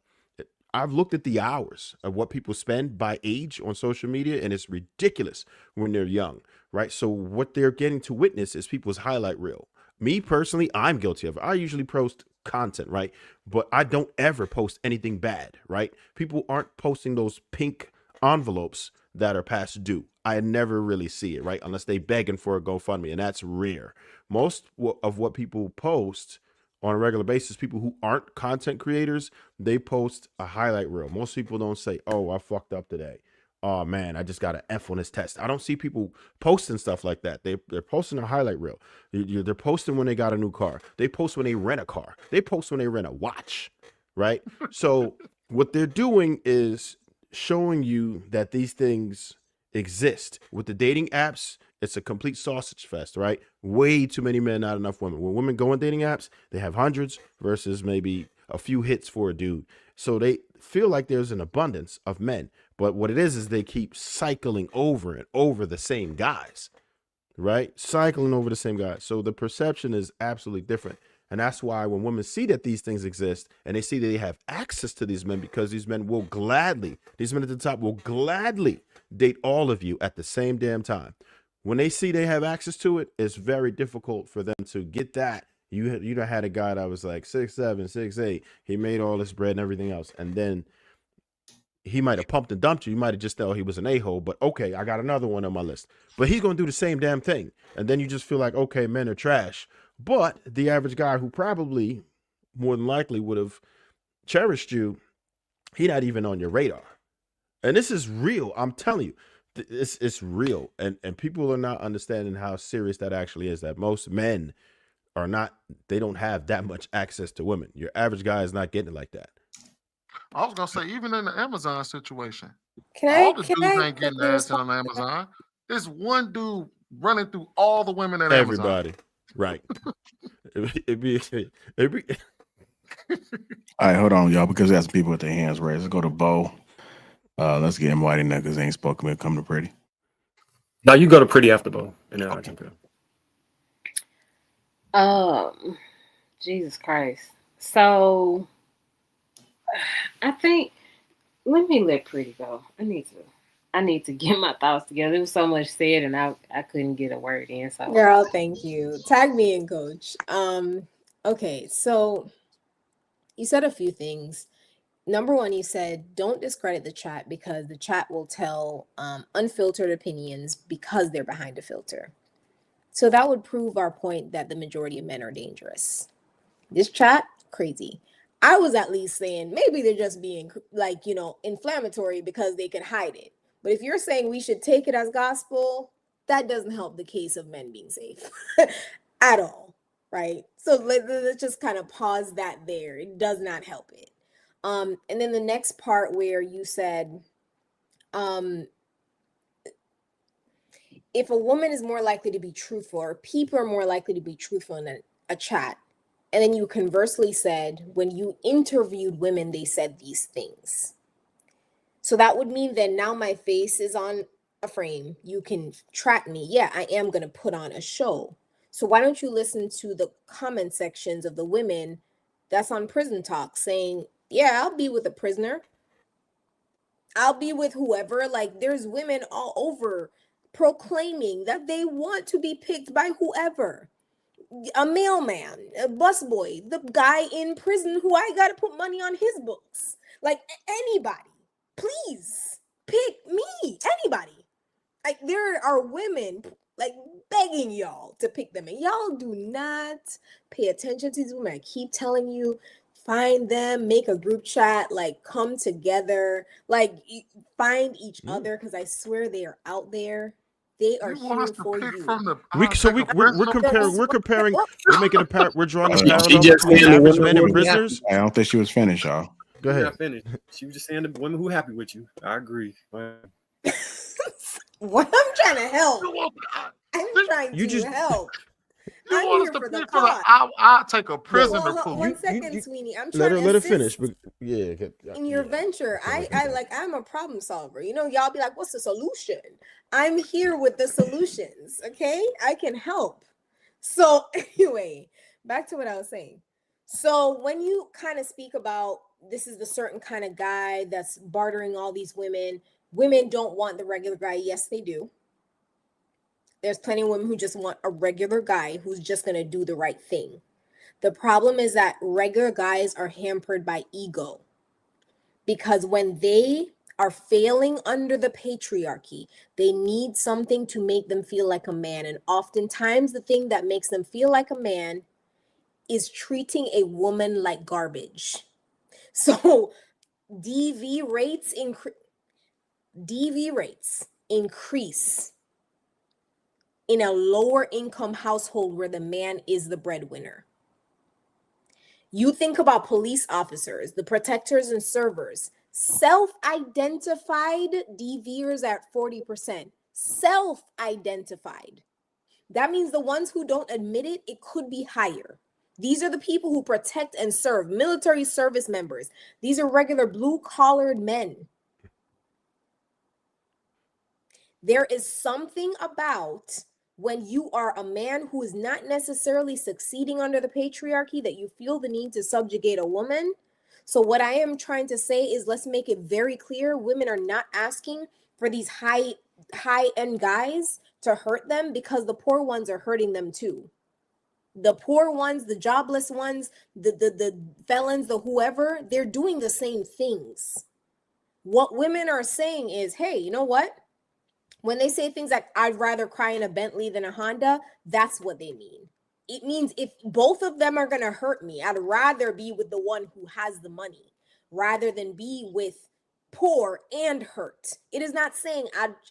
I've looked at the hours of what people spend by age on social media, and it's ridiculous when they're young, right? So what they're getting to witness is people's highlight reel. Me personally, I'm guilty of it. I usually post content, right? But I don't ever post anything bad, right? People aren't posting those pink envelopes that are past due. I never really see it, right? Unless they begging for a GoFundMe, and that's rare. Most of what people post on a regular basis, people who aren't content creators, they post a highlight reel. Most people don't say, "Oh, I fucked up today. Oh man, I just got an F on this test." I don't see people posting stuff like that. They're posting a highlight reel. They're posting when they got a new car. They post when they rent a car. They post when they rent a watch, right? So what they're doing is showing you that these things exist. With the dating apps, it's a complete sausage fest, right? Way too many men, not enough women. When women go on dating apps, they have hundreds versus maybe a few hits for a dude. So they feel like there's an abundance of men. But what it is they keep cycling over and over the same guys, right? Cycling over the same guys. So the perception is absolutely different. And that's why when women see that these things exist and they see that they have access to these men, because these men will gladly, these men at the top will gladly date all of you at the same damn time. When they see they have access to it, it's very difficult for them to get that. You done had a guy that was like 6'7", 6'8". He made all this bread and everything else. And then he might have pumped and dumped you. You might have just thought he was an a-hole, but okay, I got another one on my list. But he's going to do the same damn thing. And then you just feel like, okay, men are trash. But the average guy who probably more than likely would have cherished you, he not even on your radar. And this is real. I'm telling you, it's real. And people are not understanding how serious that actually is, that most men are not, they don't have that much access to women. Your average guy is not getting it like that. I was gonna say, even in the Amazon situation, Can all I the can dudes I ain't getting quickly ass respond? on Amazon. There's one dude running through all the women at Amazon. Everybody. Right. It'd be. All right, hold on, y'all, because we got some people with their hands raised. Let's go to Bo. Let's get him white in there because they ain't spoken. We'll come to Pretty. Now you go to Pretty after Bo, and then I can go. Jesus Christ. So I think let Pretty go. I need to get my thoughts together. There was so much said and I couldn't get a word in. So Girl, thank you. Tag me in, coach. Okay, so you said a few things. Number one, you said don't discredit the chat because the chat will tell unfiltered opinions because they're behind a filter. So that would prove our point that the majority of men are dangerous. This chat, crazy. I was at least saying maybe they're just being like, inflammatory because they can hide it. But if you're saying we should take it as gospel, that doesn't help the case of men being safe at all, right? So let's just kind of pause that there. It does not help it. And then the next part where you said, if a woman is more likely to be truthful or people are more likely to be truthful in a chat, and then you conversely said when you interviewed women, they said these things. So that would mean that now my face is on a frame. You can track me. Yeah, I am going to put on a show. So why don't you listen to the comment sections of the women that's on Prison Talk saying, yeah, I'll be with a prisoner. I'll be with whoever. Like there's women all over proclaiming that they want to be picked by whoever. a mailman, a busboy, the guy in prison who I got to put money on his books. Like anybody, please pick me. Anybody. Like there are women like begging y'all to pick them, and y'all do not pay attention to these women. I keep telling you, find them, make a group chat, like come together, like find each other, because I swear they are out there. They are You want us here to for pick you. from the We're comparing, we're making we're drawing a She parallel just between saying the average women men who and are happy. prisoners. I don't think she was finished, y'all. Go You're ahead. not finished. She was just saying the women who happy with you. I agree. What I'm trying to help. You want, I'm trying You to just- help. you I'm want here us to for the pick for the cause. I'll take a prisoner Well, pool. one second, Sweeney. I'm let trying her to finish. assist But yeah, in your venture. I'm a problem solver. You know, y'all be like, what's the solution? I'm here with the solutions. Okay, I can help. So anyway, back to what I was saying. So when you kind of speak about this is the certain kind of guy that's bartering all these women don't want the regular guy. Yes, they do. There's plenty of women who just want a regular guy who's just going to do the right thing. The problem is that regular guys are hampered by ego, because when they are failing under the patriarchy, they need something to make them feel like a man. And oftentimes the thing that makes them feel like a man is treating a woman like garbage. So DV rates increase in a lower income household where the man is the breadwinner. You think about police officers, the protectors and servers, self-identified DVers at 40%. Self-identified. That means the ones who don't admit it, it could be higher. These are the people who protect and serve, military service members. These are regular blue-collared men. There is something about when you are a man who is not necessarily succeeding under the patriarchy that you feel the need to subjugate a woman. So what I am trying to say is, let's make it very clear. Women are not asking for these high-end guys to hurt them, because the poor ones are hurting them too. The poor ones, the jobless ones, the felons, the whoever, they're doing the same things. What women are saying is, hey, you know what? When they say things like, I'd rather cry in a Bentley than a Honda, that's what they mean. It means if both of them are going to hurt me, I'd rather be with the one who has the money rather than be with poor and hurt. It is not saying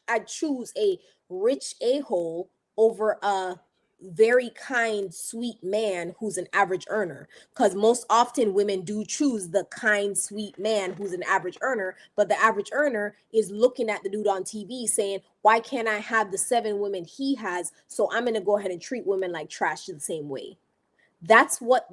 I'd choose a rich a-hole over a very kind, sweet man who's an average earner, because most often women do choose the kind, sweet man who's an average earner, but the average earner is looking at the dude on TV saying, why can't I have the 7 women he has? So I'm going to go ahead and treat women like trash the same way. That's what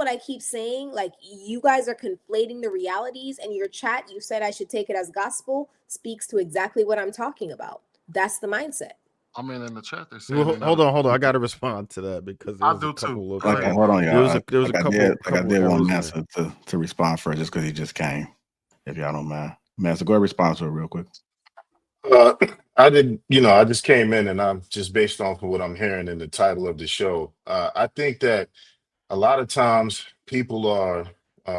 I keep saying. Like, you guys are conflating the realities, and your chat, you said I should take it as gospel, speaks to exactly what I'm talking about. That's the mindset. I mean, in the chat they say. Well, hold on. I got to respond to that because I there's do a couple too. of Go ahead. Hold on, y'all. There was a couple. I did want errors Massa to respond first, just because he just came. If y'all don't mind, Massa, go ahead and respond to it real quick. I did, I just came in, and I'm just based off of what I'm hearing in the title of the show. I think that a lot of times people are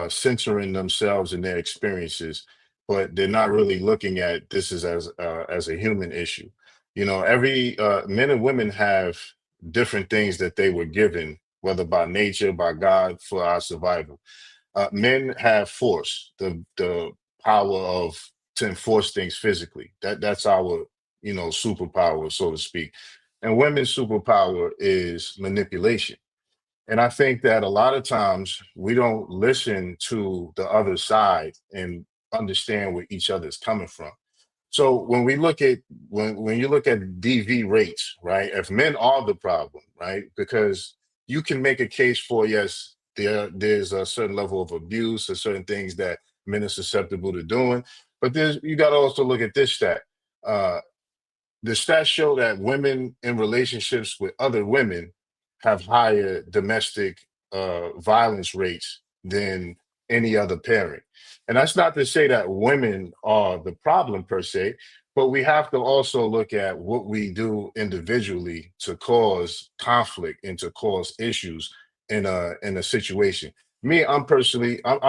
censoring themselves and their experiences, but they're not really looking at this as a human issue. Every men and women have different things that they were given, whether by nature, by God, for our survival. Men have force, the power of to enforce things physically. That's our superpower, so to speak. And women's superpower is manipulation. And I think that a lot of times we don't listen to the other side and understand where each other is coming from. So when we look at when you look at DV rates, right? If men are the problem, right? Because you can make a case for, yes, there's a certain level of abuse or certain things that men are susceptible to doing, but you got to also look at this stat. Uh, the stats show that women in relationships with other women have higher domestic violence rates than any other parent. And that's not to say that women are the problem per se, but we have to also look at what we do individually to cause conflict and to cause issues in a situation. Me, I'm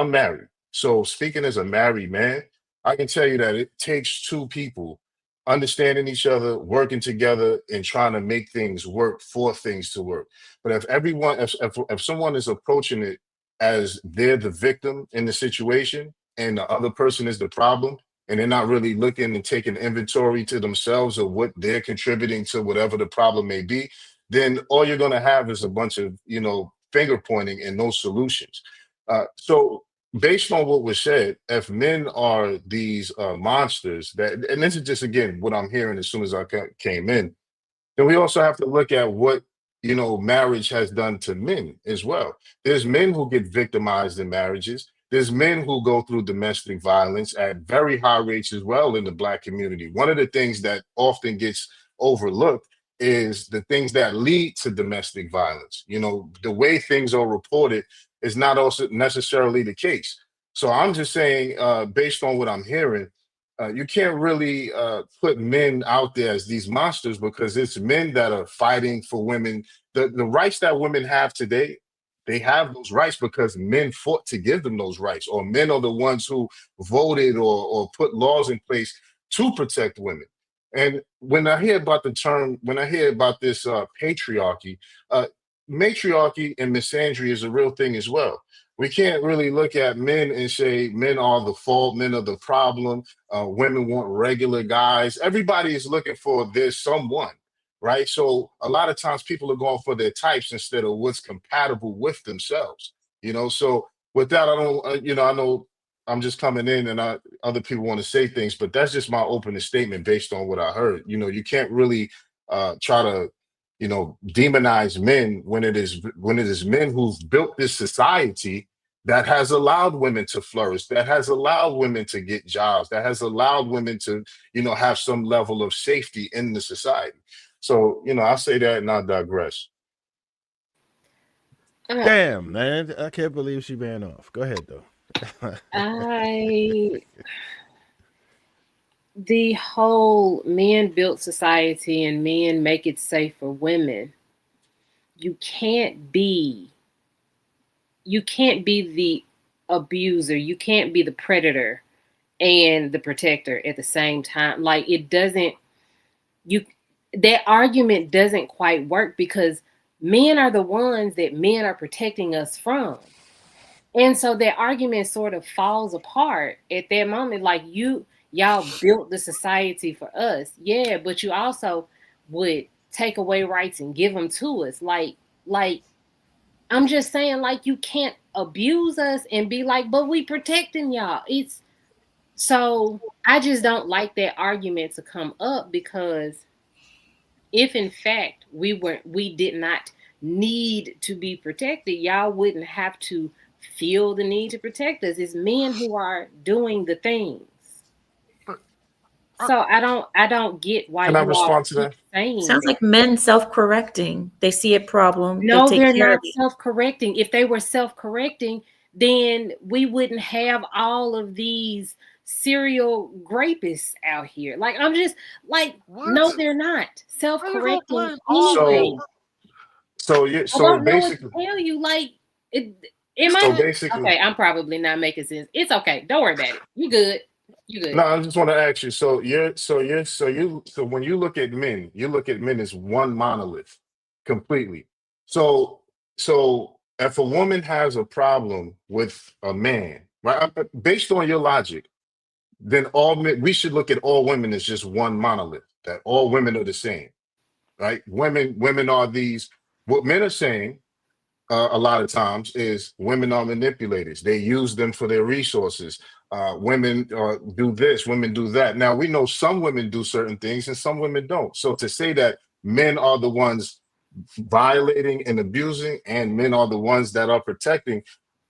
married. So speaking as a married man, I can tell you that it takes two people understanding each other, working together, and trying to make things work for things to work. But if someone is approaching it as they're the victim in the situation and the other person is the problem, and they're not really looking and taking inventory to themselves of what they're contributing to whatever the problem may be, then all you're going to have is a bunch of, finger pointing and no solutions. So based on what was said, if men are these monsters that, and this is just again what I'm hearing as soon as I came in, then we also have to look at what marriage has done to men as well. There's men who get victimized in marriages. There's men who go through domestic violence at very high rates as well in the Black community. One of the things that often gets overlooked is the things that lead to domestic violence. The way things are reported is not also necessarily the case. So I'm just saying, based on what I'm hearing, you can't really put men out there as these monsters, because it's men that are fighting for women. The rights that women have today, they have those rights because men fought to give them those rights, or men are the ones who voted or put laws in place to protect women. And when I hear about this patriarchy, matriarchy and misandry is a real thing as well. We can't really look at men and say men are the fault, men are the problem. Women want regular guys. Everybody is looking for their someone, right? So a lot of times people are going for their types instead of what's compatible with themselves. So with that, I don't, I know I'm just coming in and other people want to say things, but that's just my opening statement based on what I heard. You can't really try to demonize men when it is men who've built this society that has allowed women to flourish, that has allowed women to get jobs, that has allowed women to have some level of safety in the society. So I say that and I digress. Damn, man, I can't believe she ran off. Go ahead though. The whole men built society and men make it safe for women. You can't be the abuser. You can't be the predator and the protector at the same time. Like, that argument doesn't quite work, because men are the ones that men are protecting us from. And so that argument sort of falls apart at that moment. Like, y'all built the society for us. Yeah, but you also would take away rights and give them to us. Like I'm just saying, like, you can't abuse us and be like, but we protecting y'all. So I just don't like that argument to come up, because if in fact we did not need to be protected, y'all wouldn't have to feel the need to protect us. It's men who are doing the things. So I don't get why Can I you all respond to keep that? saying Sounds that. like men self-correcting. They see a problem. No, they they're take care not of it. self-correcting. If they were self-correcting, then we wouldn't have all of these serial rapists out here. Like, I'm just like, no, they're not self-correcting anyway. I don't know what to tell you. Like, okay? I'm probably not making sense. It's okay. Don't worry about it. You good. You good. No, I just want to ask you. So when you look at men, as one monolith, completely. So if a woman has a problem with a man, right? Based on your logic, then all men, we should look at all women as just one monolith. That all women are the same, right? Women are these. What men are saying a lot of times is women are manipulators. They use them for their resources. Women do this, women do that. Now, we know some women do certain things and some women don't. So to say that men are the ones violating and abusing and men are the ones that are protecting,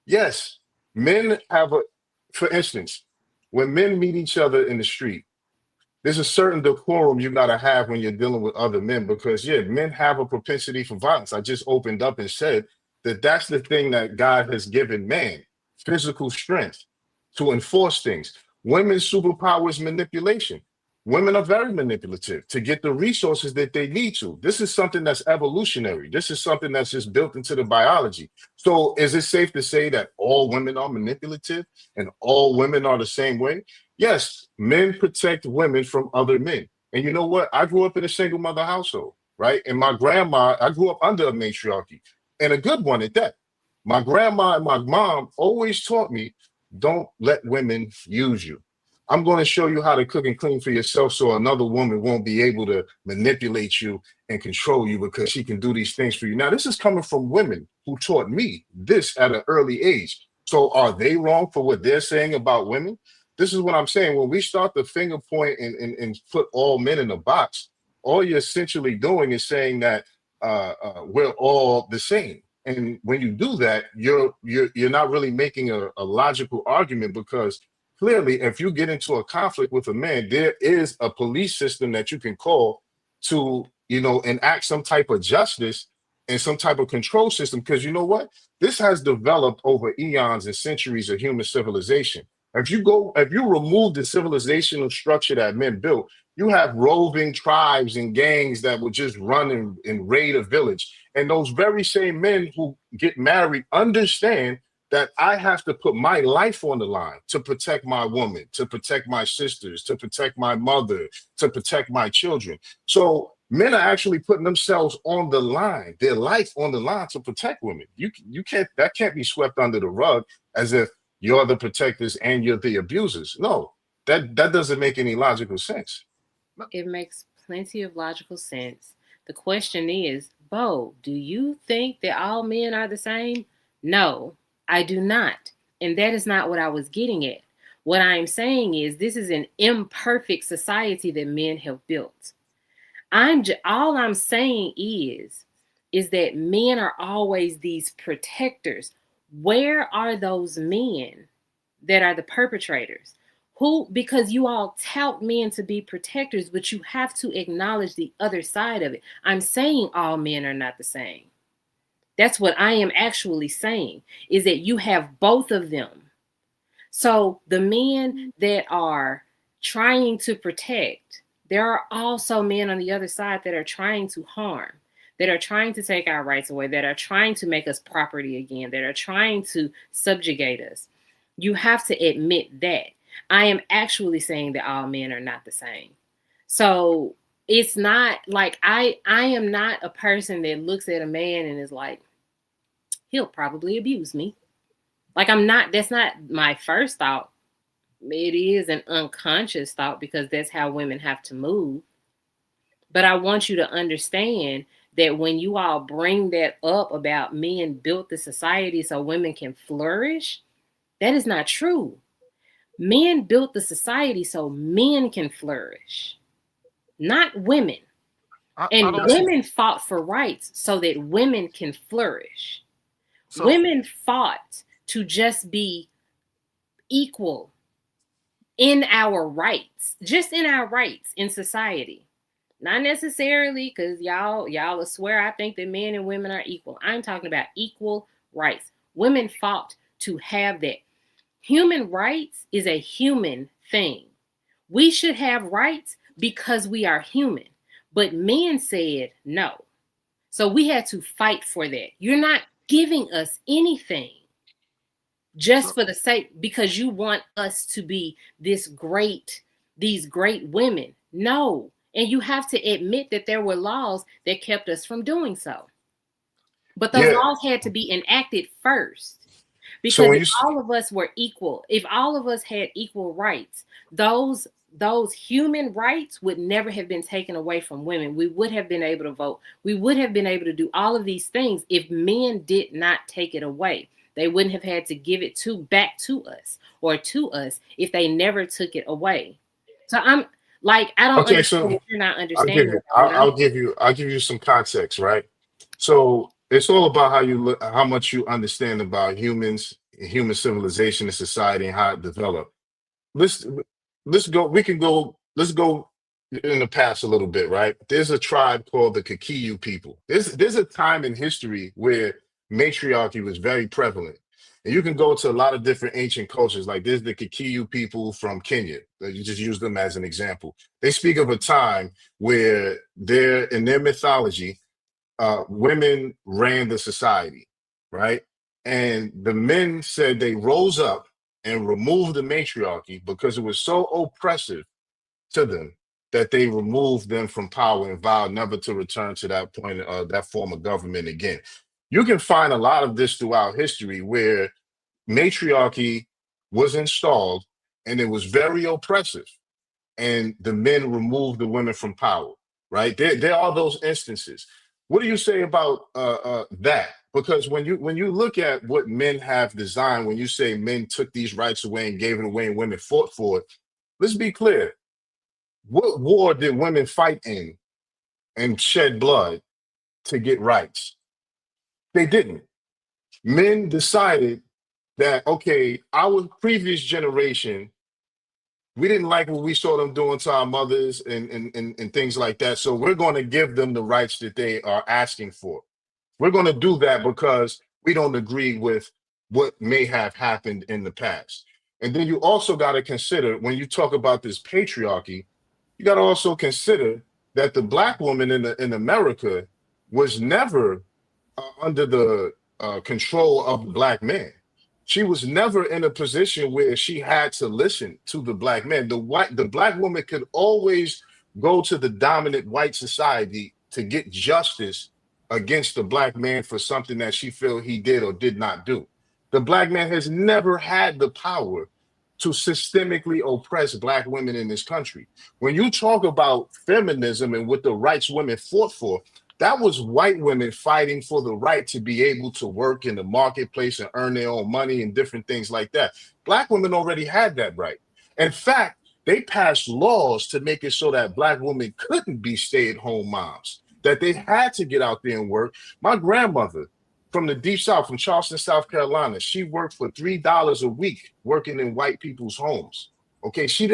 yes, for instance, when men meet each other in the street, there's a certain decorum you got to have when you're dealing with other men, because men have a propensity for violence. I just opened up and said that that's the thing that God has given man: physical strength to enforce things. Women's superpower is manipulation. Women are very manipulative to get the resources that they need to. This is something that's evolutionary. This is something that's just built into the biology. So is it safe to say that all women are manipulative and all women are the same way? Yes, men protect women from other men. And you know what? I grew up in a single mother household, right? And my grandma, I grew up under a matriarchy, and a good one at that. My grandma and my mom always taught me, don't let women use you. I'm going to show you how to cook and clean for yourself so another woman won't be able to manipulate you and control you because she can do these things for you. Now, this is coming from women who taught me this at an early age. So are they wrong for what they're saying about women? This is what I'm saying. When we start to finger point and put all men in a box, all you're essentially doing is saying that we're all the same. And when you do that, you're not really making a logical argument, because clearly, if you get into a conflict with a man, there is a police system that you can call to, enact some type of justice and some type of control system. Because you know what? This has developed over eons and centuries of human civilization. If you remove the civilizational structure that men built, you have roving tribes and gangs that would just run and raid a village. And those very same men who get married understand that I have to put my life on the line to protect my woman, to protect my sisters, to protect my mother, to protect my children. So men are actually putting themselves on the line, their life on the line to protect women. That can't be swept under the rug as if you're the protectors and you're the abusers. No, that doesn't make any logical sense. It makes plenty of logical sense. The question is, Bo, do you think that all men are the same? No, I do not. And that is not what I was getting at. What I'm saying is this is an imperfect society that men have built. All I'm saying is that men are always these protectors. Where are those men that are the perpetrators? Because you all tout men to be protectors, but you have to acknowledge the other side of it. I'm saying all men are not the same. That's what I am actually saying, is that you have both of them. So the men that are trying to protect, there are also men on the other side that are trying to harm, that are trying to take our rights away, that are trying to make us property again, that are trying to subjugate us. You have to admit that. I am actually saying that all men are not the same. So it's not like I am not a person that looks at a man and is like, he'll probably abuse me. Like that's not my first thought. It is an unconscious thought because that's how women have to move. But I want you to understand that when you all bring that up about men built the society so women can flourish, that is not true. Men built the society so men can flourish, not women. And women fought for rights so that women can flourish. So, women fought to just be equal in our rights, just in our rights in society. Not necessarily because y'all will swear I think that men and women are equal. I'm talking about equal rights. Women fought to have that. Human rights is a human thing. We should have rights because we are human. But men said no. So we had to fight for that. You're not giving us anything just for the sake, because you want us to be these great women. No. And you have to admit that there were laws that kept us from doing so. But those laws had to be enacted first. Because if all of us were equal, if all of us had equal rights, those human rights would never have been taken away from women. We would have been able to vote. We would have been able to do all of these things if men did not take it away. They wouldn't have had to give it back to us if they never took it away. So I'm like, I don't understand if you're not understanding. I'll give you some context, right? So it's all about how much you understand about humans, human civilization and society and how it developed. Let's go in the past a little bit, right? There's a tribe called the Kikuyu people. There's a time in history where matriarchy was very prevalent. And you can go to a lot of different ancient cultures, like there's the Kikuyu people from Kenya. You just use them as an example. They speak of a time where they're in their mythology, women ran the society, right? And the men said they rose up and removed the matriarchy because it was so oppressive to them that they removed them from power and vowed never to return to that point, that form of government again. You can find a lot of this throughout history where matriarchy was installed and it was very oppressive, and the men removed the women from power, right? There are those instances. What do you say about that? Because when you look at what men have designed, when you say men took these rights away and gave it away and women fought for it, let's be clear. What war did women fight in and shed blood to get rights? They didn't. Men decided that, okay, our previous generation, we didn't like what we saw them doing to our mothers and things like that. So we're going to give them the rights that they are asking for. We're going to do that because we don't agree with what may have happened in the past. And then you also got to consider, when you talk about this patriarchy, you got to also consider that the Black woman in America was never under the control of the Black man. She was never in a position where she had to listen to the Black man. The Black woman could always go to the dominant white society to get justice against the Black man for something that she felt he did or did not do. The Black man has never had the power to systemically oppress Black women in this country. When you talk about feminism and what the rights women fought for, that was white women fighting for the right to be able to work in the marketplace and earn their own money and different things like that. Black women already had that right. In fact, they passed laws to make it so that Black women couldn't be stay-at-home moms, that they had to get out there and work. My grandmother from the Deep South, from Charleston, South Carolina, she worked for $3 a week working in white people's homes. Okay, she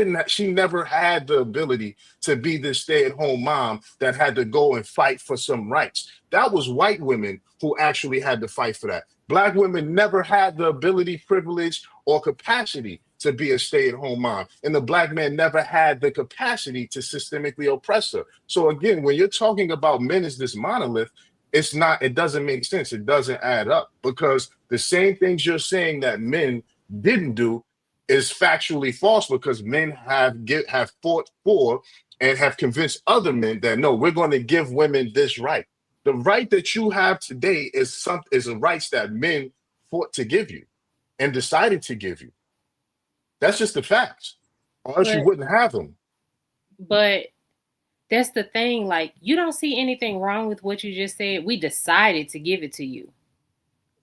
never had the ability to be this stay-at-home mom that had to go and fight for some rights. That was white women who actually had to fight for that. Black women never had the ability, privilege, or capacity to be a stay-at-home mom. And the Black man never had the capacity to systemically oppress her. So again, when you're talking about men as this monolith, it doesn't make sense. It doesn't add up, because the same things you're saying that men didn't do is factually false, because men have fought for and have convinced other men that no, we're going to give women this right. The right that you have today is a rights that men fought to give you and decided to give you. That's just the facts, or else you wouldn't have them. But that's the thing. Like, you don't see anything wrong with what you just said. We decided to give it to you.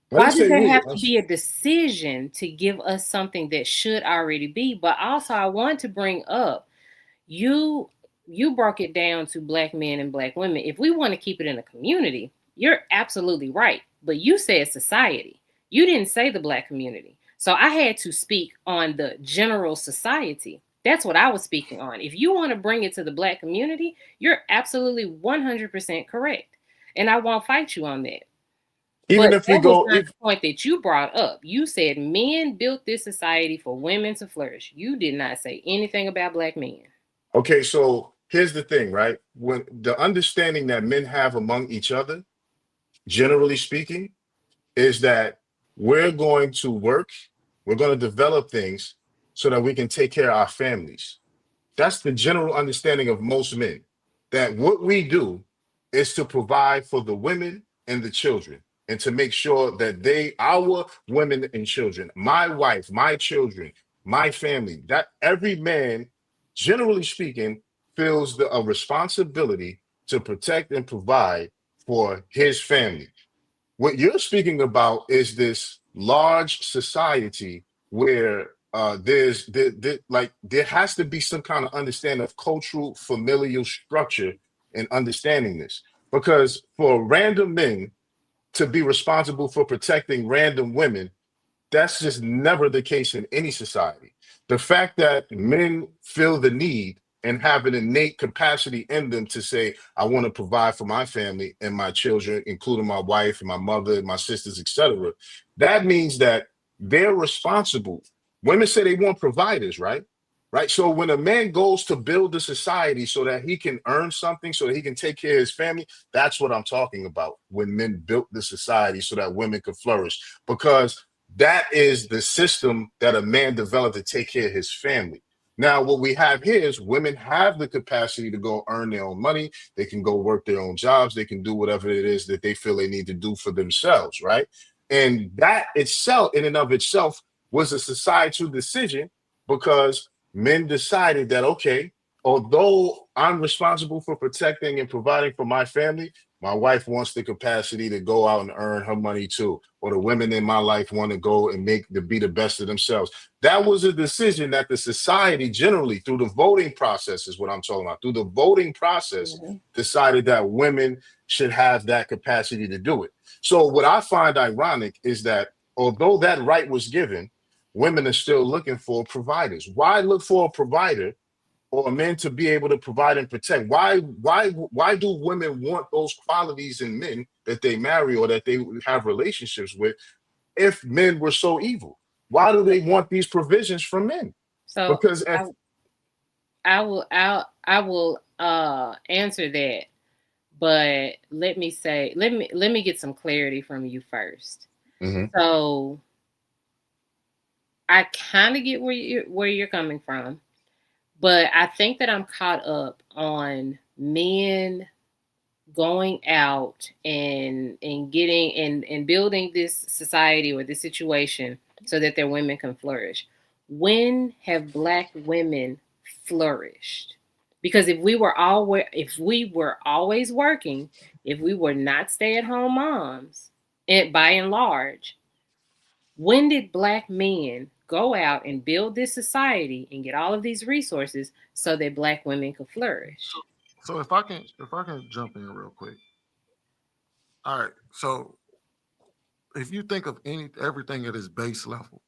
Why does there have to be a decision to give us something that should already be? But also, I want to bring up, you broke it down to Black men and Black women. If we want to keep it in a community, you're absolutely right. But you said society. You didn't say the Black community. So I had to speak on the general society. That's what I was speaking on. If you want to bring it to the Black community, you're absolutely 100% correct. And I won't fight you on that. Even if we go, the point that you brought up, you said men built this society for women to flourish. You did not say anything about Black men. Okay, so here's the thing, right? When the understanding that men have among each other, generally speaking, is that we're going to work, we're going to develop things so that we can take care of our families. That's the general understanding of most men, that what we do is to provide for the women and the children, and to make sure that our women and children, my wife, my children, my family, that every man, generally speaking, feels a responsibility to protect and provide for his family. What you're speaking about is this large society where there has to be some kind of understanding of cultural familial structure and understanding this. Because for random men to be responsible for protecting random women, that's just never the case in any society. The fact that men feel the need and have an innate capacity in them to say, I want to provide for my family and my children, including my wife and my mother and my sisters, etc. That means that they're responsible. Women say they want providers, right? Right. So when a man goes to build a society so that he can earn something, so that he can take care of his family, that's what I'm talking about. When men built the society so that women could flourish, because that is the system that a man developed to take care of his family. Now, what we have here is women have the capacity to go earn their own money. They can go work their own jobs. They can do whatever it is that they feel they need to do for themselves, right? And that itself, in and of itself, was a societal decision, because men decided that, okay, although I'm responsible for protecting and providing for my family, my wife wants the capacity to go out and earn her money too. Or the women in my life want to go and be the best of themselves. That was a decision that the society generally, through the voting process, is what I'm talking about. Through the voting process, decided that women should have that capacity to do it. So what I find ironic is that although that right was given, women are still looking for providers. Why look for a provider or a man to be able to provide and protect? Why do women want those qualities in men that they marry or that they have relationships with if men were so evil? Why do they want these provisions from men? So Because if I will answer that, but let me get some clarity from you first. So I kind of get where you're coming from, but I think that I'm caught up on men going out and getting and building this society or this situation so that their women can flourish. When have Black women flourished? Because if we were always working, if we were not stay-at-home moms, and by and large, when did Black men go out and build this society and get all of these resources so that Black women could flourish? So if I can jump in real quick. All right. So if you think of everything at its base level,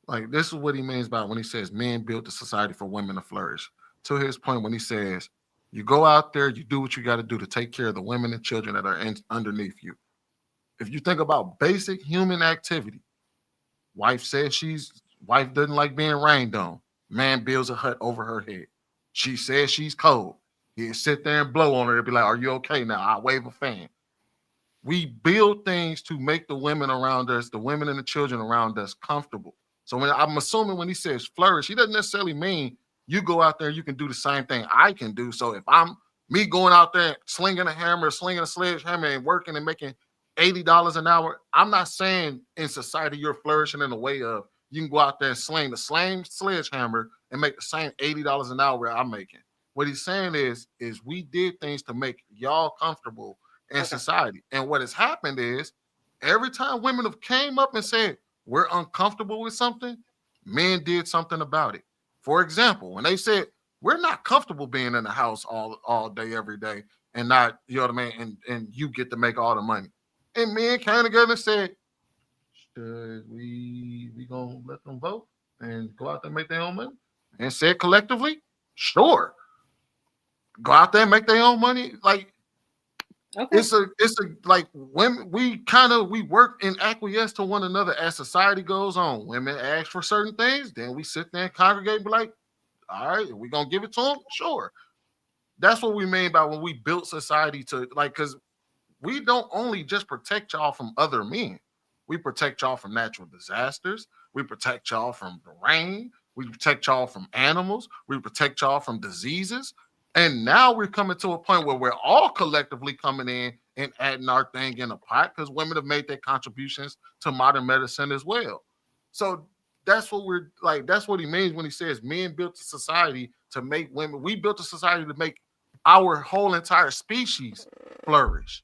like this is what he means by when he says men built the society for women to flourish. To his point, when he says you go out there, you do what you got to do to take care of the women and children that are underneath you. If you think about basic human activity, wife doesn't like being rained on. Man builds a hut over her head. She says she's cold. He'll sit there and blow on her and be like, "Are you okay now?" I wave a fan. We build things to make the women around us, the women and the children around us, comfortable. So I'm assuming when he says flourish, he doesn't necessarily mean you go out there and you can do the same thing I can do. So if I'm me going out there slinging a hammer, slinging a sledgehammer and working and making $80 an hour, I'm not saying in society you're flourishing in the way of you can go out there and sling the same sledgehammer and make the same $80 an hour I'm making. What he's saying is we did things to make y'all comfortable in society. And what has happened is every time women have came up and said, we're uncomfortable with something, men did something about it. For example, when they said, we're not comfortable being in the house all day, every day, and not, you know what I mean, and you get to make all the money. And men came together and said, should we gonna let them vote and go out there and make their own money? And said collectively, sure. Go out there and make their own money. Like, it's a like women, we work and acquiesce to one another as society goes on. Women ask for certain things, then we sit there and congregate and be like, all right, we gonna give it to them? Sure. That's what we mean by when we built society to, like, because we don't only just protect y'all from other men. We protect y'all from natural disasters. We protect y'all from the rain. We protect y'all from animals. We protect y'all from diseases. And now we're coming to a point where we're all collectively coming in and adding our thing in a pot because women have made their contributions to modern medicine as well. So that's what he means when he says men built a society to make women. We built a society to make our whole entire species flourish.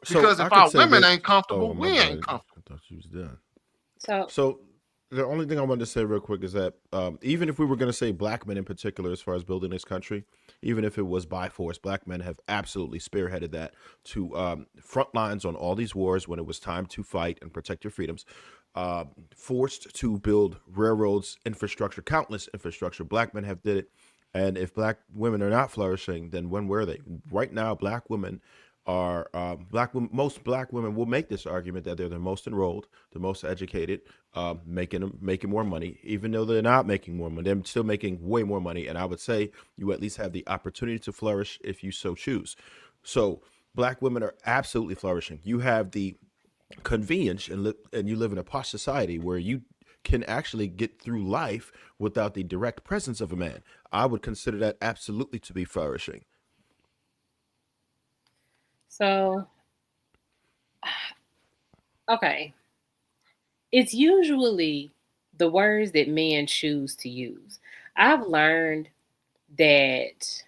Because if our women ain't comfortable, we ain't comfortable. I thought she was done. So the only thing I wanted to say real quick is that even if we were going to say Black men in particular, as far as building this country, even if it was by force, Black men have absolutely spearheaded that to front lines on all these wars when it was time to fight and protect your freedoms, forced to build railroads, infrastructure, countless infrastructure. Black men have did it. And if Black women are not flourishing, then when were they? Right now, Black women are black women. Most black women will make this argument that they're the most enrolled, the most educated, making more money, even though they're not making more money. They're still making way more money, and I would say you at least have the opportunity to flourish if you so choose. So black women are absolutely flourishing. You have the convenience and you live in a posh society where you can actually get through life without the direct presence of a man. I would consider that absolutely to be flourishing. So, okay, it's usually the words that men choose to use. I've learned that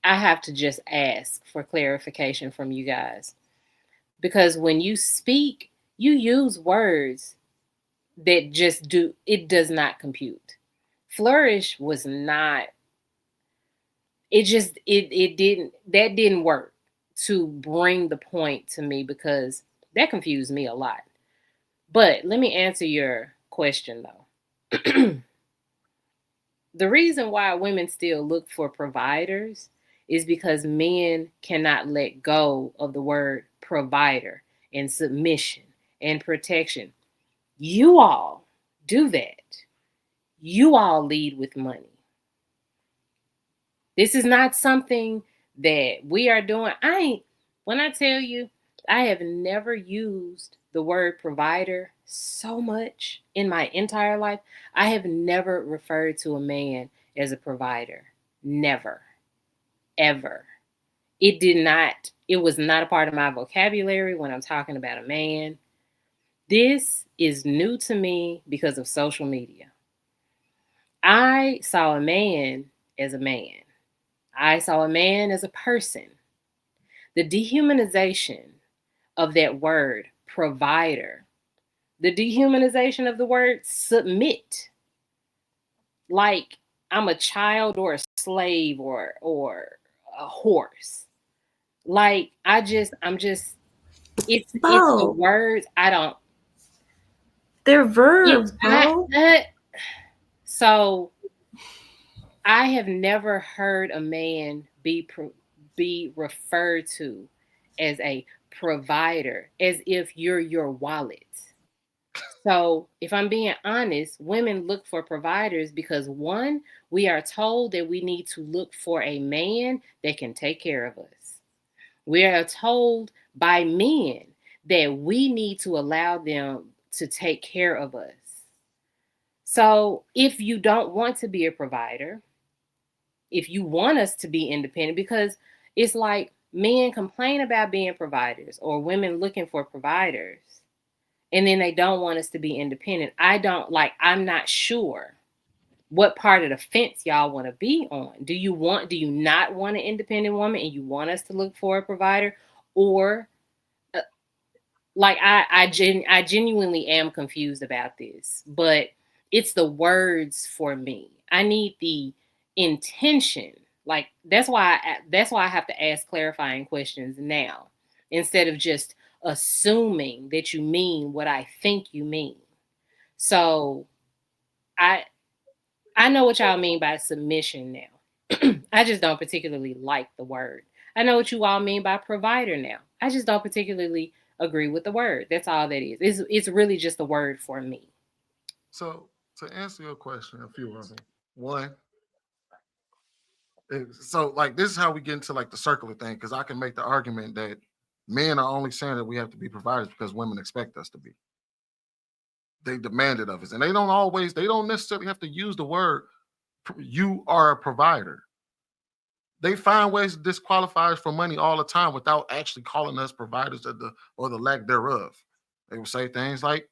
I have to just ask for clarification from you guys, because when you speak, you use words that just it does not compute. Flourish was not, it didn't, that didn't work to bring the point to me, because that confused me a lot. But let me answer your question though. The reason why women still look for providers is because men cannot let go of the word provider and submission and protection. You all do that. You all lead with money. This is not something that we are doing. When I tell you, I have never used the word provider so much in my entire life. I have never referred to a man as a provider. Never. Ever. It was not a part of my vocabulary when I'm talking about a man. This is new to me because of social media. I saw a man as a man. I saw a man as a person. The dehumanization of that word, provider, the dehumanization of the word submit, like I'm a child or a slave or a horse. Like I'm just it's the Bro, words. I don't they're it verbs, I, bro. so I have never heard a man be referred to as a provider, as if you're your wallet. So, if I'm being honest, women look for providers because one, we are told that we need to look for a man that can take care of us. We are told by men that we need to allow them to take care of us. So, if you don't want to be a provider, if you want us to be independent, because it's like men complain about being providers or women looking for providers, and then they don't want us to be independent. I'm not sure what part of the fence y'all want to be on. Do you not want an independent woman and you want us to look for a provider? Or I genuinely am confused about this, but it's the words for me. I need the intention. Like that's why I have to ask clarifying questions now, instead of just assuming that you mean what I think you mean. So I know what y'all mean by submission now. I just don't particularly like the word. I know what you all mean by provider now. I just don't particularly agree with the word. That's all that is. It's really just the word for me. So to answer your question, a few of them. One, so like this is how we get into like the circular thing, because I can make the argument that men are only saying that we have to be providers because women expect us to be. They demand it of us, and they don't necessarily have to use the word you are a provider. They find ways to disqualify us from money all the time without actually calling us providers or the lack thereof. They will say things like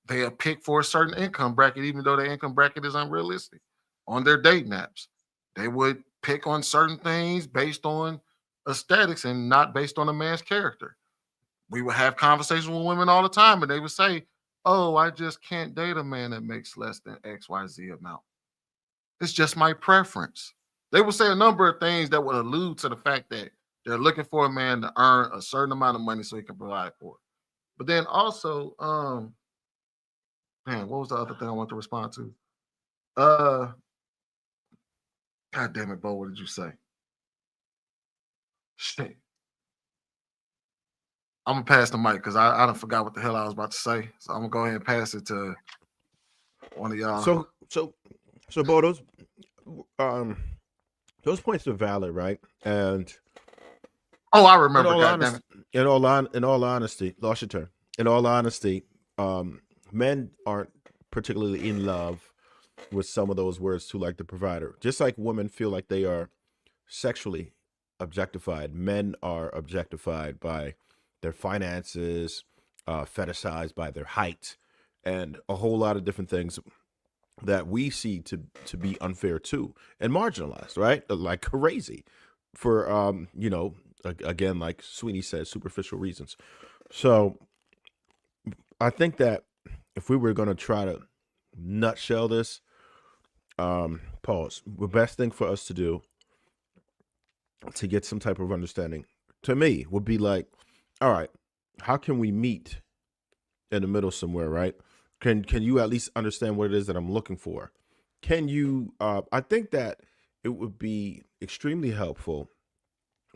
they'll pick for a certain income bracket, even though their income bracket is unrealistic. On their dating apps, they would pick on certain things based on aesthetics and not based on a man's character. We would have conversations with women all the time, and they would say, "Oh, I just can't date a man that makes less than XYZ amount. It's just my preference." They would say a number of things that would allude to the fact that they're looking for a man to earn a certain amount of money so he can provide for it. But then also, man, what was the other thing I want to respond to? Uh, God damn it, Bo, what did you say? I'm gonna pass the mic because I don't forgot what the hell I was about to say. So I'm gonna go ahead and pass it to one of y'all. So, Bo, um, those points are valid, right? And Oh, I in remember. all God damn honesty, it. in all honesty, lost your turn. In all honesty, men aren't particularly in love with some of those words too, like the provider. Just like women feel like they are sexually objectified, men are objectified by their finances, fetishized by their height, and a whole lot of different things that we see to be unfair too and marginalized, right? Like crazy for again, like Sweeney said, superficial reasons. So I think that if we were going to try to nutshell this, pause. The best thing for us to do to get some type of understanding, to me, would be like, all right, how can we meet in the middle somewhere, right? Can you at least understand what it is that I'm looking for? Can you? I think that it would be extremely helpful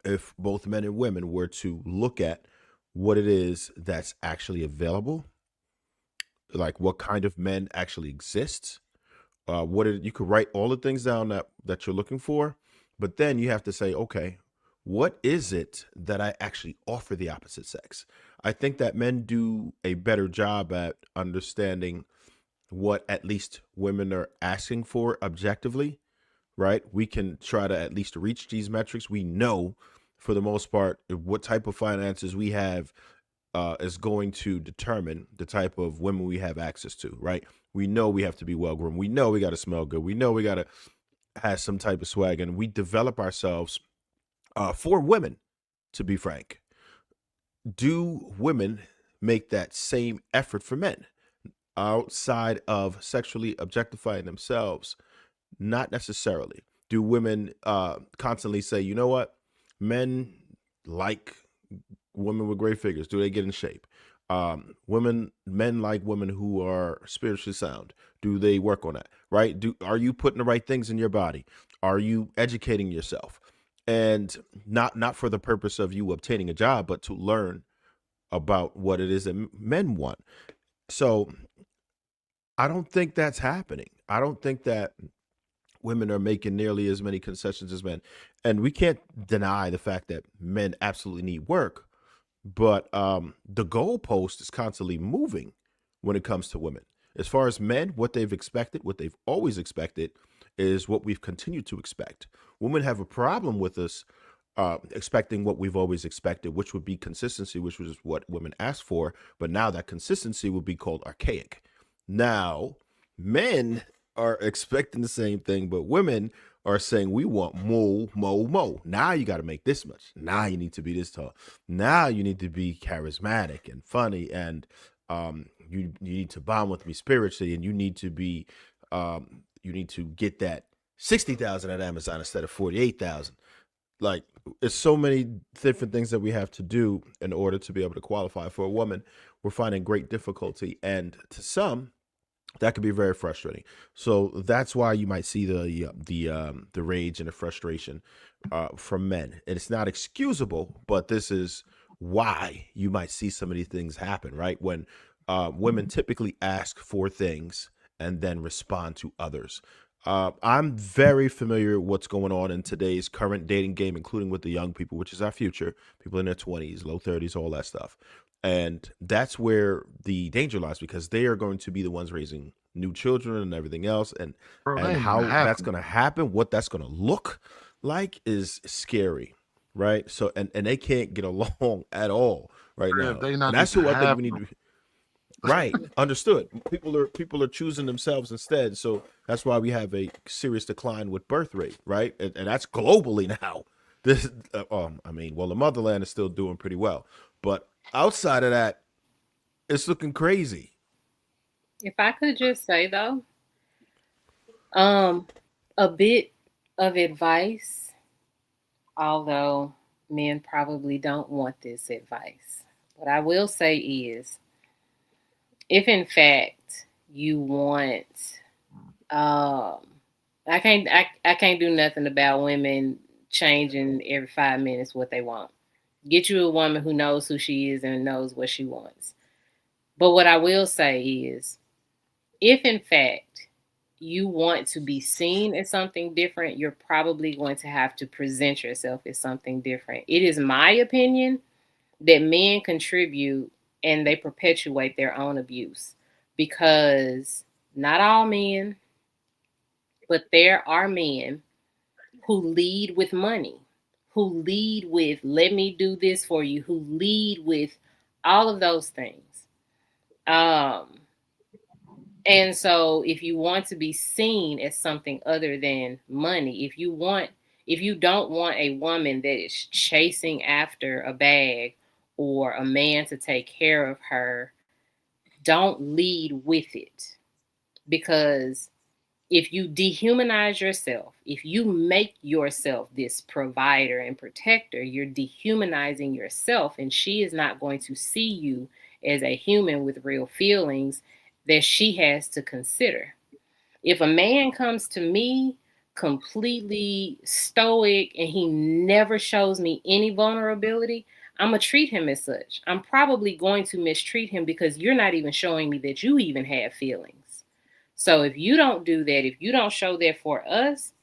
if both men and women were to look at what it is that's actually available, like what kind of men actually exist. You could write all the things down that you're looking for, but then you have to say, okay, what is it that I actually offer the opposite sex? I think that men do a better job at understanding what at least women are asking for objectively, right? We can try to at least reach these metrics. We know for the most part what type of finances we have is going to determine the type of women we have access to, right? We know we have to be well groomed. We know we got to smell good. We know we got to have some type of swag, and we develop ourselves for women. To be frank, do women make that same effort for men outside of sexually objectifying themselves? Not necessarily. Do women constantly say, you know what, men like women with great figures? Do they get in shape? Men like women who are spiritually sound. Do they work on that? Right? Are you putting the right things in your body? Are you educating yourself? And not for the purpose of you obtaining a job, but to learn about what it is that men want. So I don't think that's happening. I don't think that women are making nearly as many concessions as men. And we can't deny the fact that men absolutely need work, but the goalpost is constantly moving when it comes to women. As far as men, what they've expected, what they've always expected, is what we've continued to expect. Women have a problem with us expecting what we've always expected, which would be consistency, which was what women asked for. But now that consistency would be called archaic. Now, men are expecting the same thing, but women are saying we want more, more, more. Now you got to make this much. Now you need to be this tall. Now you need to be charismatic and funny, and you need to bond with me spiritually, and you need to be you need to get that 60,000 at Amazon instead of 48,000. Like, it's so many different things that we have to do in order to be able to qualify for a woman. We're finding great difficulty, and to some, that could be very frustrating. So that's why you might see the rage and the frustration from men, and it's not excusable, but this is why you might see some of these things happen, right? When women typically ask for things and then respond to others. I'm very familiar with what's going on in today's current dating game, including with the young people, which is our future, people in their 20s, low 30s, all that stuff. And that's where the danger lies, because they are going to be the ones raising new children and everything else. And Bro, that and ain't even how that's happening. going to happen, what that's going to look like is scary, right? So and they can't get along at all right If now. they And not that's even who I think we having need them. to right. Understood. People are choosing themselves instead. So that's why we have a serious decline with birth rate, right? And that's globally now. This, I mean, well, the motherland is still doing pretty well, but outside of that, it's looking crazy. If I could just say though, a bit of advice, although men probably don't want this advice. What I will say is, if in fact you want, I can't do nothing about women changing every 5 minutes what they want. Get you a woman who knows who she is and knows what she wants. But what I will say is, if in fact you want to be seen as something different, you're probably going to have to present yourself as something different. It is my opinion that men contribute and they perpetuate their own abuse, because not all men, but there are men who lead with money, who lead with, let me do this for you, who lead with all of those things. And so if you want to be seen as something other than money, if you don't want a woman that is chasing after a bag or a man to take care of her, don't lead with it. Because if you dehumanize yourself, if you make yourself this provider and protector, you're dehumanizing yourself, and she is not going to see you as a human with real feelings that she has to consider. If a man comes to me completely stoic and he never shows me any vulnerability, I'm going to treat him as such. I'm probably going to mistreat him because you're not even showing me that you even have feelings. So if you don't do that, if you don't show that for us,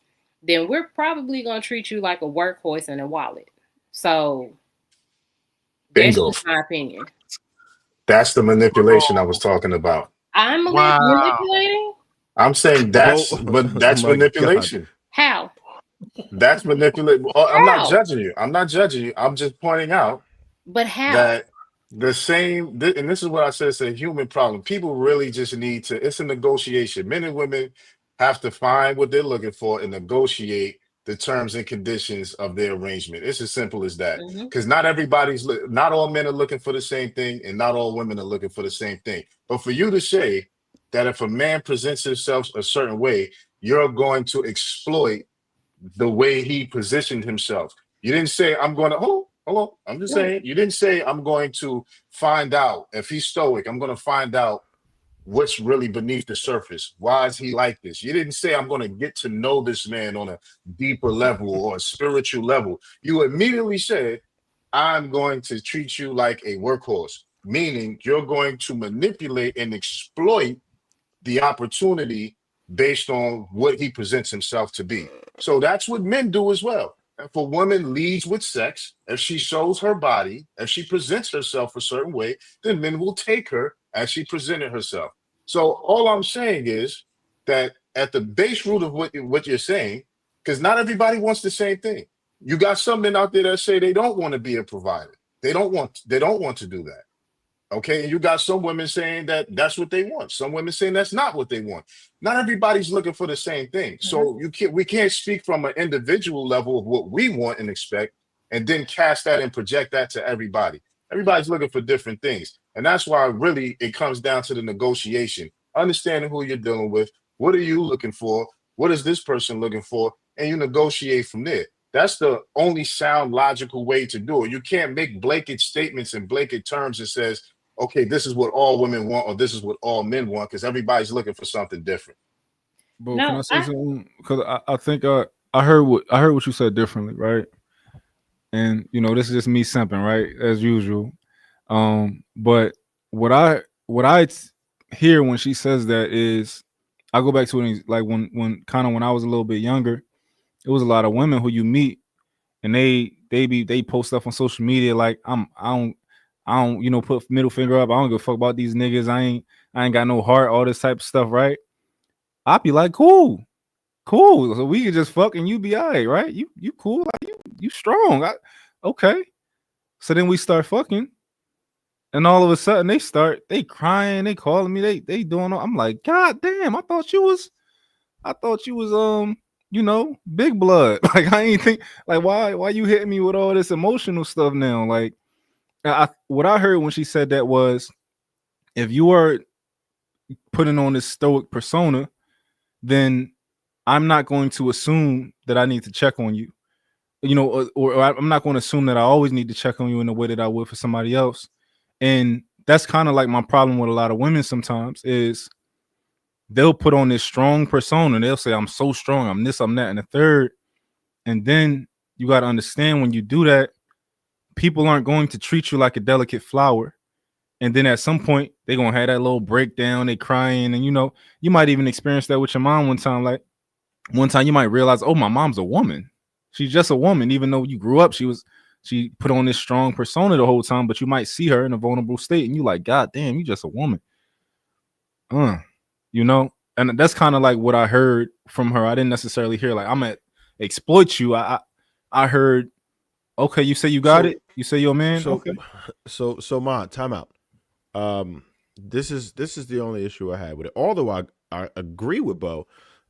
then we're probably going to treat you like a workhorse and a wallet. So that's Bingo. just my opinion. That's the manipulation I was talking about. I'm Wow. manipulating? I'm saying that's My manipulation. How? That's manipulation. I'm not How? judging you. I'm not judging you. I'm just pointing out But how? that the same, and this is what I said, it's a human problem. People really just need to, it's a negotiation. Men and women have to find what they're looking for and negotiate the terms and conditions of their arrangement. It's as simple as that. Mhm. Because not all men are looking for the same thing, and not all women are looking for the same thing. But for you to say that if a man presents himself a certain way, you're going to exploit the way he positioned himself. You didn't say, I'm going to, hold on. I'm just saying, you didn't say, I'm going to find out if he's stoic. I'm going to find out what's really beneath the surface. Why is he like this? You didn't say, I'm going to get to know this man on a deeper level or a spiritual level. You immediately said, I'm going to treat you like a workhorse, meaning you're going to manipulate and exploit the opportunity based on what he presents himself to be. So that's what men do as well. If a woman leads with sex, if she shows her body, if she presents herself a certain way, then men will take her as she presented herself. So all I'm saying is that at the base root of what you're saying, because not everybody wants the same thing. You got some men out there that say they don't want to be a provider. They don't want to do that. Okay, and you got some women saying that that's what they want. Some women saying that's not what they want. Not everybody's looking for the same thing. So we can't speak from an individual level of what we want and expect, and then cast that and project that to everybody. Everybody's looking for different things, and that's why really it comes down to the negotiation, understanding who you're dealing with. What are you looking for? What is this person looking for? And you negotiate from there. That's the only sound, logical way to do it. You can't make blanket statements and blanket terms that says, okay, this is what all women want, or this is what all men want, because everybody's looking for something different. But can I say something? Because I think I heard what you said differently, right? And this is just me simping, right, as usual. But what I hear when she says that is, I go back to when I was a little bit younger, it was a lot of women who you meet, and they post stuff on social media like I don't put middle finger up. I don't give a fuck about these niggas. I ain't got no heart. All this type of stuff, right? I'd be like, cool. So we can just fuck and you be all right? You cool? Like you strong? Okay. So then we start fucking, and all of a sudden they crying, they calling me, they doing. I'm like, God damn! I thought you was big blood. Like I ain't think like why you hitting me with all this emotional stuff now? Like what I heard when she said that was, if you are putting on this stoic persona, then I'm not going to assume that I need to check on you, or I'm not going to assume that I always need to check on you in the way that I would for somebody else. And that's kind of like my problem with a lot of women sometimes is they'll put on this strong persona. They'll say, I'm so strong, I'm this, I'm that, and the third. And then you got to understand when you do that, people aren't going to treat you like a delicate flower. And then at some point, they're going to have that little breakdown. They crying. And, you might even experience that with your mom one time. Like, one time you might realize, oh, my mom's a woman. She's just a woman. Even though you grew up, she put on this strong persona the whole time. But you might see her in a vulnerable state. And you like, God damn, you just a woman. And that's kind of like what I heard from her. I didn't necessarily hear like, I'm gonna exploit you. I heard, okay, you say you got it. You say you're a man. Okay. So Ma, time out. This is the only issue I had with it. Although I agree with Bo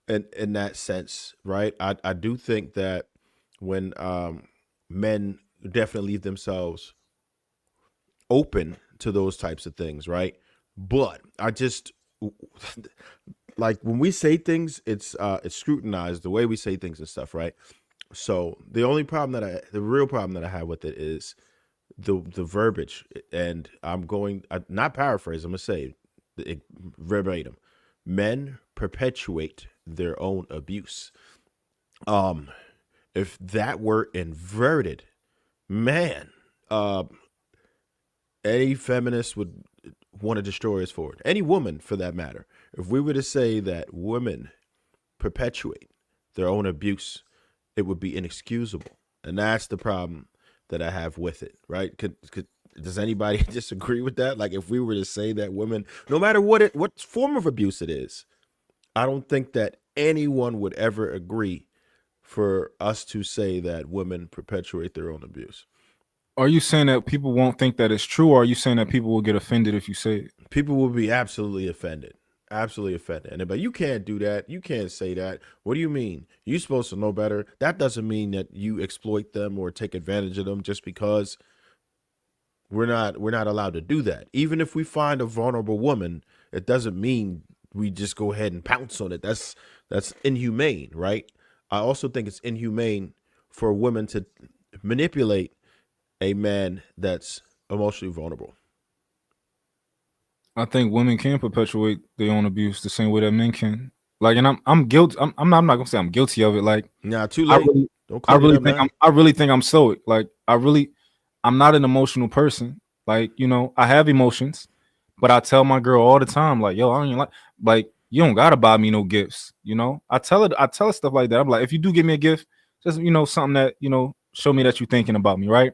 in that sense, right? I do think that when men definitely leave themselves open to those types of things, right? But I just like when we say things, it's scrutinized the way we say things and stuff, right? So the real problem that I have with it is the verbiage, and I'm not paraphrase. I'm gonna say it verbatim. Men perpetuate their own abuse. If that were inverted, man, any feminist would want to destroy us for it. Any woman, for that matter. If we were to say that women perpetuate their own abuse, it would be inexcusable. And that's the problem that I have with it, right? Does anybody disagree with that? Like, if we were to say that women, no matter what form of abuse it is, I don't think that anyone would ever agree for us to say that women perpetuate their own abuse. Are you saying that people won't think that it's true, or are you saying that people will get offended if you say it? People will be absolutely offended. Absolutely offended. But you can't do that. You can't say that. What do you mean? You're supposed to know better. That doesn't mean that you exploit them or take advantage of them just because we're not allowed to do that. Even if we find a vulnerable woman, it doesn't mean we just go ahead and pounce on it. That's inhumane, right? I also think it's inhumane for women to manipulate a man that's emotionally vulnerable. I think women can perpetuate their own abuse the same way that men can. Like, and I'm guilty. I'm not gonna say I'm guilty of it. Like, too late. I really think I'm stoic. Like, I'm not an emotional person. Like, I have emotions, but I tell my girl all the time, like, yo, I don't even like you don't gotta buy me no gifts. I tell her stuff like that. I'm like, if you do give me a gift, just something that show me that you're thinking about me, right?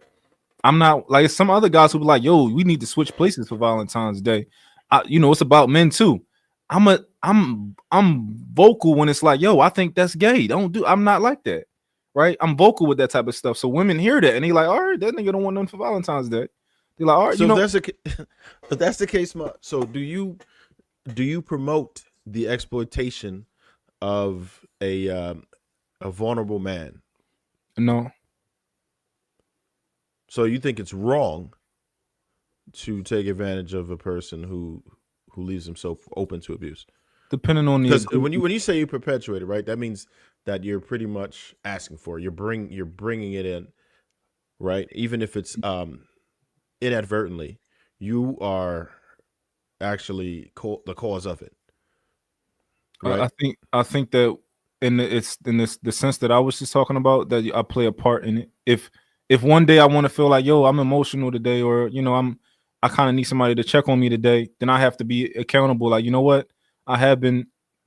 I'm not like some other guys who be like, yo, we need to switch places for Valentine's Day. It's about men too. I'm vocal when it's like, yo, I think that's gay. I'm not like that, right? I'm vocal with that type of stuff. So women hear that and they like, all right, that nigga don't want nothing for Valentine's Day. They're like, all right, so if that's the case, so do you promote the exploitation of a vulnerable man? No. So you think it's wrong to take advantage of a person who leaves himself open to abuse? Depending on because when you say you perpetuate it, right, that means that you're pretty much asking for it. You're bringing it in, right? Even if it's inadvertently, you are actually the cause of it. Right? I think that the sense that I was just talking about, that I play a part in it. If one day I want to feel like, yo, I'm emotional today, or I kind of need somebody to check on me today, then I have to be accountable. Like, you know what? I have been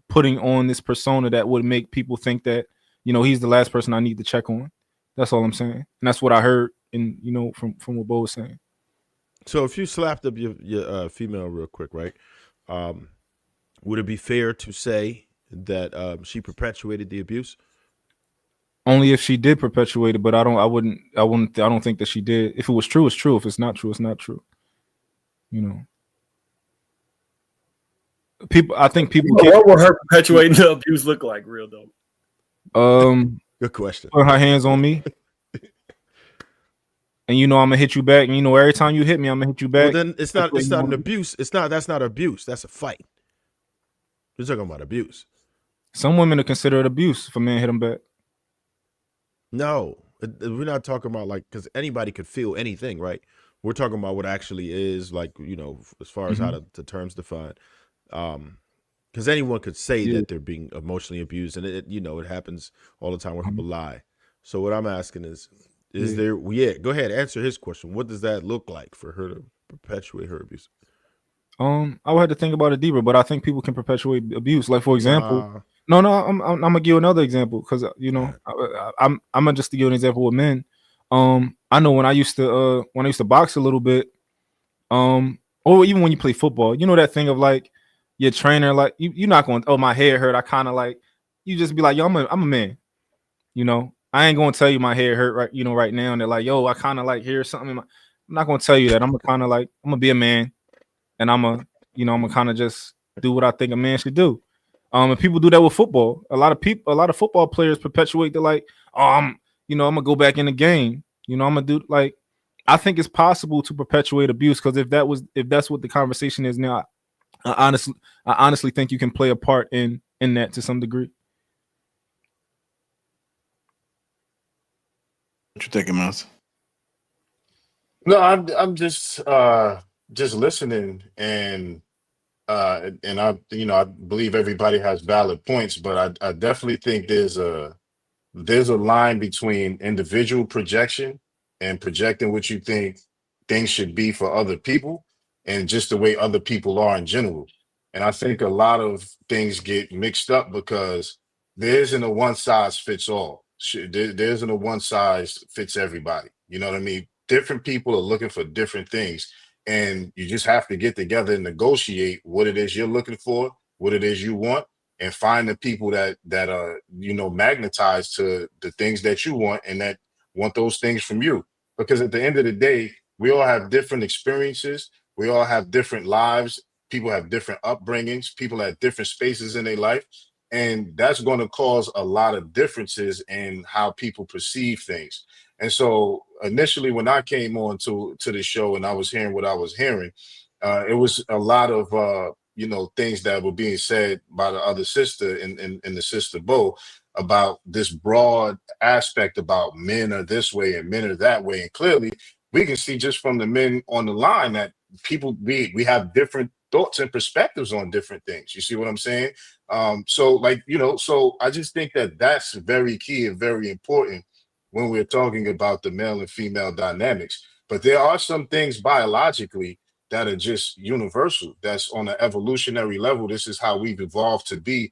putting on this persona that would make people think that, he's the last person I need to check on. That's all I'm saying. And that's what I heard from what Bo was saying. So if you slapped up your female real quick, right? Would it be fair to say that she perpetuated the abuse? Only if she did perpetuate it, but I don't think that she did. If it was true, it's true. If it's not true, it's not true. I think people. What would her perpetuating the abuse look like, real though? Good question. Put her hands on me, and I'm gonna hit you back. And every time you hit me, I'm gonna hit you back. Well, then it's not an abuse. That's not abuse. That's a fight. We're talking about abuse. Some women are considered abuse if a man hit them back. No, we're not talking about because anybody could feel anything, right? We're talking about what actually is as far as how the terms define. Because anyone could say that they're being emotionally abused, and it happens all the time where people lie. So what I'm asking is there? Yeah, go ahead, answer his question. What does that look like for her to perpetuate her abuse? I would have to think about it deeper, but I think people can perpetuate abuse. Like, for example, no, I'm gonna give you another example because I'm gonna just to give an example with men. I know when I used to box a little bit, or even when you play football, you know that thing of like your trainer, like you're not going, oh, my head hurt. I kind of like, you just be like, yo, I'm a man, I ain't gonna tell you my head hurt right now, and they're like, yo, I kind of like hear something. I'm not gonna tell you that. I'm gonna be a man, and I'm gonna kind of just do what I think a man should do. And people do that with football. A lot of football players perpetuate the like, oh, I'm gonna go back in the game. I'm gonna do like, I think it's possible to perpetuate abuse because if that's what the conversation is now, I honestly think you can play a part in that to some degree. What you thinking, Mouse? No, I'm just listening, and I believe everybody has valid points, but I definitely think there's a line between individual projection and projecting what you think things should be for other people and just the way other people are in general. And I think a lot of things get mixed up because there isn't a one size fits all. There isn't a one size fits everybody. You know what I mean? Different people are looking for different things. And you just have to get together and negotiate what it is you're looking for, what it is you want, and find the people that are magnetized to the things that you want and that want those things from you. Because at the end of the day, we all have different experiences, we all have different lives, people have different upbringings, people have different spaces in their life, and that's going to cause a lot of differences in how people perceive things. And so initially when I came on to the show and I was hearing what I was hearing, it was a lot of things that were being said by the other sister in the sister Bo about this broad aspect about men are this way and men are that way. And clearly we can see just from the men on the line that we have different thoughts and perspectives on different things. You see what I'm saying? So I just think that that's very key and very important when we're talking about the male and female dynamics. But there are some things biologically that are just universal. That's on an evolutionary level. This is how we've evolved to be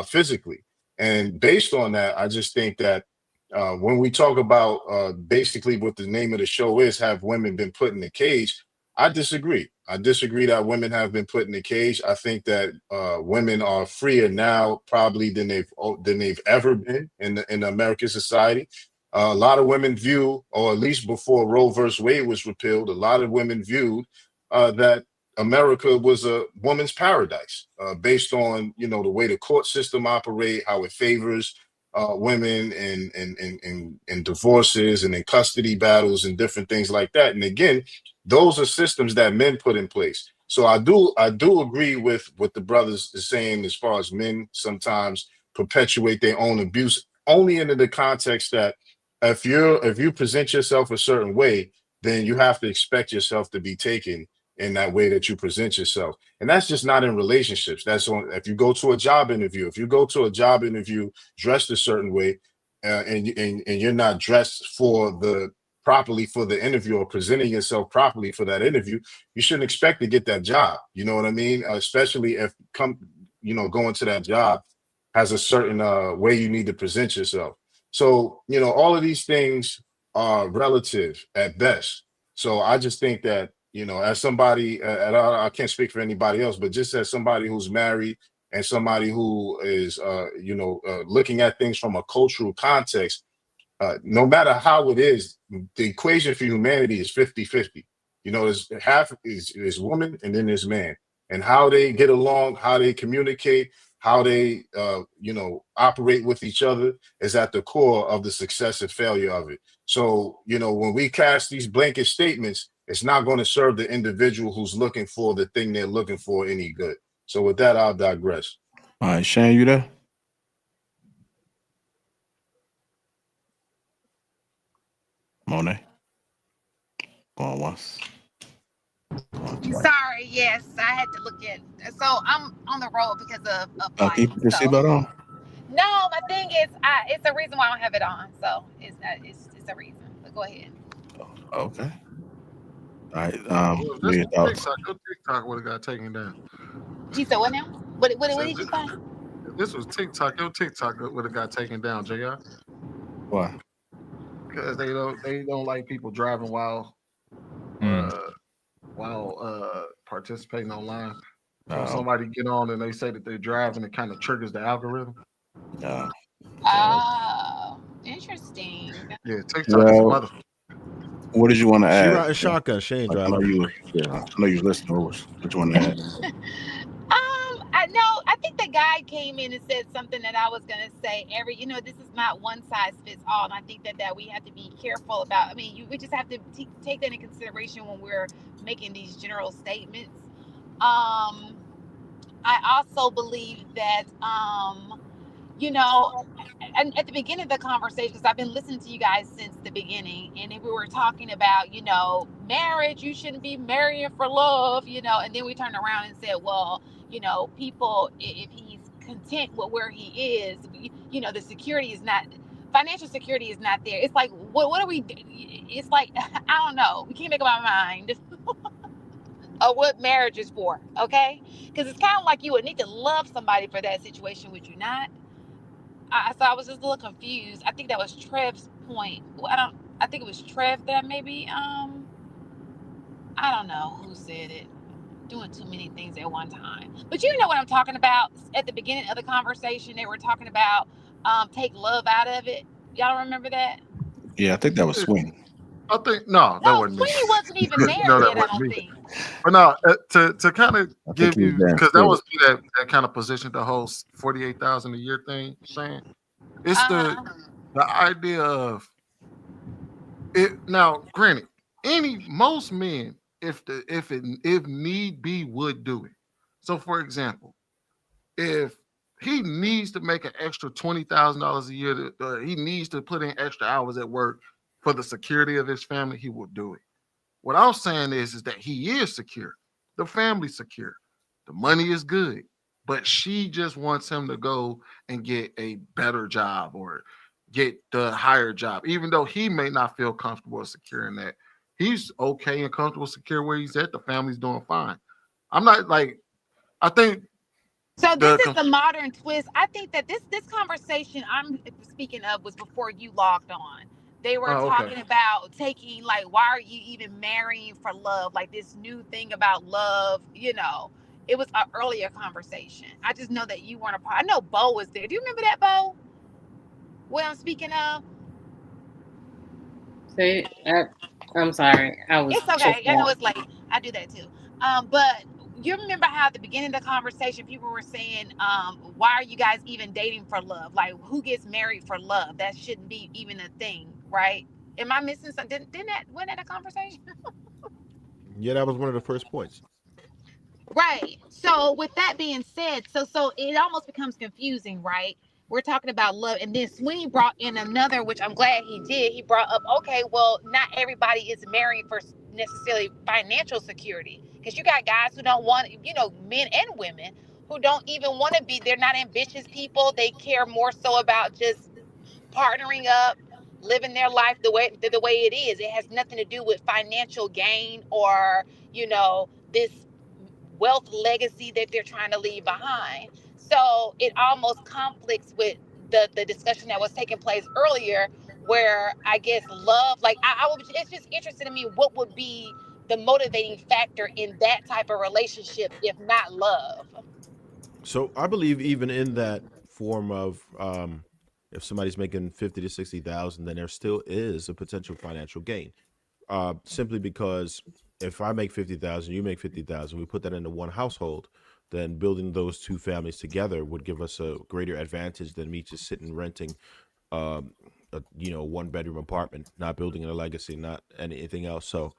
physically. And based on that, I just think that when we talk about basically what the name of the show is, have women been put in the cage? I disagree. I disagree that women have been put in the cage. I think that women are freer now, probably than they've ever been in American society. A lot of women view, or at least before Roe versus Wade was repealed, a lot of women viewed that America was a woman's paradise, based on the way the court system operate, how it favors women in divorces and in custody battles and different things like that. And again, those are systems that men put in place. So I do agree with what the brothers is saying as far as men sometimes perpetuate their own abuse, only in the context that if you present yourself a certain way, then you have to expect yourself to be taken in that way that you present yourself. And that's just not in relationships. That's on, if you go to a job interview, dressed a certain way, and you're not dressed properly for the interview or presenting yourself properly for that interview, you shouldn't expect to get that job. You know what I mean? Especially if going to that job has a certain way you need to present yourself. So, all of these things are relative at best. So I just think that, as somebody, and I can't speak for anybody else, but just as somebody who's married and somebody who is, looking at things from a cultural context, no matter how it is, the equation for humanity is 50-50. There's half is woman and then there's man. And how they get along, how they communicate, how they operate with each other is at the core of the success and failure of it. So when we cast these blanket statements, it's not going to serve the individual who's looking for the thing they're looking for any good. So with that, I'll digress. All right, Shane, you there? Monet, going once. Sorry, yes, I had to look at. So I'm on the road because of Keep your seatbelt on. No, my thing is, it's a reason why I don't have it on. So it's a reason. But go ahead. Okay. All right. Well, What this are your was thoughts? TikTok. Your TikTok would have got taken down. He said what now? What Said did you say? if this was TikTok, your TikTok would have got taken down, Jr. Why? Because they don't like people driving Mm. uh participating online. So if Um, somebody get on and they say that they're driving, it kind of triggers the algorithm. uh, Oh, interesting. Yeah, TikTok is a well, mother. what did you want to She add? riding shotgun. She ain't I know driving. you was, yeah, I know you was listening. What you want to add? I know. I think the guy came in and said something that I was gonna say. This is not one size fits all, and I think that we have to be careful about. I mean, we just have to take that in consideration when we're making these general statements. Um, I also believe that you know, and at the beginning of the conversation, because I've been listening to you guys since the beginning, and we were talking about, marriage, you shouldn't be marrying for love, and then we turned around and said, well, people, if he's content with where he is, the security is not, financial security is not there. It's like, what are we, it's like, I don't know. We can't make up our mind of what marriage is for, okay? Because it's kind of like you would need to love somebody for that situation, would you not? So I was just a little confused. I think that was Trev's point. I think it was Trev that maybe I don't know who said it. Doing too many things at one time. But you know what I'm talking about. At the beginning of the conversation, they were talking about take love out of it. Y'all remember that? Yeah, I think that was Swing. I think no, that No, wasn't me. Sweeney wasn't even there No, that yet, I wasn't don't me. think. But no, to kind of I think give he was you, there in because that spirit. was me that kind of positioned the whole 48,000 a year thing. Saying it's Uh-huh. the idea of it. Now, granted, most men, if need be, would do it. So, for example, if he needs to make an extra $20,000 a year, he needs to put in extra hours at work for the security of his family, he will do it. What I'm saying is that he is secure. The family's secure. The money is good. But she just wants him to go and get a better job or get the higher job, even though he may not feel comfortable or secure in that. He's okay and comfortable, secure where he's at. The family's doing fine. I'm not like, I think So this the is the modern twist. I think that this conversation I'm speaking of was before you logged on. They were oh, okay. talking about taking, like, why are you even marrying for love? Like this new thing about love, It was an earlier conversation. I just know that you weren't a part. I know Bo was there. Do you remember that, Bo? What I'm speaking of? See, I'm sorry. I was It's okay. checked I know out. it's late. I do that too. But you remember how at the beginning of the conversation, people were saying, why are you guys even dating for love? Like, who gets married for love? That shouldn't be even a thing, right? Am I missing something? Wasn't that a conversation? Yeah, that was one of the first points. Right. So with that being said, so it almost becomes confusing, right? We're talking about love, and then Sweeney brought in another, which I'm glad he did. He brought up, okay, well, not everybody is married for necessarily financial security, because you got guys who don't want, men and women who don't even want to be. They're not ambitious people. They care more so about just partnering up, living their life the way it is. It has nothing to do with financial gain or this wealth legacy that they're trying to leave behind. So it almost conflicts with the discussion that was taking place earlier, where I guess love, like it's just interesting to me, what would be the motivating factor in that type of relationship if not love? So I believe even in that form of if somebody's making 50 to 60,000, then there still is a potential financial gain. Simply because if I make 50,000, you make 50,000, we put that into one household, then building those two families together would give us a greater advantage than me just sitting renting a one bedroom apartment, not building a legacy, not anything else. So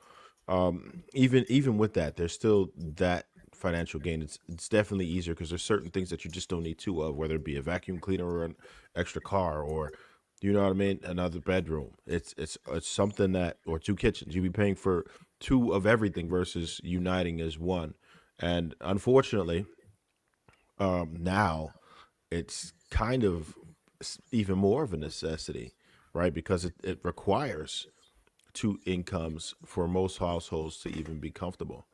even with that, there's still that financial gain. It's definitely easier because there's certain things that you just don't need two of, whether it be a vacuum cleaner or an extra car or you know what I mean, another bedroom. It's something that, or two kitchens. You be paying for two of everything versus uniting as one. And unfortunately, now it's kind of even more of a necessity, right? Because it requires two incomes for most households to even be comfortable.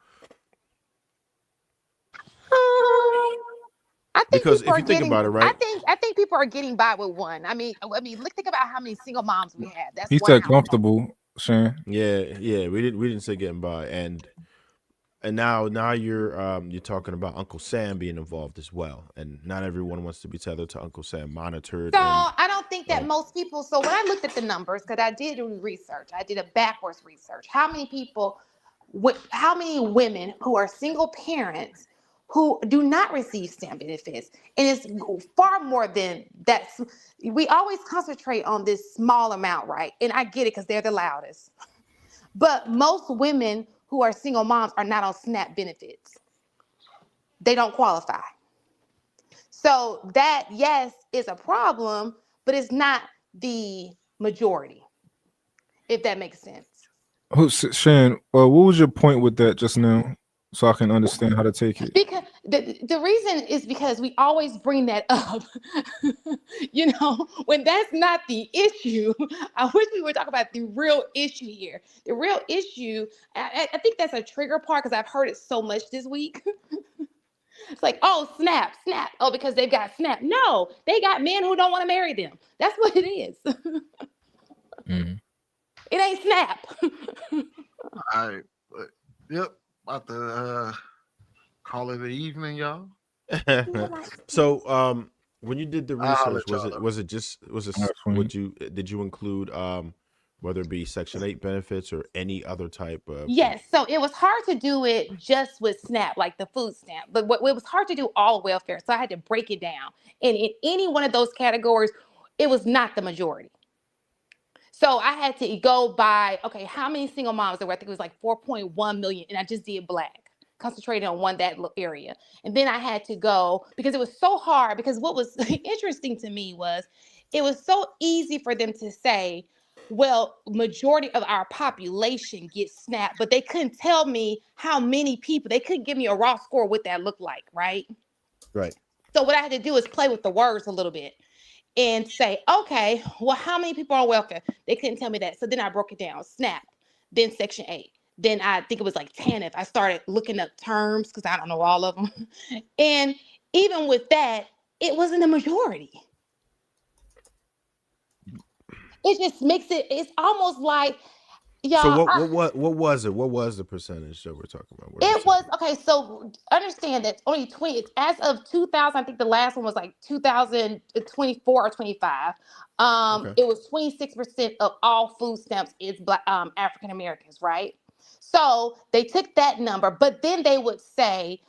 I think Because people if are you think getting. about it, right? I think people are getting by with one. Look, think about how many single moms we have. That's He one said house. comfortable, Shane. Yeah, we didn't say getting by, and now you're talking about Uncle Sam being involved as well, and not everyone wants to be tethered to Uncle Sam, monitored, So and I don't think that most people. So when I looked at the numbers, because I did research, I did a backwards research. How many people, how many women who are single parents who do not receive STEM benefits, and it's far more than that. We always concentrate on this small amount, right? And I get it because they're the loudest. But most women who are single moms are not on SNAP benefits. They don't qualify. So that, yes, is a problem, but it's not the majority, if that makes sense. Shane, what was your point with that just now, so I can understand how to take it? Because the reason is because we always bring that up. When that's not the issue, I wish we were talking about the real issue here. The real issue, I think that's a trigger part because I've heard it so much this week. It's like, oh, snap. Oh, because they've got SNAP. No, they got men who don't want to marry them. That's what it is. It ain't SNAP. All right. Yep. About to call it an evening, y'all. So when you did the I'll holler research, at y'all, was it That's funny. did you include whether it be Section 8 benefits or any other type of? Yes, so it was hard to do it just with SNAP, like the food stamp, but it was hard to do all welfare. So I had to break it down. And in any one of those categories, it was not the majority. So I had to go by, okay, how many single moms there were? I think it was like 4.1 million, and I just did Black, concentrated on that little area. And then I had to go, because it was so hard, because what was interesting to me was it was so easy for them to say, well, majority of our population gets SNAP, but they couldn't tell me how many people. They couldn't give me a raw score what that looked like, right? Right. So what I had to do is play with the words a little bit and say, okay, well, how many people are on welfare? They couldn't tell me that. So then I broke it down, SNAP, then Section 8. Then I think it was like TANF. I started looking up terms because I don't know all of them. And even with that, it wasn't a majority. It just makes it's almost like, y'all. So what was it? What was the percentage that we're talking about? It was, okay, so understand that only 20, as of 2000, I think the last one was like 2024 or 25. Okay. It was 26% of all food stamps is Black, African Americans, right? So they took that number, but then they would say,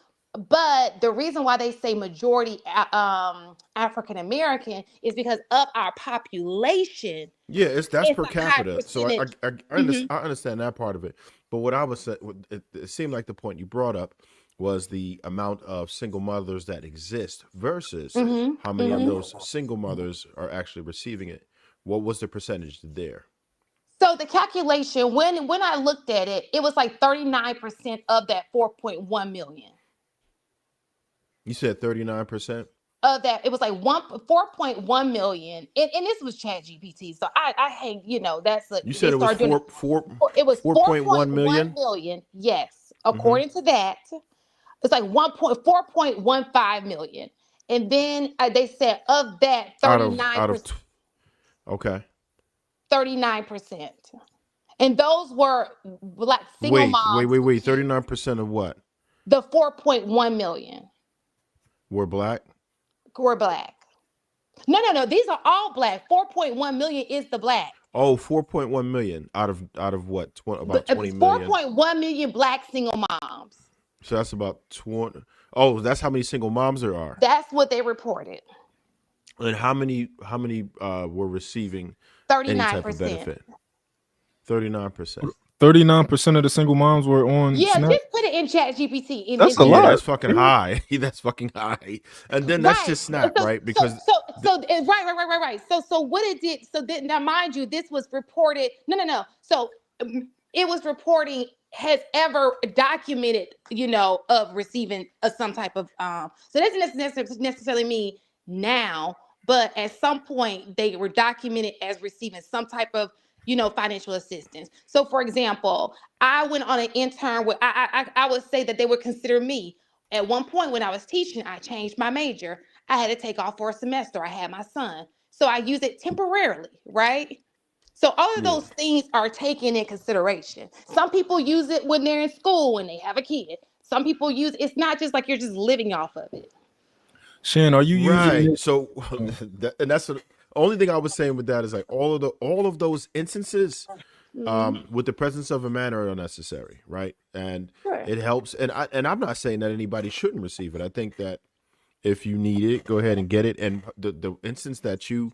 but the reason why they say majority African American is because of our population. Yeah, that's It's per a high capita. So percentage. I understand that part of it. But what I was saying, it seemed like the point you brought up was the amount of single mothers that exist versus how many of those single mothers are actually receiving it. What was the percentage there? So the calculation, when I looked at it, it was like 39% of that 4.1 million. You said 39%? Of that, it was like 4.1 million. And this was Chat GPT. So I hate, that's You they said it was started doing it. It was 4.1 4.1 million? million. Yes. According to that, it's like 4.15 million. And then they said of that, 39%. Okay. 39%. And those were Black single Wait. moms. 39% of what? The 4.1 million Were Black? were Black. No. These are all Black. 4.1 million is the Black. Oh, 4.1 million out of what? About 20 million. 4.1 million Black single moms. So that's about 20. Oh, that's how many single moms there are. That's what they reported. And how many were receiving 39%. any type of benefit? 39%. 39% of the single moms were on SNAP? Just put it in Chat GPT. That's a lot. That's fucking high. That's fucking high. And then that's just SNAP, right? Because right. So what it did, now mind you, this was reported. No. So it was reporting has ever documented, of receiving some type of so that doesn't necessarily mean now, but at some point they were documented as receiving some type of, financial assistance. So for example, I went on an intern with, I would say that they would consider me. At one point when I was teaching, I changed my major. I had to take off for a semester. I had my son. So I use it temporarily, right? So all of Yeah. those things are taken in consideration. Some people use it when they're in school and they have a kid. Some people use it's not just like you're just living off of it. Shan, are you using Right. this? So, and that's the only thing I was saying with that is like all of those instances, with the presence of a man are unnecessary, right? And Sure. it helps. And I'm not saying that anybody shouldn't receive it. I think that if you need it, go ahead and get it. And the instance that you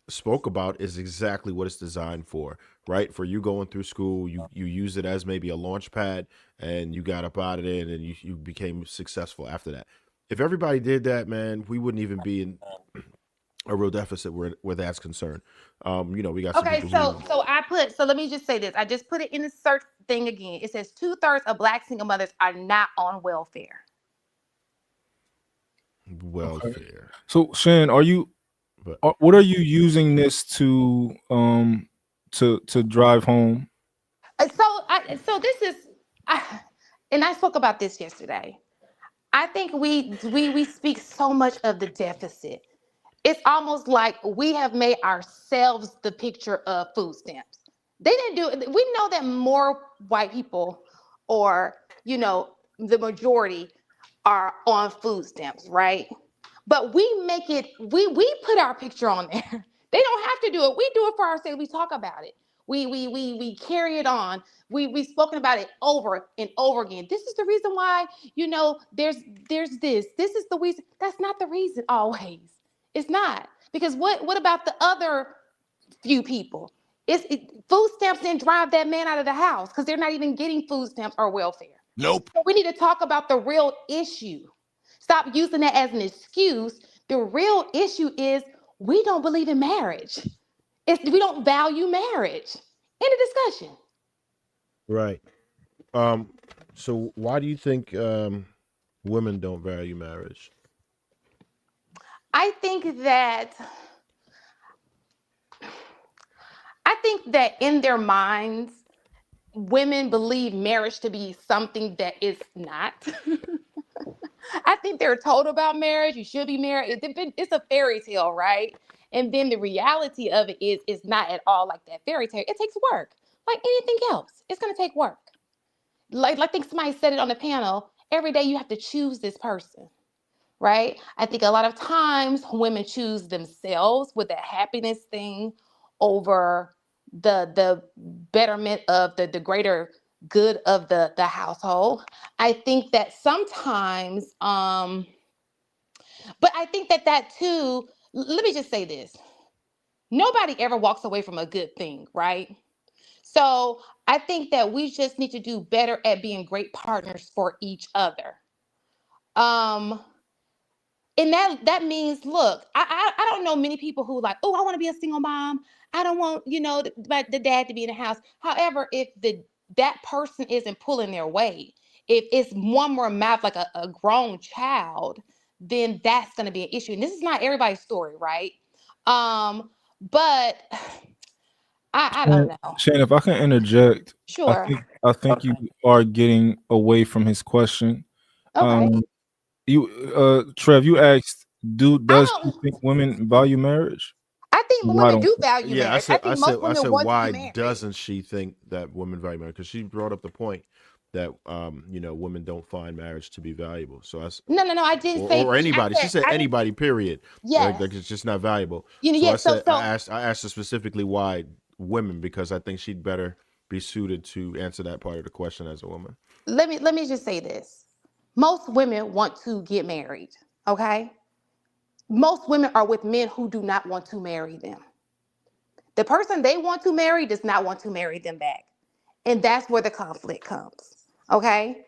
spoke about is exactly what it's designed for, right? For you going through school, you use it as maybe a launch pad, and you got up out of there, and then you became successful after that. If everybody did that, man, we wouldn't even be in a real deficit where that's concerned. We got some Okay, people who so let me just say this. I just put it in the search thing again. It says 2/3 of Black single mothers are not on welfare. welfare. So Shan, But what are you using this to drive home? So this is, and I spoke about this yesterday. I think we speak so much of the deficit. It's almost like we have made ourselves the picture of food stamps. They didn't do it. We know that more white people, or the majority, are on food stamps, right? But we make it, we put our picture on there. They don't have to do it. We do it for ourselves. We talk about it. We carry it on. We've spoken about it over and over again. This is the reason why, there's this. This is the reason. That's not the reason always. It's not. Because what about the other few people? Food stamps didn't drive that man out of the house because they're not even getting food stamps or welfare. nope. So we need to talk about the real issue. Stop using that as an excuse. The real issue is we don't believe in marriage. We don't value marriage. End of discussion. Right. So why do you think women don't value marriage? I think that in their minds, women believe marriage to be something that is not. I think they're told about marriage. You should be married. It's a fairy tale, right? And then the reality of it is, it's not at all like that fairy tale. It takes work, like anything else. It's gonna take work. Like I think somebody said it on the panel. Every day you have to choose this person, right? I think a lot of times women choose themselves with that happiness thing over the betterment of the greater good of the household. I think that sometimes, but I think that too, let me just say this. Nobody ever walks away from a good thing, right? So I think that we just need to do better at being great partners for each other. Um, and that means, look, I don't know many people who like, oh, I want to be a single mom. I don't want, the dad to be in the house. However, if that person isn't pulling their weight, if it's one more mouth like a grown child, then that's going to be an issue. And this is not everybody's story, right? But I don't know. Shan, if I can interject, Sure. I think you are getting away from his question. Okay. Trev, you asked, does I she don't. think women value marriage? I think Why women don't do value Yeah, marriage. I think most I women said, want to why be married. doesn't she think that women value marriage? Because she brought up the point that women don't find marriage to be valuable. So No. I didn't say or anybody. She said I didn't. anybody. Period. Yes. Like it's just not valuable. So Yeah. I said So I asked her specifically why women, because I think she'd better be suited to answer that part of the question as a woman. let me just say this. Most women want to get married. Okay. Most women are with men who do not want to marry them. The person they want to marry does not want to marry them back, and that's where the conflict comes. Okay.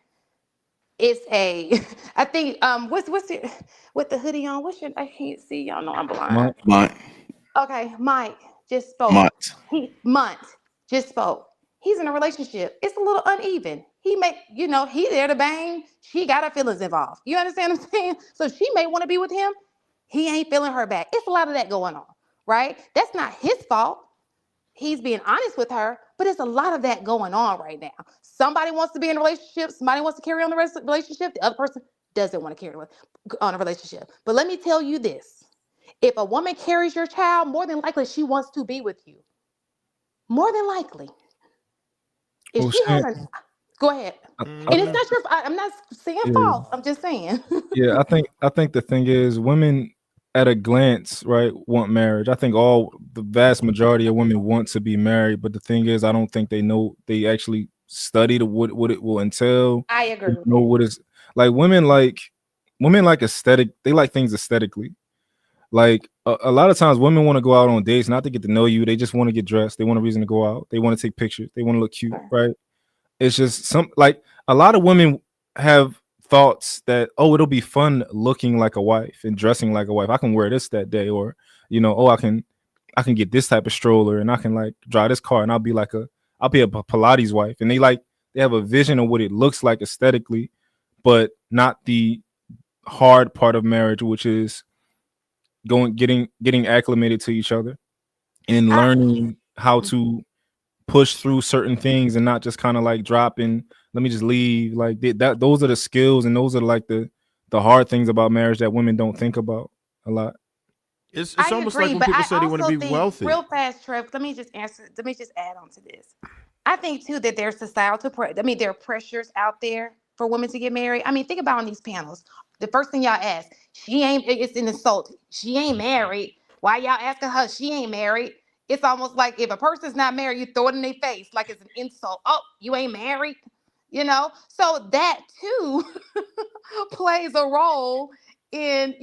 It's a. I think what's it with the hoodie on? I can't see. Y'all know I'm blind. Mike, Okay, Mike just spoke. Months. Month just spoke. He's in a relationship. It's a little uneven. He there to bang. She got her feelings involved. You understand what I'm saying? So she may want to be with him. He ain't feeling her back. It's a lot of that going on, right? That's not his fault. He's being honest with her, but it's a lot of that going on right now. Somebody wants to be in a relationship. Somebody wants to carry on the relationship. The other person doesn't want to carry on a relationship. But let me tell you this. If a woman carries your child, more than likely she wants to be with you. More than likely. If Oh, she Shan, hasn't, go ahead. And it's not your, I'm not saying yeah. false. I'm just saying. Yeah, I think the thing is women at a glance, right, want marriage. I think the vast majority of women want to be married, but the thing is I don't think they actually study what it will entail. I agree with Know that. what is like women like aesthetic, they like things aesthetically. Like a lot of times women want to go out on dates not to get to know you. They just want to get dressed. They want a reason to go out. They want to take pictures. They want to look cute, right? It's just a lot of women have thoughts that, oh, it'll be fun looking like a wife and dressing like a wife. I can wear this that day, or oh, I can get this type of stroller and I can like drive this car and I'll be a Pilates wife. And they have a vision of what it looks like aesthetically, but not the hard part of marriage, which is getting acclimated to each other and learning how to push through certain things and not just kind of like dropping, let me just leave. Like that those are the skills and those are like the hard things about marriage that women don't think about a lot. It's I almost agree, like when but people I say they want to also be think wealthy. real fast, Trev. Let me just add on to this. I think too that there's societal there are pressures out there for women to get married. I mean, think about on these panels. The first thing y'all ask, it's an insult. She ain't married. Why y'all asking her? She ain't married. It's almost like if a person's not married, you throw it in their face like it's an insult. Oh, you ain't married. So that too plays a role in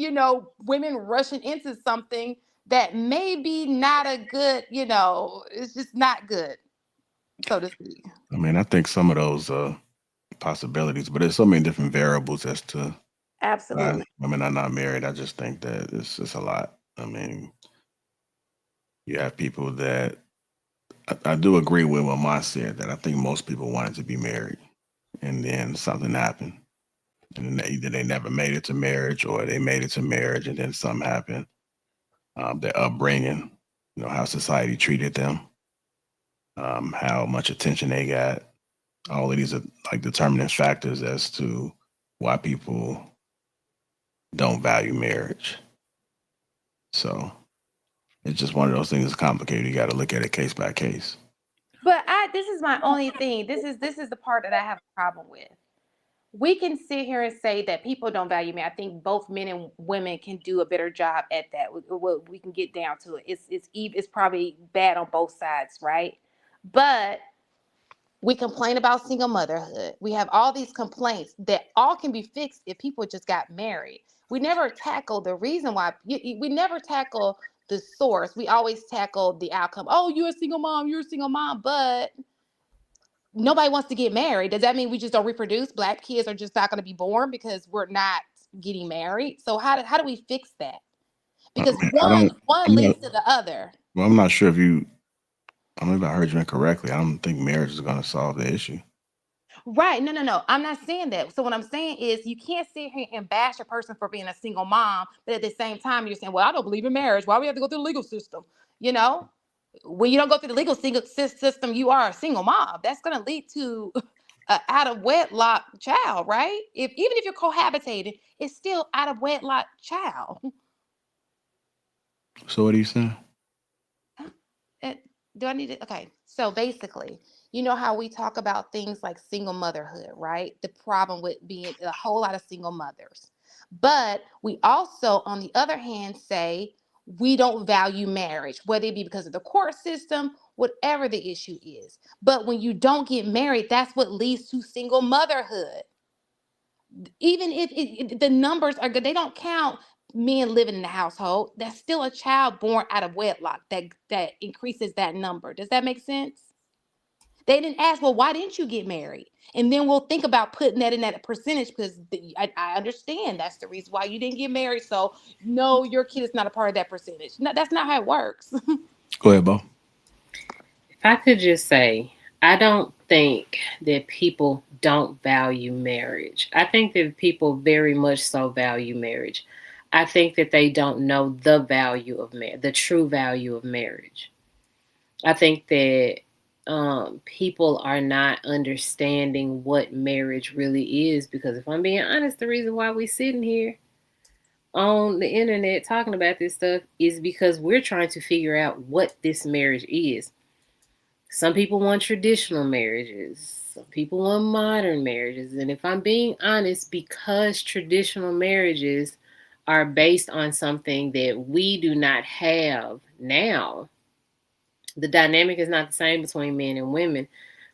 women rushing into something that may be not a good, it's just not good, so to speak. I mean, I think some of those possibilities, but there's so many different variables as to why Absolutely. women are not married. I just think that it's just a lot. I mean, you have people that I do agree with what Ma said, that I think most people wanted to be married, and then something happened, and then either they never made it to marriage or they made it to marriage and then something happened. Their upbringing, how society treated them, how much attention they got. All of these are like determining factors as to why people don't value marriage. So it's just one of those things that's complicated. You got to look at it case by case. But this is my only thing. This is the part that I have a problem with. We can sit here and say that people don't value me. I think both men and women can do a better job at that. We can get down to it. It's probably bad on both sides, right? But we complain about single motherhood. We have all these complaints that all can be fixed if people just got married. We never tackle the reason why. We never tackle the source. We always tackle the outcome. Oh, you're a single mom, but nobody wants to get married. Does that mean we just don't reproduce? Black kids are just not going to be born because we're not getting married? So how do we fix that? Because one leads to the other. Well, I'm not sure if I don't know if I heard you incorrectly. I don't think marriage is going to solve the issue. Right. No. I'm not saying that. So what I'm saying is you can't sit here and bash a person for being a single mom, but at the same time you're saying, well, I don't believe in marriage. Why do we have to go through the legal system? When you don't go through the legal system, you are a single mom. That's going to lead to an out of wedlock child, right? Even if you're cohabitating, it's still out of wedlock child. So what are you saying? Do I need it? Okay. So basically, you know how we talk about things like single motherhood, right? The problem with being a whole lot of single mothers. But we also, on the other hand, say we don't value marriage, whether it be because of the court system, whatever the issue is. But when you don't get married, that's what leads to single motherhood. Even if the numbers are good, they don't count men living in the household. That's still a child born out of wedlock that increases that number. Does that make sense? They didn't ask, well, why didn't you get married? And then we'll think about putting that in that percentage because I understand that's the reason why you didn't get married. So no, your kid is not a part of that percentage. No, that's not how it works. Go ahead, Bo. If I could just say, I don't think that people don't value marriage. I think that people very much so value marriage. I think that they don't know the value of the true value of marriage. I think that people are not understanding what marriage really is, because if I'm being honest, the reason why we sitting here on the internet talking about this stuff is because we're trying to figure out what this marriage is. Some people want traditional marriages. Some people want modern marriages. And if I'm being honest, because traditional marriages are based on something that we do not have now, the dynamic is not the same between men and women.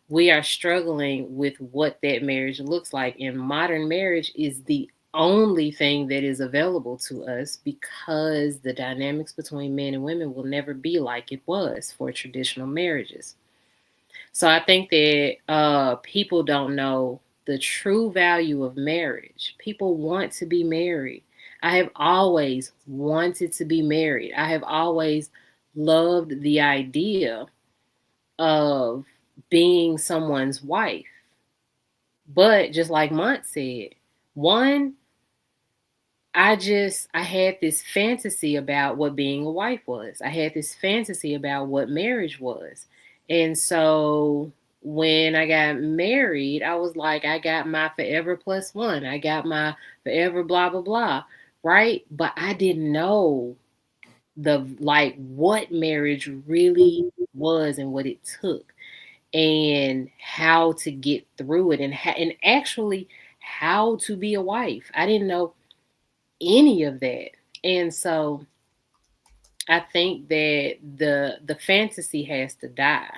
We are struggling with what that marriage looks like. And modern marriage is the only thing that is available to us, because the dynamics between men and women will never be like it was for traditional marriages. So I think that people don't know the true value of marriage. People want to be married. I have always wanted to be married. I have always loved the idea of being someone's wife. But just like Mont said, one, I had this fantasy about what being a wife was. I had this fantasy about what marriage was. And so when I got married, I was like, I got my forever plus one. I got my forever blah, blah, blah. Right? But I didn't know what marriage really was and what it took, and how to get through it, and actually how to be a wife. I didn't know any of that. And so I think that the fantasy has to die,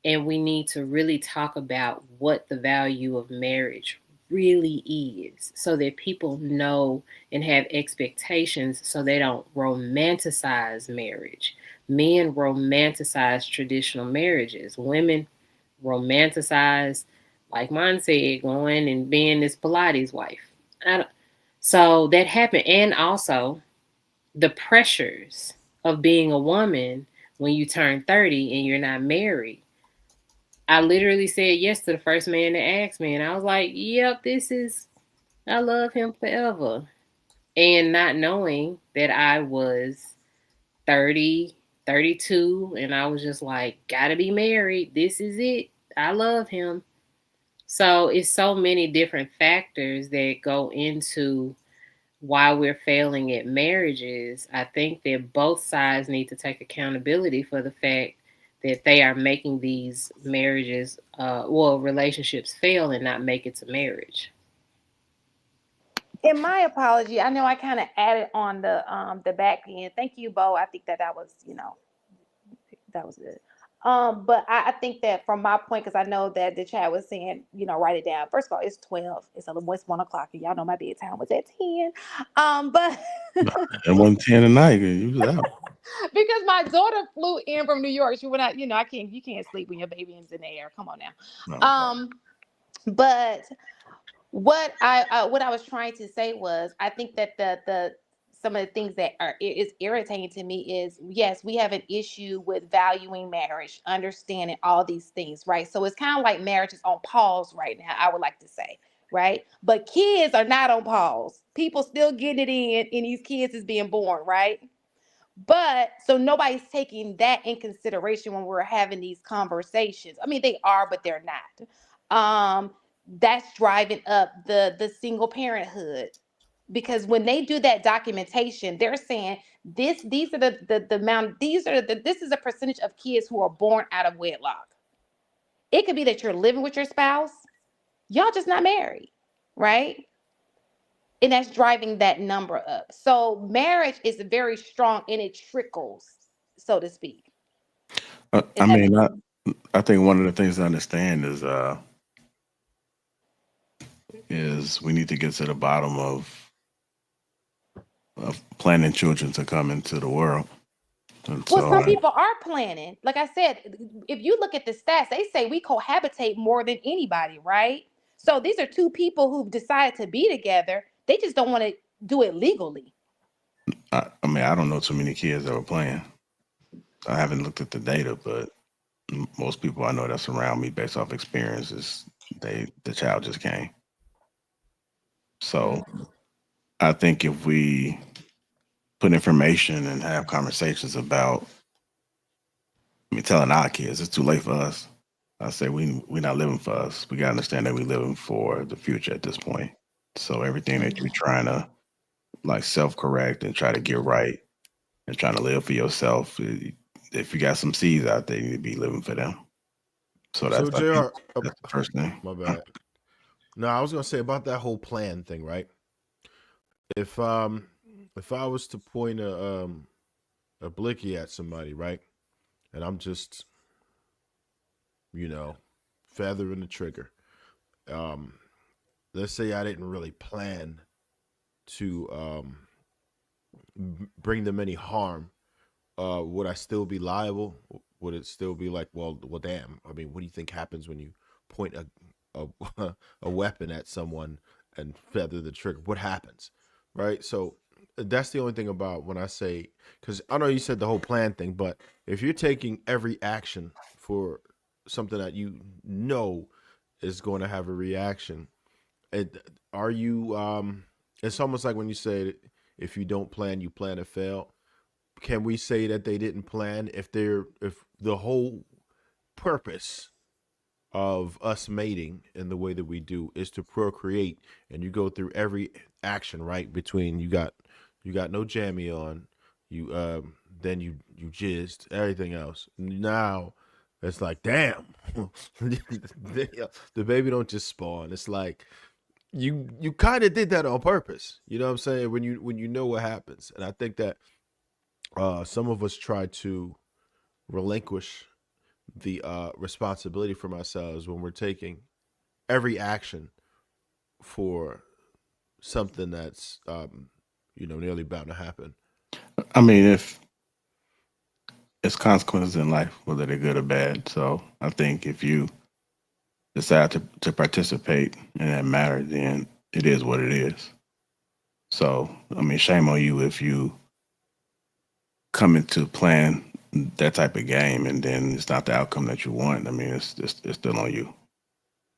and we need to really talk about what the value of marriage really is, so that people know and have expectations, so they don't romanticize marriage. Men romanticize traditional marriages. Women romanticize, like mine said, going and being this Pilates wife. So that happened. And also the pressures of being a woman when you turn 30 and you're not married. I literally said yes to the first man that asked me, and I was like, yep, I love him forever. And not knowing that I was 30, 32, and I was just like, gotta be married. This is it. I love him. So it's so many different factors that go into why we're failing at marriages. I think that both sides need to take accountability for the fact that they are making these marriages, relationships fail and not make it to marriage. In my apology, I know I kind of added on the back end. Thank you, Bo. I think that was, that was good. But I think that from my point, because I know that the chat was saying, write it down. First of all, it's 12. It's 1 o'clock, and y'all know my bedtime was at 10. But it wasn't 10 tonight. You was out. Because my daughter flew in from New York. She went out, you can't sleep when your baby is in the air. Come on now. No. But what I was trying to say was, I think that the some of the things that is irritating to me is, yes, we have an issue with valuing marriage, understanding all these things, right? So it's kind of like marriage is on pause right now, I would like to say, right? But kids are not on pause. People still getting it in, and these kids is being born, right? But so nobody's taking that in consideration when we're having these conversations. I mean, they are, but they're not. That's driving up the single parenthood, because when they do that documentation, they're saying these are the amount, this is a percentage of kids who are born out of wedlock. It could be that you're living with your spouse, y'all just not married, right? And that's driving that number up. So marriage is very strong, and it trickles, so to speak. I think one of the things to understand is we need to get to the bottom of planning children to come into the world. Well, some people are planning. Like I said, if you look at the stats, they say we cohabitate more than anybody, right? So these are two people who've decided to be together. They just don't want to do it legally. I don't know too many kids that were playing. I haven't looked at the data, but most people I know that's around me, based off experiences, the child just came. So I think if we put information and have conversations about, telling our kids it's too late for us. I say we're not living for us. We gotta understand that we're living for the future at this point. So everything that you're trying to like self-correct and try to get right and trying to live for yourself, if you got some seeds out there, you need to be living for them. So So, I think Jr. that's the first thing. My bad. No, I was gonna say about that whole plan thing, right? If I was to point a blicky at somebody, right, and I'm just feathering the trigger. Um, let's say I didn't really plan to bring them any harm. Would I still be liable? Would it still be like, well, damn? I mean, what do you think happens when you point a a weapon at someone and feather the trigger? What happens, right? So that's the only thing about when I say, because I know you said the whole plan thing, but if you're taking every action for something that you know is going to have a reaction, are you? It's almost like when you say if you don't plan, you plan to fail. Can we say that they didn't plan if the whole purpose of us mating in the way that we do is to procreate, and you go through every action, right, between you got no jammy on, you then you jizzed, everything else, now it's like, damn. The baby don't just spawn. It's like you kind of did that on purpose, you know what I'm saying, when you know what happens. And I think that some of us try to relinquish the responsibility from ourselves when we're taking every action for something that's nearly bound to happen. I mean, if it's consequences in life, whether they're good or bad. So I think if you decide to participate in that matter, then it is what it is. So I mean, shame on you if you come into playing that type of game and then it's not the outcome that you want. I mean, it's still on you.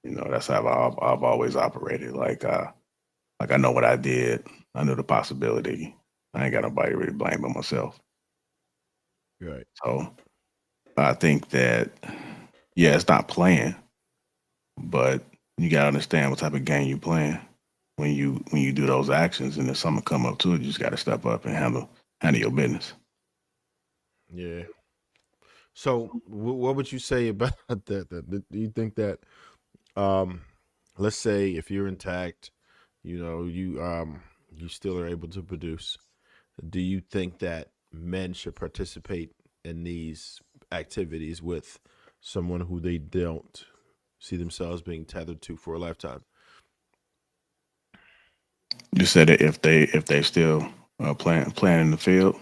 That's how I've always operated. Like I know what I did. I knew the possibility. I ain't got nobody really blame but myself. Right. So I think that, yeah, it's not playing, but you gotta understand what type of game you playing when you do those actions, and if something come up to it, you just gotta step up and handle your business. Yeah. So what would you say about that? Do you think that, let's say if you're intact, you still are able to produce, do you think that men should participate in these activities with someone who they don't see themselves being tethered to for a lifetime? You said that if they still playing in the field,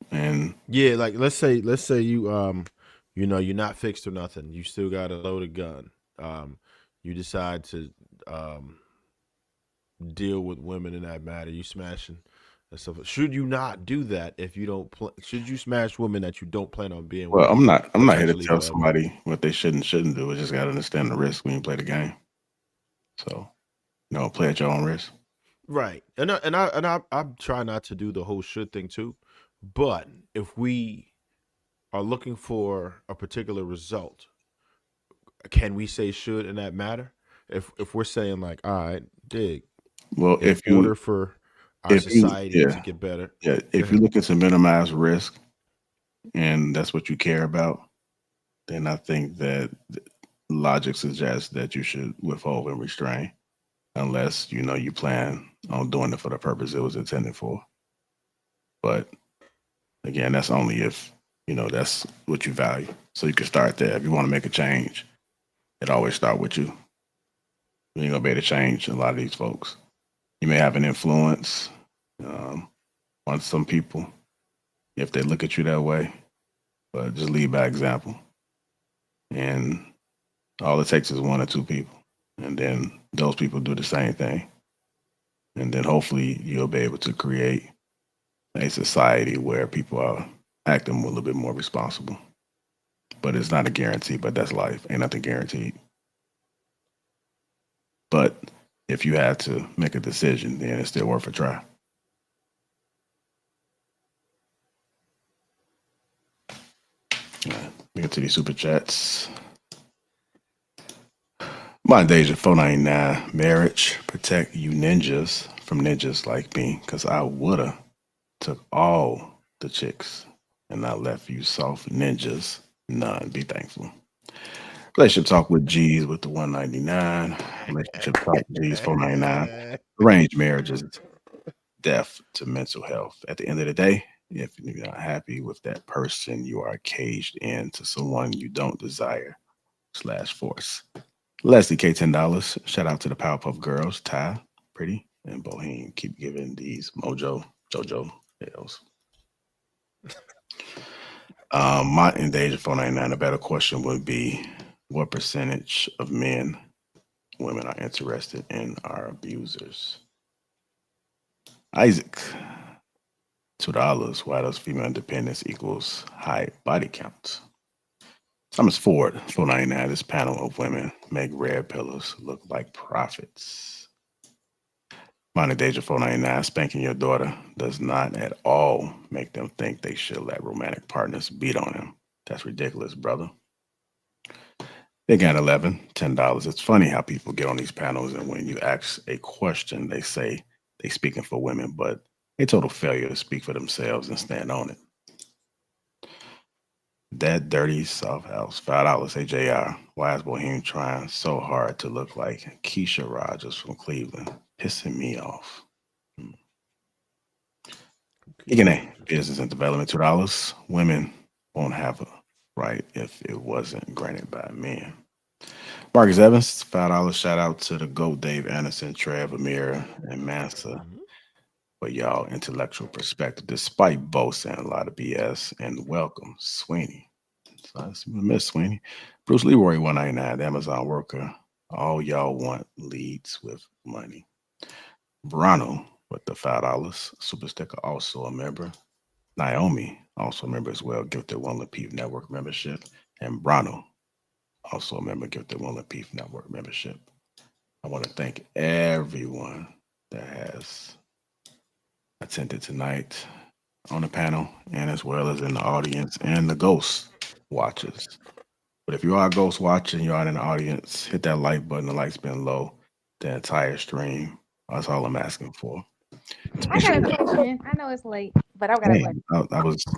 and Yeah, like let's say you're not fixed or nothing. You still got a loaded gun. You decide to um deal with women in that matter. You smashing and stuff. Should you not do that if you don't? Should you smash women that you don't plan on being well, with I'm not here to potentially tell forever? somebody what they shouldn't do. I just gotta understand the risk when you play the game. So play at your own risk. Right. And I try not to do the whole should thing too. But if we are looking for a particular result, can we say should in that matter? If we're saying like, all right, dig, Well, in order for our society to yeah, get better. yeah, Go if you're ahead. looking to minimize risk and that's what you care about, then I think that logic suggests that you should withhold and restrain, unless you plan on doing it for the purpose it was intended for. But again, that's only if that's what you value. So you can start there. If you want to make a change, it always start with you. You ain't gonna be able to change a lot of these folks. You may have an influence um, on some people if they look at you that way, but just lead by example. And all it takes is one or two people, and then those people do the same thing, and then hopefully you'll be able to create a society where people are acting a little bit more responsible. But it's not a guarantee. But that's life. Ain't nothing guaranteed. But if you had to make a decision, then it's still worth a try. We get to these super chats. My Deja 499. Marriage protect you ninjas from ninjas like me, cause I woulda took all the chicks and I left you soft ninjas. None. Be thankful. Relationship talk with G's with the 199. Relationship talk G's 499. Arranged marriages, death to mental health. At the end of the day, if you're not happy with that person, you are caged into someone you don't desire / force. Leslie K $10. Shout out to the Powerpuff Girls, Ty, Pretty, and Boheme. Keep giving these JoJo L's. My Endangered 499. A better question would be, what percentage of men, women are interested in our abusers? Isaac, $2. Why does female independence equals high body count? Thomas Ford, 499. This panel of women make red pillows look like prophets. Monty Deja 499. Spanking your daughter does not at all make them think they should let romantic partners beat on them. That's ridiculous, brother. They got 11, $10. It's funny how people get on these panels and when you ask a question, they say they speaking for women, but a total failure to speak for themselves and stand on it. That dirty South House, $5. AJR. Why is Boheme trying so hard to look like Keisha Rogers from Cleveland? Pissing me off. EGNA, business and development, $2. Women won't have a right if it wasn't granted by men. Marcus Evans, $5. Shout out to the GOAT, Dave Anderson, Trev, Amir, and Massa for y'all intellectual perspective, despite both saying a lot of BS. And welcome, Sweeney. So Miss Sweeney. Bruce Leroy, 199, the Amazon worker. All y'all want leads with money. Brano with the $5 super sticker, also a member. Naomi, also a member as well, gifted one Lapeef Network membership. And Brano, also a member, gifted one Lapeef Network membership. I want to thank everyone that has attended tonight on the panel and as well as in the audience and the ghost watchers. But if you are a ghost watching, you are in the audience, hit that like button. The light's been low the entire stream. That's all I'm asking for. I got a question. I know it's late, but I got a question.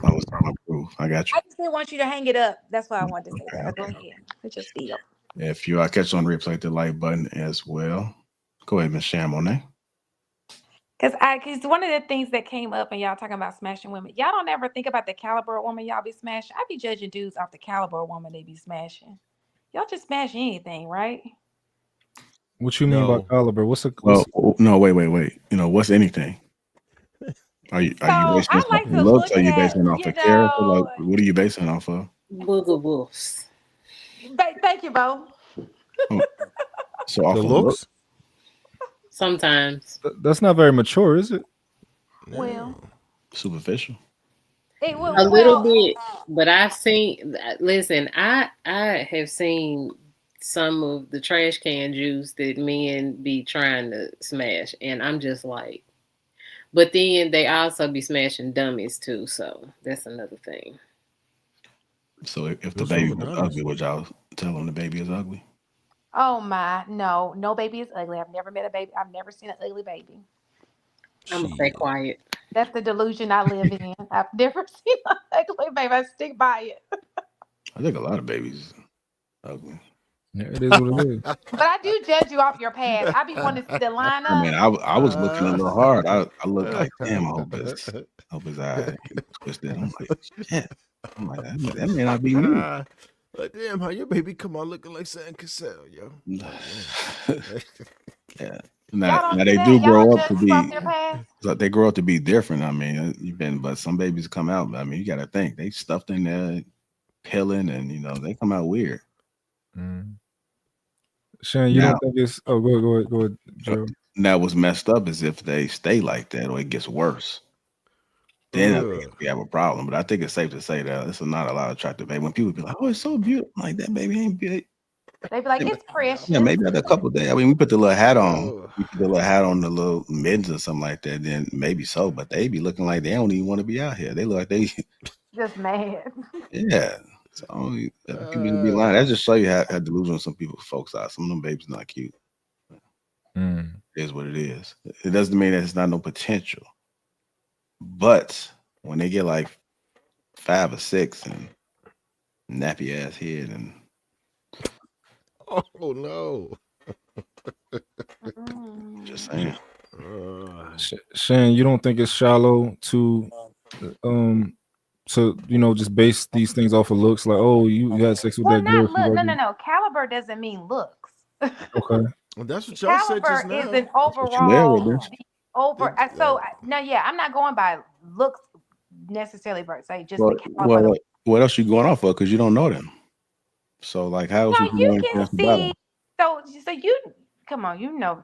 I was trying to prove. I got you. I just didn't want you to hang it up. That's why I wanted to say that. Go ahead. It's your spiel. If you are catching on the replay, hit the like button as well. Go ahead, Ms. Sham Monet. Because one of the things that came up and y'all talking about smashing women, y'all don't ever think about the caliber of woman y'all be smashing. I be judging dudes off the caliber of woman they be smashing. Y'all just smash anything, right? What you mean by caliber? No, wait. You know, what's anything? Are you basing this off of looks? Are you basing it off of character? Like, what are you basing it off of? Booger wolves. Thank you, Bo. So off of looks? Sometimes. That's not very mature, is it? Well, superficial. A little bit, but I've seen. Listen, I have seen some of the trash can juice that men be trying to smash, and I'm just like. But then they also be smashing dummies too, so that's another thing. So if the baby was ugly, would y'all tell them the baby is ugly? Oh my, no baby is ugly. I've never met a baby. I've never seen an ugly baby. I'm gonna stay quiet. That's the delusion I live in. I've never seen an ugly baby. I stick by it. I think a lot of babies ugly. Yeah, it is what it is. But I do judge you off your past. I be wanting to see the line up. I mean, I was looking a little hard. I looked like, damn, I hope his eye twisted. I'm like, shit. I'm like, that may not be me. Like, damn, how your baby come on looking like San Cassell, yo? Yeah. Now they do grow up to be. They grow up to be different. I mean, but some babies come out. I mean, you got to think they stuffed in there, pilling, and they come out weird. Shane, you don't think it's? Oh, go ahead, Joe. Now, what's messed up is if they stay like that or it gets worse. Then I think we have a problem. But I think it's safe to say that it's not a lot of attractive baby. When people be like, "Oh, it's so beautiful," like that baby ain't beautiful. They be like, "It's precious." Yeah, maybe after a couple of days. I mean, we put the little hat on. We put the little hat on the little mittens or something like that. Then maybe so. But they be looking like they don't even want to be out here. They look like they just mad. Yeah. So people just be lying. That just show you how delusional some folks are. Some of them babies not cute. It is what it is. It doesn't mean that it's not no potential. But when they get like 5 or 6 and nappy ass head and oh no. Just saying. Shan, you don't think it's shallow to just base these things off of looks? Like, oh, you had sex with that girl. No. Caliber doesn't mean looks. Okay. Well, that's what y'all said just Caliber now. is an overall. I'm not going by looks necessarily, per se. Just the caliber. What else you going off of? Because you don't know them. So like, how else you can see? So you come on, you know.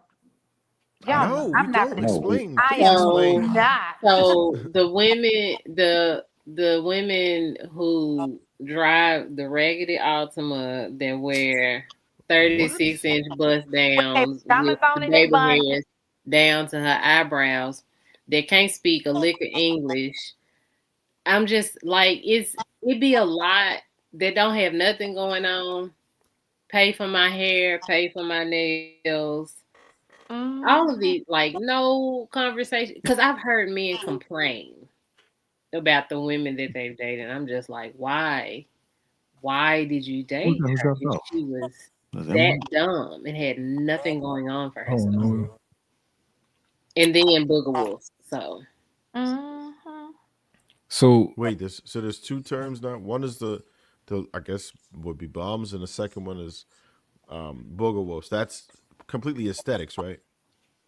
Y'all know, I'm not going to explain. I am not. So the women who drive the raggedy Altima that wear 36-inch bust downs with the baby hairs down to her eyebrows, that can't speak a lick of English. I'm just like, it be a lot that don't have nothing going on. Pay for my hair, pay for my nails. All of these, like, no conversation. Because I've heard men complain about the women that they've dated. I'm just like, why? Why did you date her if she was that dumb and had nothing going on for herself? And then Booger Wolf. So wait, there's 2 terms now. One is the I guess would be bombs, and the second one is Booger Wolves. That's completely aesthetics, right?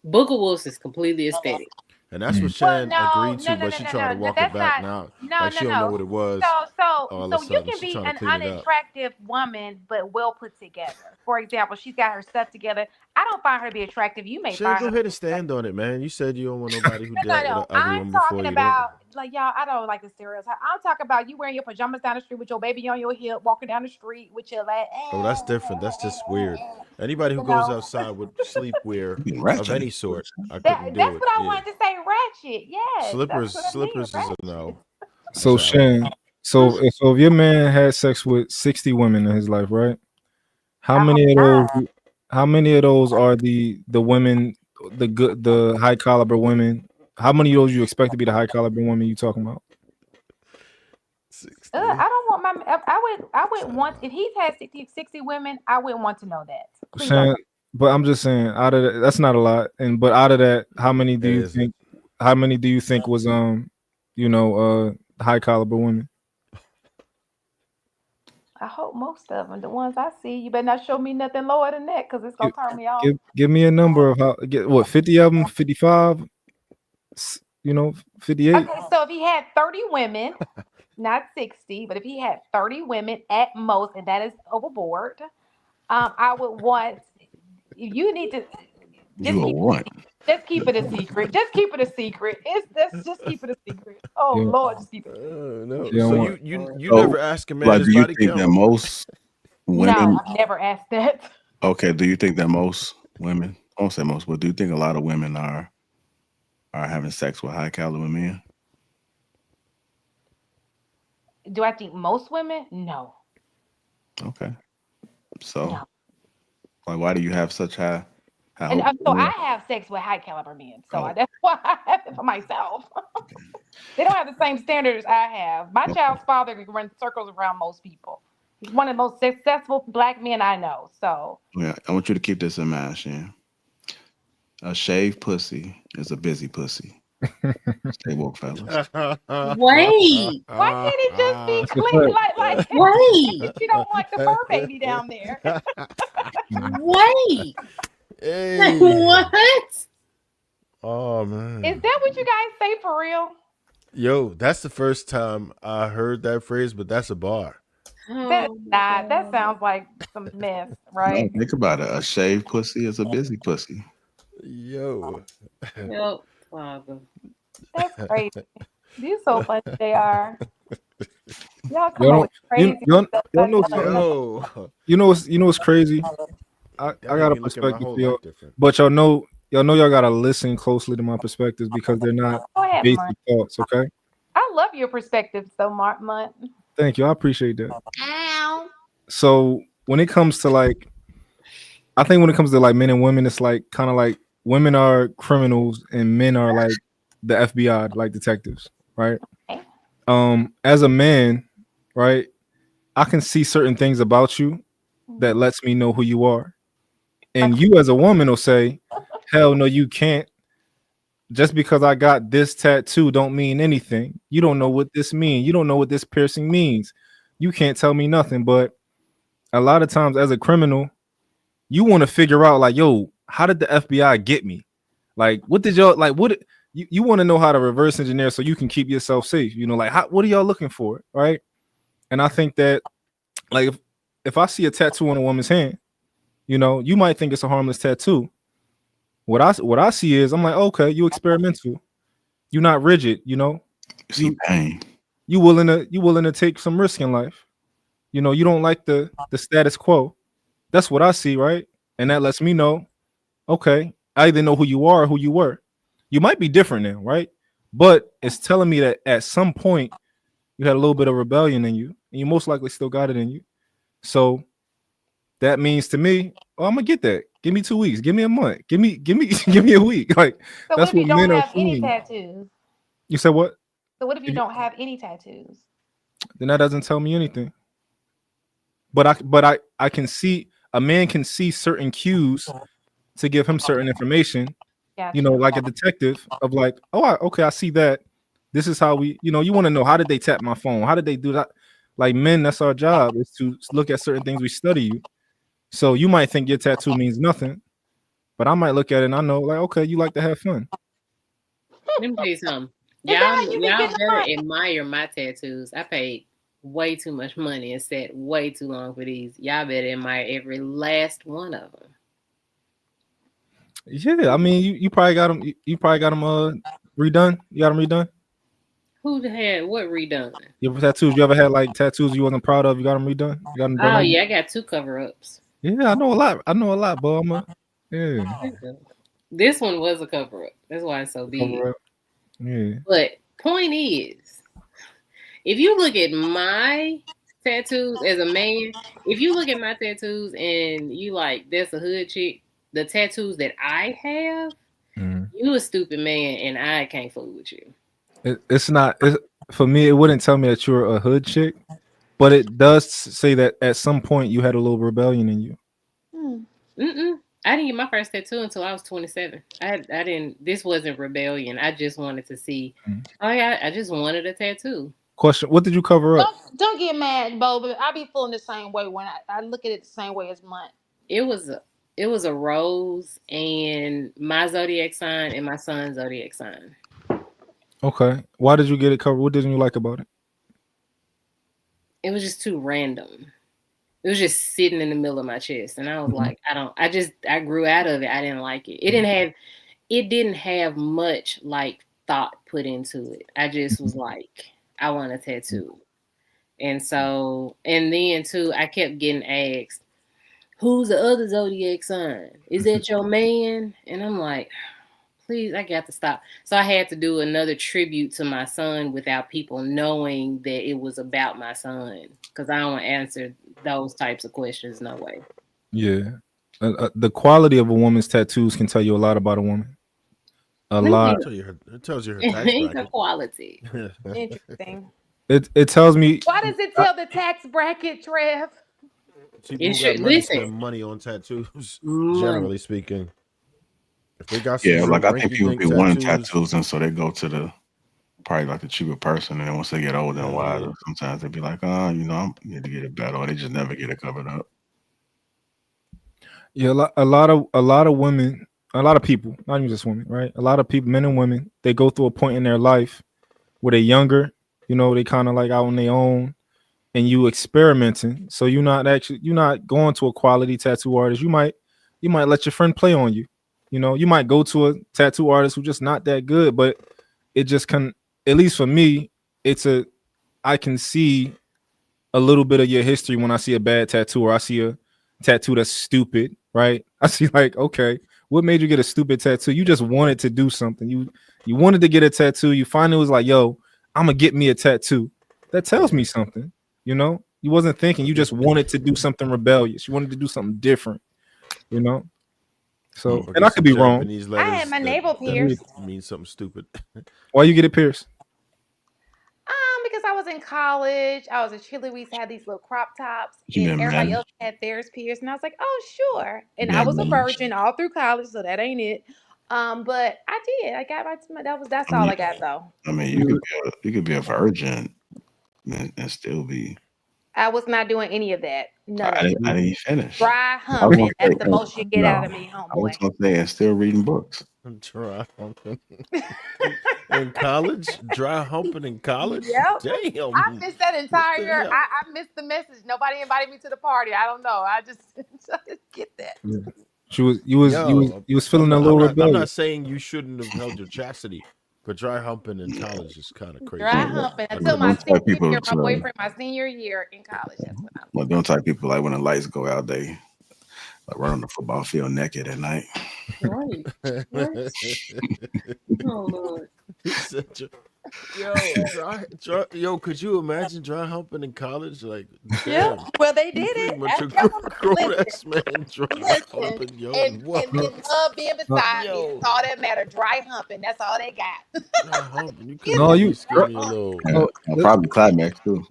Booger Wolves is completely aesthetic. And that's what Shan agreed to, but she tried to walk it back now. She don't know what it was. So you can be an unattractive woman, but well put together. For example, she's got her stuff together. I don't find her to be attractive. You may Shan, find go ahead and stand on it, man. You said you don't want nobody who dealt with an ugly woman before. I'm talking about, like, y'all, I don't like the stereotype. I'm talking about you wearing your pajamas down the street with your baby on your hip, walking down the street with your Oh, that's different. That's just weird. Anybody who goes outside with sleepwear of any sort, I couldn't do it. That's what I wanted to say, ratchet. Yes. Slippers is a no. So Shan, so if your man had sex with 60 women in his life, right? How many of those are the women, the high caliber women? How many of those you expect to be the high caliber women you talking about? 60. I don't want my. I would want, if he's had 60 women. I wouldn't want to know that. Shan, but I'm just saying, out of that, that's not a lot. But out of that, how many do you think? How many do you think was high caliber women? I hope most of them, the ones I see. You better not show me nothing lower than that, because it's gonna turn me off. Give me a number of 50 of them, 55, 58. Okay, so if he had 30 women, not 60, but if he had 30 women at most, and that is overboard, I would want. You need to. Just keep it a secret. Just keep it a secret. Just keep it a secret. Oh Lord, just keep it. No. So you never ask a man his body count? Do you think that most women? No, I've never asked that. Okay. Do you think that most women? I won't say most, but do you think a lot of women are having sex with high caliber men? Do I think most women? No. Okay. So, like, why do you have such high? And so I have sex with high caliber men. So that's why I have it for myself. They don't have the same standards I have. My child's father can run circles around most people. He's one of the most successful Black men I know. So yeah, I want you to keep this in mind, Shan. A shaved pussy is a busy pussy. Stay woke, fellas. Wait. Why can't it just be clean? Like wait. You don't want the fur baby down there. Wait. Hey. What? Oh man. Is that what you guys say for real? Yo, that's the first time I heard that phrase, but that's a bar. That's not. That sounds like some mess, right? No, think about it. A shaved pussy is a busy pussy. Yo. Yep, Father. That's crazy. These so funny they are. Y'all come up with crazy stuff. You know what's crazy? I got a perspective for y'all, but y'all know y'all gotta listen closely to my perspectives because they're not basic thoughts. Okay. I love your perspective so much. Thank you. I appreciate that. Ow. So when it comes to like, I think when it comes to like men and women, it's like kind of like women are criminals and men are like the FBI, like detectives, right? As a man, right, I can see certain things about you that lets me know who you are. And you as a woman will say, hell no, you can't. Just because I got this tattoo don't mean anything. You don't know what this means. You don't know what this piercing means. You can't tell me nothing. But a lot of times as a criminal, you want to figure out like, yo, how did the FBI get me? Like, what did y'all like? What you want to know how to reverse engineer so you can keep yourself safe? You know, like what are y'all looking for, right? And I think that like if I see a tattoo on a woman's hand, you know, you might think it's a harmless tattoo. What I see is I'm like, okay, you experimental, you're not rigid, you know. See pain. You willing to take some risk in life. You know, you don't like the status quo. That's what I see, right? And that lets me know, okay, I either know who you are or who you were. You might be different now, right? But it's telling me that at some point you had a little bit of rebellion in you, and you most likely still got it in you. So that means to me, oh, I'm gonna get that. Give me 2 weeks. Give me a month. Give me give me a week. Like So that's what if you what don't men are have any seeing. tattoos? You said what? So what if you don't have any tattoos? Then that doesn't tell me anything. But I can see a man can see certain cues to give him certain information. You know, Gotcha. like a detective of like, oh, okay, I see that. This is how we, you know, you want to know how did they tap my phone? How did they do that? Like men, that's our job is to look at certain things. We study you. So you might think your tattoo means nothing, but I might look at it and I know, like, okay, you like to have fun. Let me tell you something. Is that how you be Y'all getting better the admire my tattoos. I paid way too much money and sat way too long for these. Y'all better admire every last one of them. Yeah, I mean, you probably got them. You probably got them redone. You got them redone. Who had what redone? Your tattoos. You ever had like tattoos you wasn't proud of? You got them redone. You got them done. Oh yeah, I got 2 cover-ups. Yeah, I know a lot. I know a lot, Bulma. Yeah. This one was a cover-up. That's why it's so big. Yeah. But point is, if you look at my tattoos as a man, if you look at my tattoos and you like, that's a hood chick, the tattoos that I have, you a stupid man and I can't fool with you. It's not for me. It wouldn't tell me that you're a hood chick, but it does say that at some point you had a little rebellion in you. I didn't get my first tattoo until I was 27. I didn't. This wasn't rebellion. I just wanted to see. Oh yeah, I just wanted a tattoo. Question: what did you cover up? Don't get mad, Bo, but I be feeling the same way when I look at it the same way as mine. It was a rose and my zodiac sign and my son's zodiac sign. Okay. Why did you get it covered? What didn't you like about it? It was just too random. It was just sitting in the middle of my chest, and I was like, I grew out of it. I didn't like it. It didn't have much like thought put into it. I just was like, I want a tattoo. And so, and then too, I kept getting asked, who's the other zodiac sign? Is that your man? And I'm like, please, I got to stop. So I had to do another tribute to my son without people knowing that it was about my son, because I don't answer those types of questions. No way. Yeah. The quality of a woman's tattoos can tell you a lot about a woman. A lot. It tells you her tax bracket. Quality. Interesting. It tells me. Why does it tell the tax bracket, Trev? People who got money spend money on tattoos, generally speaking. If they got some like I think people be wanting tattoos, tattoos, and so they go to the probably like the cheaper person, and then once they get older and wiser, sometimes they be like, oh, you know, I need to get it better, or they just never get it covered up. Yeah, a lot of women, a lot of people, not even just women, right? A lot of people, men and women, they go through a point in their life where they're younger, you know, they kind of like out on their own, and you experimenting. So you're not going to a quality tattoo artist. You might let your friend play on you. You know, you might go to a tattoo artist who's just not that good, but it just can, at least for me, I can see a little bit of your history when I see a bad tattoo, or I see a tattoo that's stupid, right? I see like, okay, what made you get a stupid tattoo? You just wanted to do something. You wanted to get a tattoo. You finally was like, yo, I'm gonna get me a tattoo. That tells me something. You know, you wasn't thinking. You just wanted to do something rebellious. You wanted to do something different. You know. So, Or and I get could some be wrong. Japanese I had letters my navel that pierced. means something stupid. Why you get it pierced? Because I was in college. I was a cheerleader. We used to have these little crop tops, You and been everybody married? else had theirs pierced. And I was like, oh, sure. And I Been was a married? virgin all through college, so that ain't it. But I did. I got that's I all mean, I got though. you could be a virgin and still be. I was not doing any of that. None of it. I didn't finish. Dry I was humping. gonna That's the say most you get no. out of me, I was homeboy. gonna say and still reading books. Dry humping in college. Dry humping in college. Yep. Damn. I missed that entire the year. hell? I missed the message. Nobody invited me to the party. I don't know. I just get that. Yeah. You was feeling a little I'm rebellious. not saying you shouldn't have held your chastity, but dry humping in college is kind of crazy. Dry humping until my senior year. My boyfriend, my senior year in college. That's what I was. Well, them type of people, like when the lights go out, they like run on the football field naked at night. Right. What? Oh Lord. Yo, could you imagine dry humping in college? Like, Yeah, damn, well, they you did pretty it. much a Listen, grown ass man dry humping, yo. and love being beside me. Yo. That's all that matter. Dry humping. That's all they got. Dry humping. You could No, you give me a little. Probably climax too.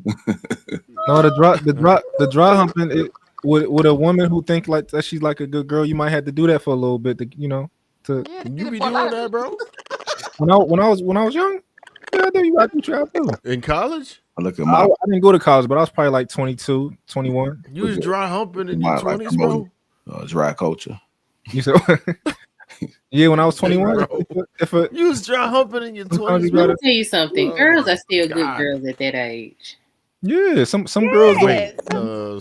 No, the dry humping. With a woman who think like that she's like a good girl, you might have to do that for a little bit to, you know, to. You be doing that, bro? When I was young, yeah, I do. You got to try too. In college? I look at I didn't go to college, but I was probably like 22, 21. You was dry humping in your 20s, bro? Dry culture. You said, yeah, when I was 21. You was dry humping in your 20s, Let bro? me tell you something. Girls are still good girls at that age. Yeah, some girls. Wait,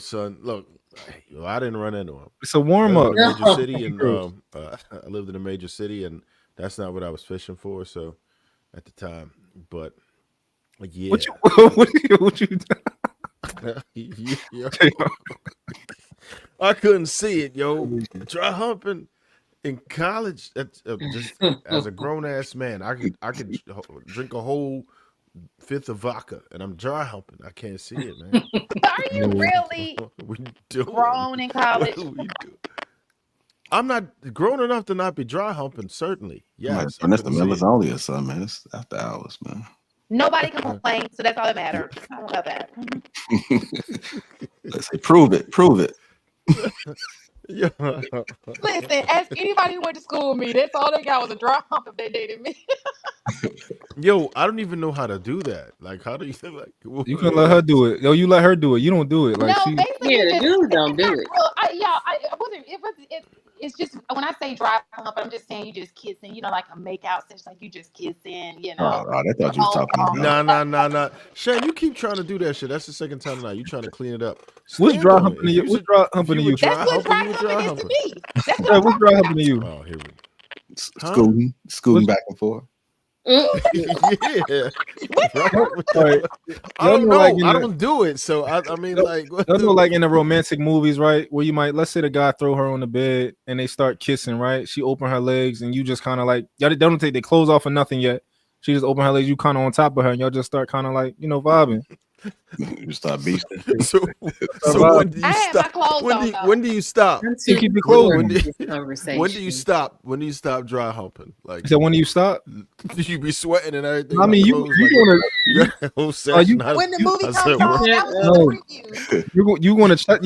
son, look, I didn't run into him. It's a warm up. I lived in a major city, and I lived in a major city, and that's not what I was fishing for. So, at the time, but yeah, what you yo, I couldn't see it, yo. Dry humping in college, just as a grown ass man, I could drink a whole fifth of vodka, and I'm dry humping. I can't see it, man. Are you really grown in college? I'm not grown enough to not be dry humping. Certainly, yes. And that's the members only or something, man. It's after hours, man. Nobody can complain, so that's all that matters. How about that? Let's say, prove it. Yeah. Listen, ask anybody who went to school with me. That's all they got was a dry hump if they dated me. Yo, I don't even know how to do that. Like, how do you think? Like, You can let her do it. Yo, you let her do it. You don't do it. Like, No, basically, Yeah, the dudes don't do it. It's just when I say dry hump, I'm just saying you just kissing. You know, like a make out session, like you just kissing. You know. Oh, that's what you was talking about. Nah. Shane, you keep trying to do that shit. That's the second time tonight. You trying to clean it up. what's dry humping to you? What's dry humping to you? That's what dry humping is to me. That's Yeah, what's dry humping to you? Oh, here we go. Scooting back and forth. Yeah. Right. I don't know. Like I don't do it. So I mean, like, you know, like in the romantic movies, right? Where you might, let's say the guy throw her on the bed and they start kissing, right? She open her legs and you just kind of like, y'all don't take their clothes off or nothing yet. She just open her legs, you kind of on top of her, and y'all just start kind of like, you know, vibing. You start beasting. So when do you stop? When do you stop? You keep your clothes on. When do you stop? When do you stop dry humping? Like, so when do you stop? Do you be sweating and everything? I mean, you want to. When the movie comes on, you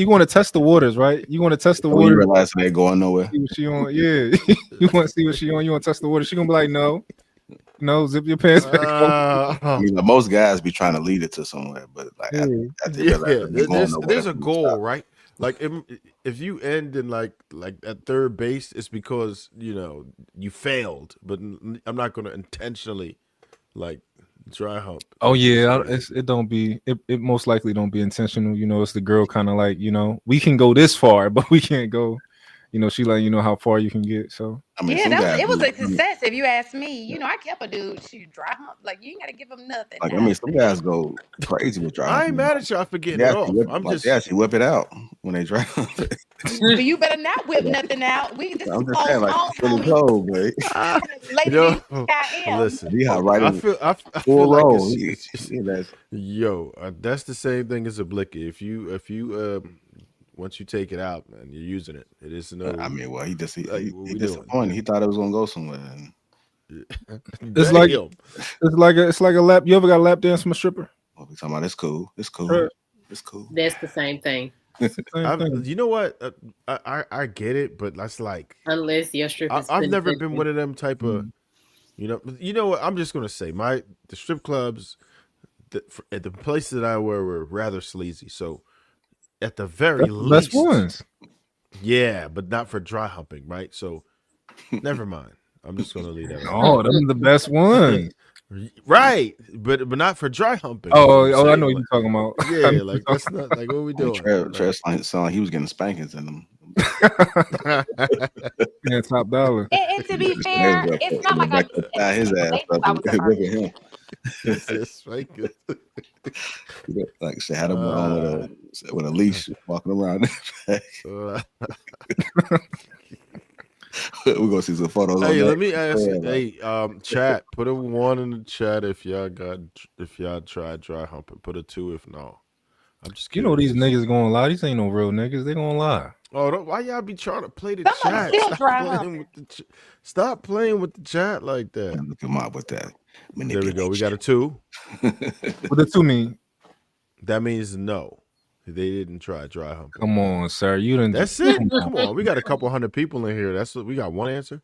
want to test the waters, right? You want to test the You water. realize they ain't going nowhere. See what she on? Yeah, you want to see what she on. You want to test the water. She gonna be like, no, zip your pants back. I mean, like, most guys be trying to lead it to somewhere, but like, there's a goal, right? Like, if you end in like at third base, it's because you failed. But I'm not going to intentionally like dry hump. Oh yeah, it most likely don't be intentional. You know, it's the girl kind of like, we can go this far, but we can't go. She letting you know how far you can get. So I mean, it was a success if you ask me. I kept a dude. She dry hump. Like, you ain't gotta give him nothing. Like, I mean, some guys go crazy with dry I humping. ain't mad at y'all for getting it off. I'm just actually whip it out when they dry hump. But you better not whip nothing out. This I'm is just saying, like, home, really homie. cold, but Lady Yo, D, I am. listen, he hot right I in feel I full feel like roll. it's yo, that's the same thing as a blicky. If you once you take it out, man, you're using it. It is no. I mean, well, he Like, what we doing? disappointed. He thought it was gonna go somewhere. It's like it's like a lap. You ever got a lap dance from a stripper? What we talking about? It's cool. It's cool. Sure. It's cool. That's the same thing. You know what? I get it, but that's like Unless your stripper. I've never been one of them type of, you know what? I'm just gonna say the strip clubs, at the places that I were rather sleazy. So at the very least, best ones. Yeah, but not for dry humping, right? So never mind. I'm just gonna leave that. Oh, them the best ones. Right, but not for dry humping. Oh, I know what you're talking about. Yeah, like that's not like what are we doing? Trev sounded like he was getting spankings in them. Yeah, top dollar. And to be fair, it's not like I his ass up and whipping him. It's like she had him on with a leash walking around. We're gonna see some photos. Hey, let me ask you. Hey, chat, put a 1 in the chat if y'all tried dry humping. Put a 2 if no. I'm just kidding. You know these niggas gonna lie. These ain't no real niggas. They gonna lie. Oh, why y'all be trying to play the chat? Stop playing with the chat like that. Look him up with that. There we go. We got a 2. What does 2 mean? That means no. They didn't try dry humping. Come on, sir. You didn't. That's it. Come on. We got a couple hundred people in here. That's what we got. One answer.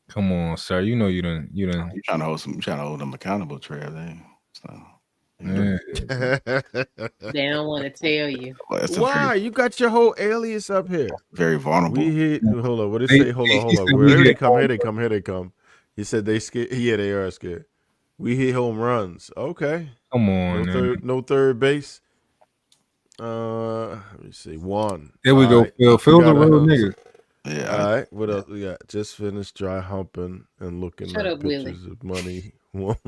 Come on, sir. You know you didn't. You trying to hold them accountable, Trev. Yeah. They don't want to tell you. Why? You got your whole alias up here. Very vulnerable. Hold on. What did it say? Hold on. Here they come. He said they scared. Yeah, they are scared. We hit home runs. Okay. Come on. No third base. Let me see. 1. There we go. Phil. Phil's a real nigga. Yeah. All right. What else we got? Just finished dry humping and looking at pictures of money. Grown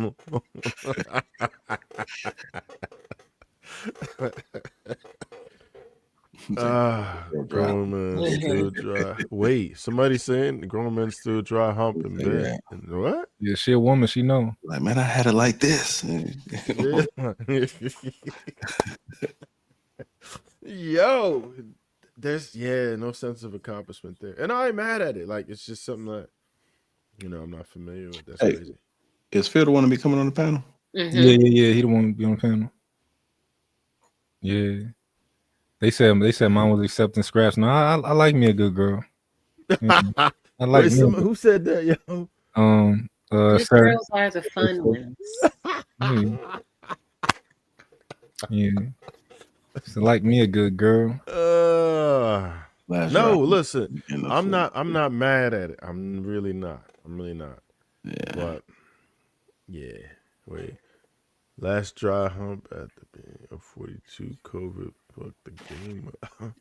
man still dry. Wait, somebody saying the grown man still dry humping bed. What? Yeah, she a woman. She know. Like, man, I had it like this. Yo, there's no sense of accomplishment there, and I ain't mad at it. Like it's just something that I'm not familiar with. That's crazy. Is Phil the one to be coming on the panel? Mm-hmm. Yeah. He the one to be on the panel. Yeah. They said mine was accepting scraps. No, I like me a good girl. Yeah. I like me. Who said that, yo? Good girls are the fun ones. Yeah. So like me a good girl. No, listen. I'm not mad at it. I'm really not. Yeah. But yeah. Wait. Last dry hump at the beginning of 42 COVID fucked the game up.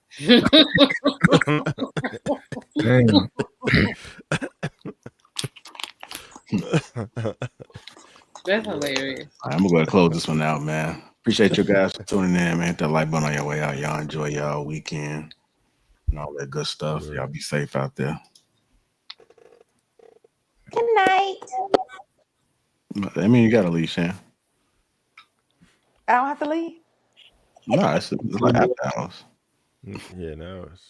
Damn. That's hilarious. I'm gonna go ahead and close this one out, man. Appreciate you guys for tuning in, man. Hit that like button on your way out. Y'all enjoy y'all weekend and all that good stuff. Y'all be safe out there. Good night. I mean, you gotta leave, Shan. I don't have to leave. No, it's like after hours. Yeah, now it's